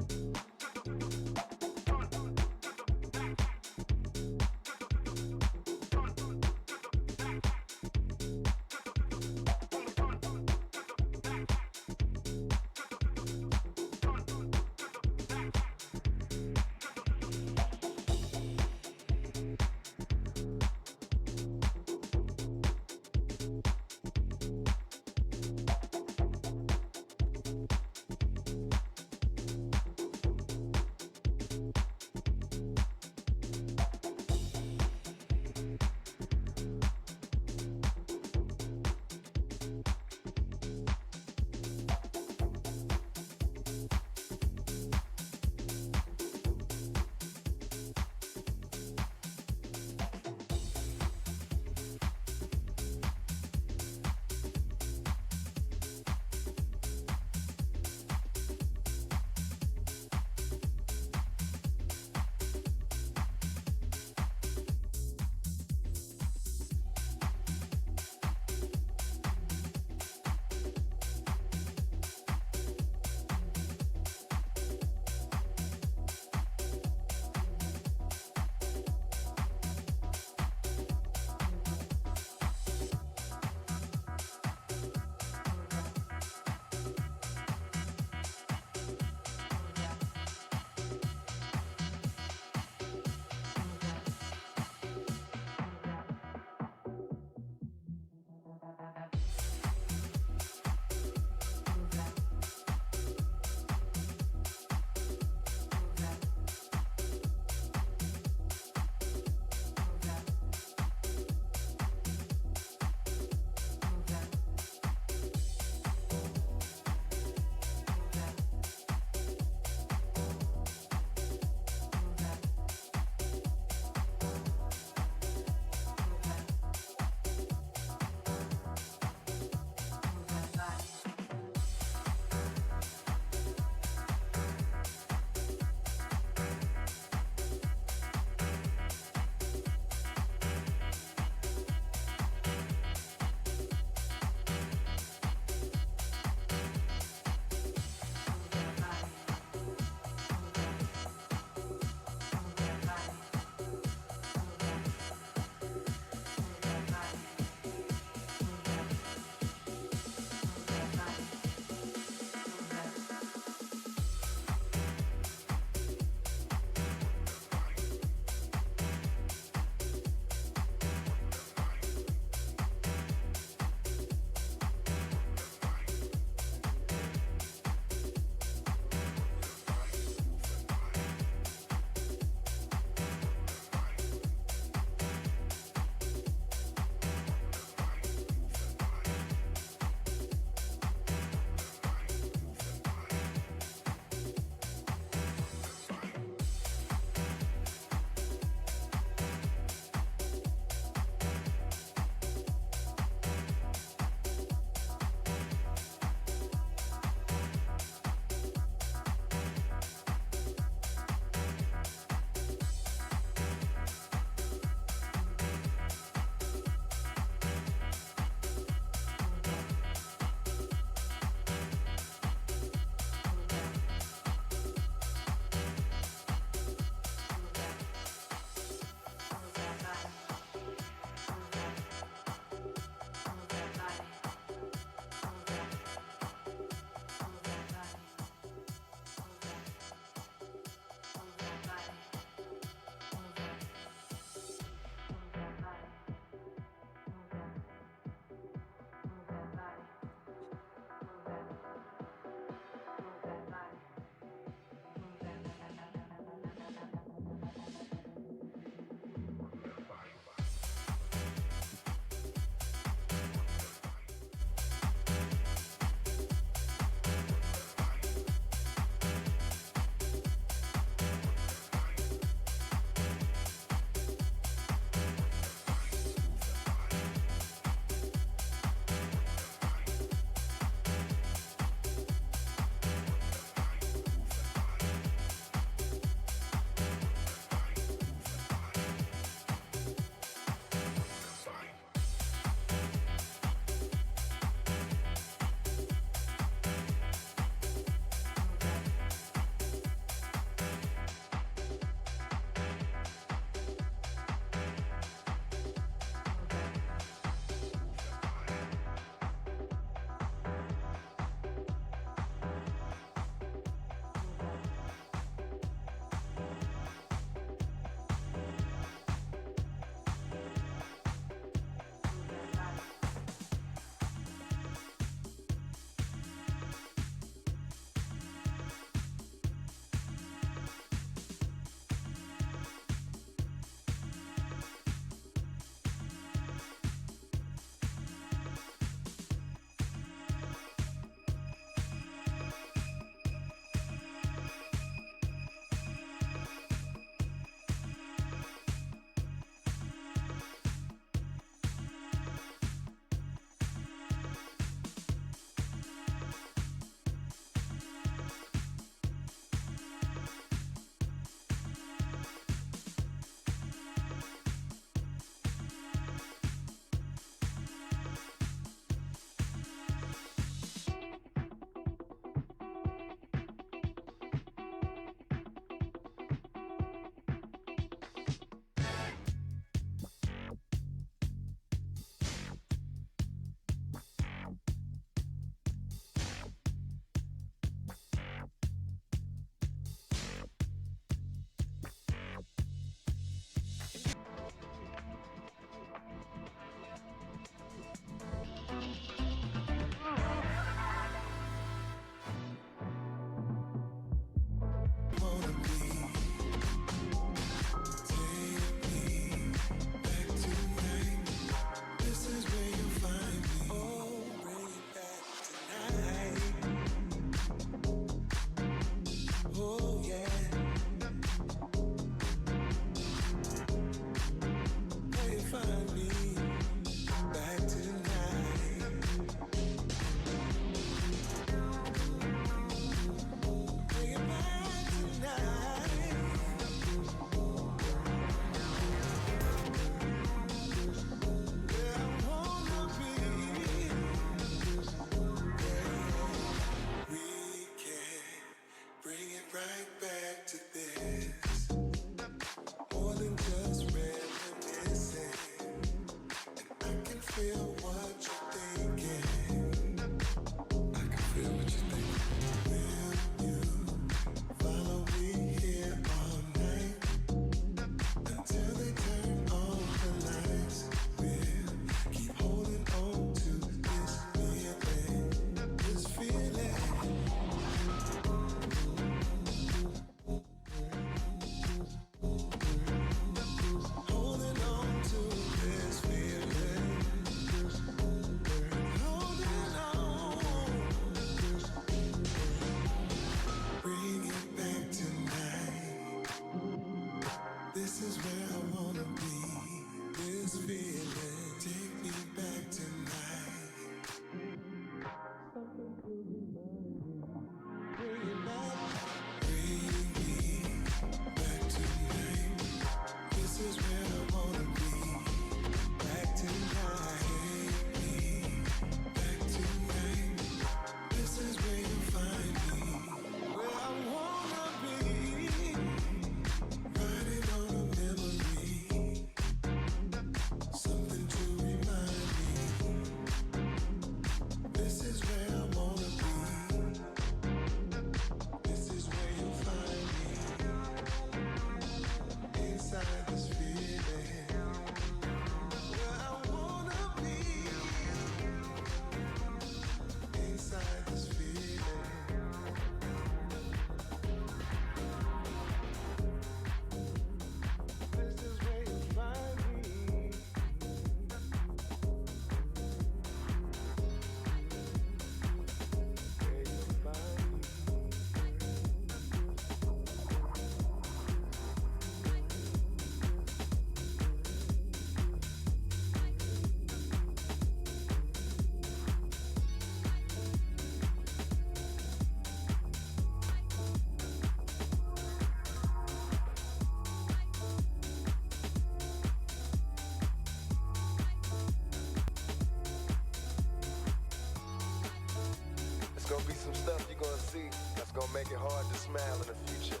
It's gonna be some stuff you're gonna see that's gonna make it hard to smile in the future.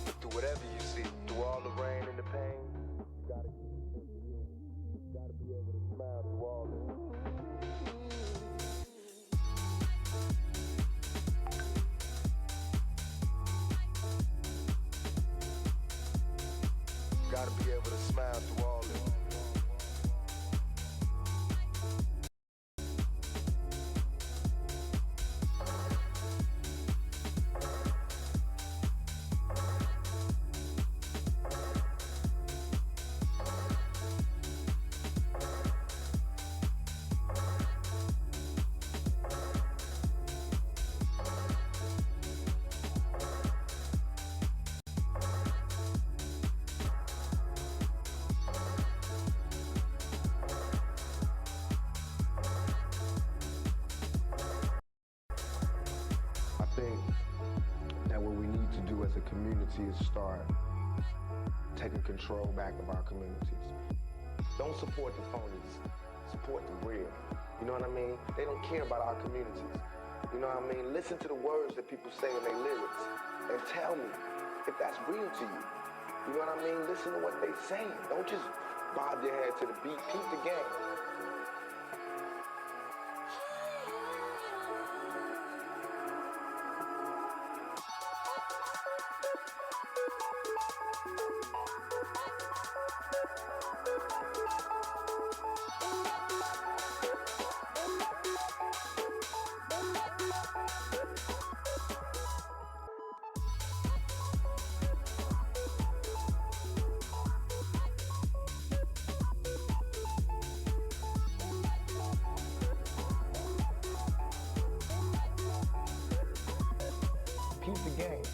But through whatever you see, through all the rain and the pain, you gotta keep it simple. You gotta be able to smile through all of it. Gotta be able to smile through all of it. I think that what we need to do as a community is start taking control back of our communities. Don't support the phonies, support the real. You know what I mean? They don't care about our communities. You know what I mean? Listen to the words that people say in their lyrics and tell me if that's real to you. You know what I mean? Listen to what they saying. Don't just bob your head to the beat. Peep the game. Peep the game.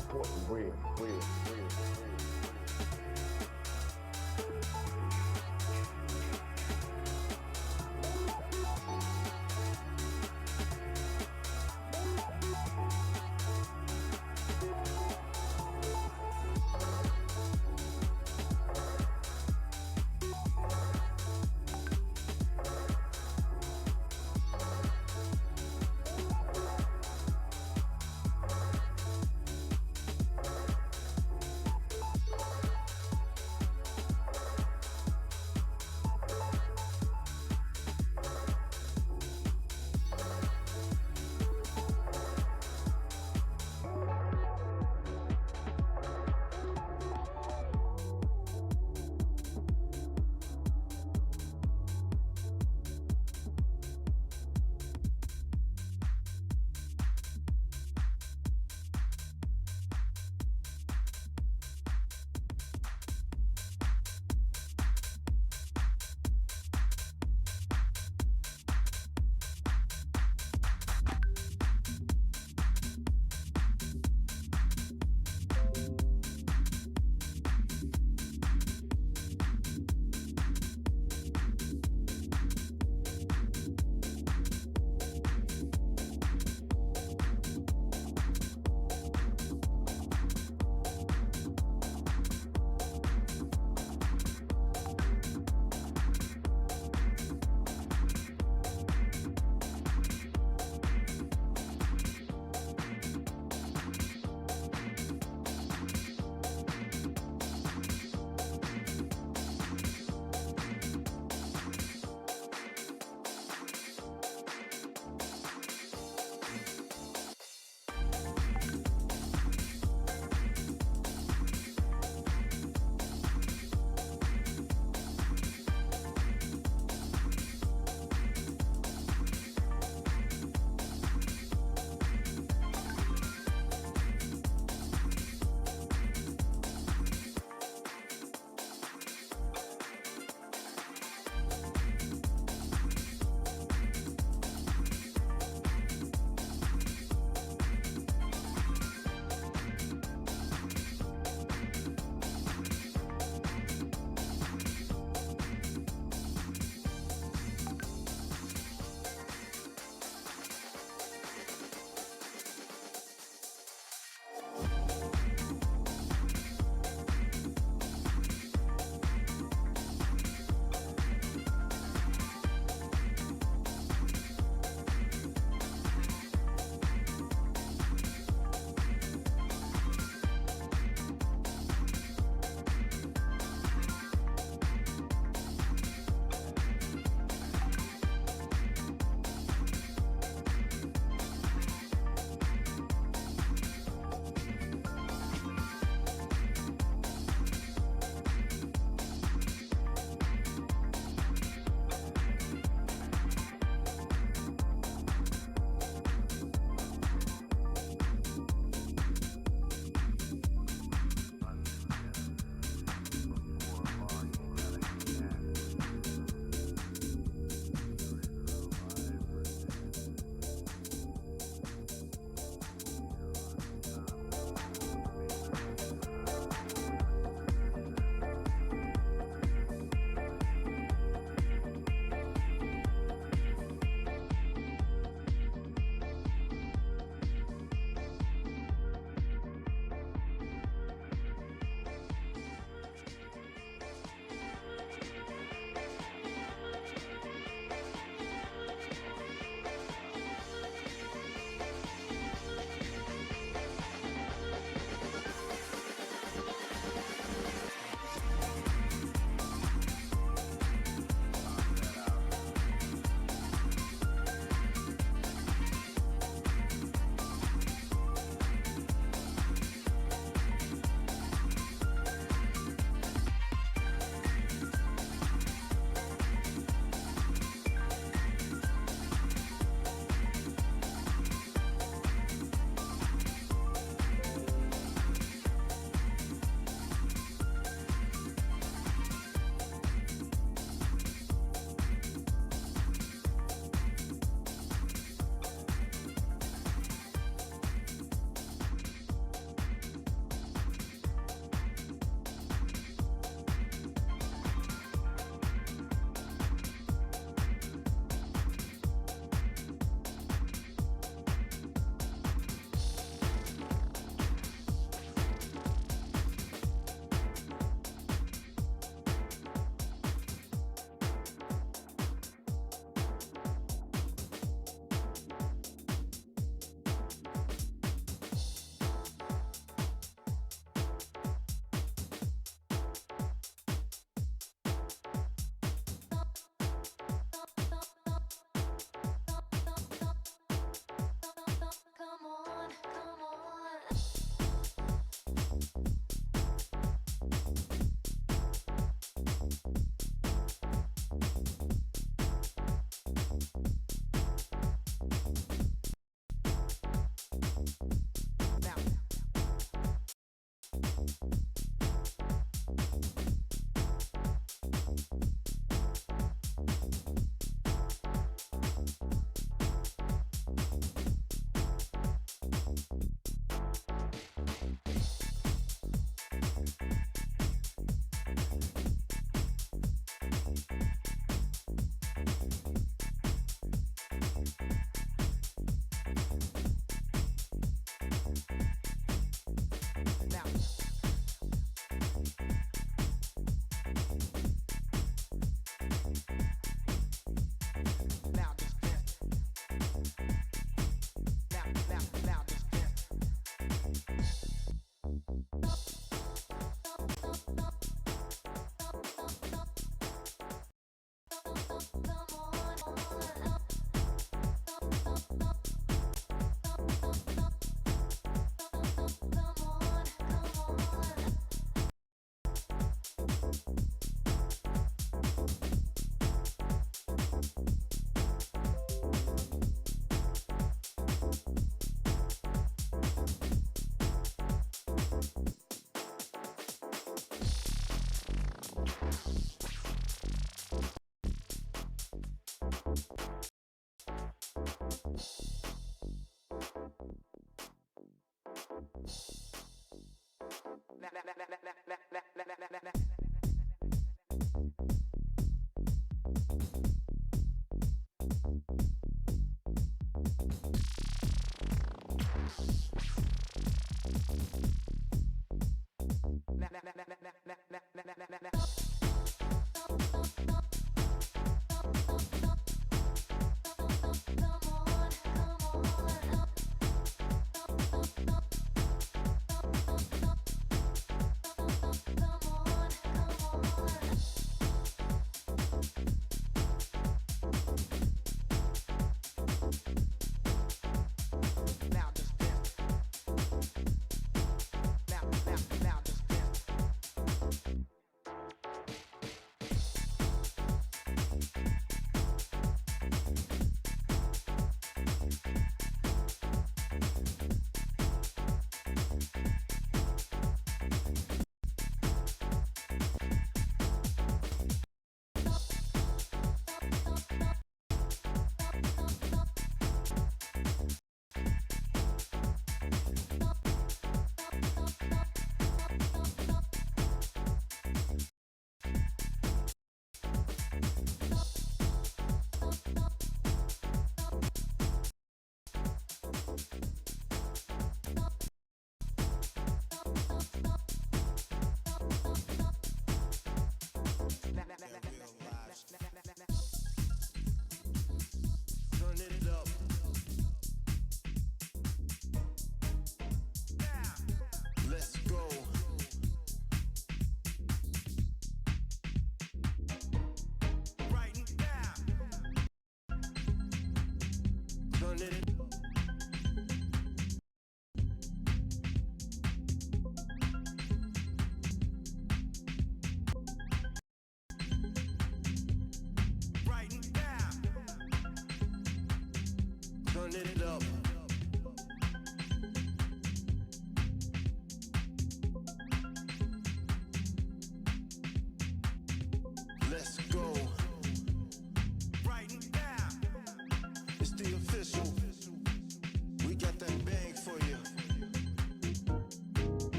Support the real, real.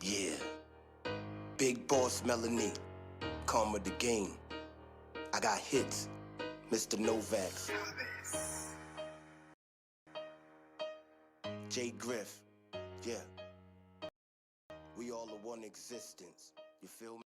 Yeah. Big Boss Melanie, come with the game. I got hits, Mr. Novak. Jay Griff, yeah. We all are one existence. You feel me?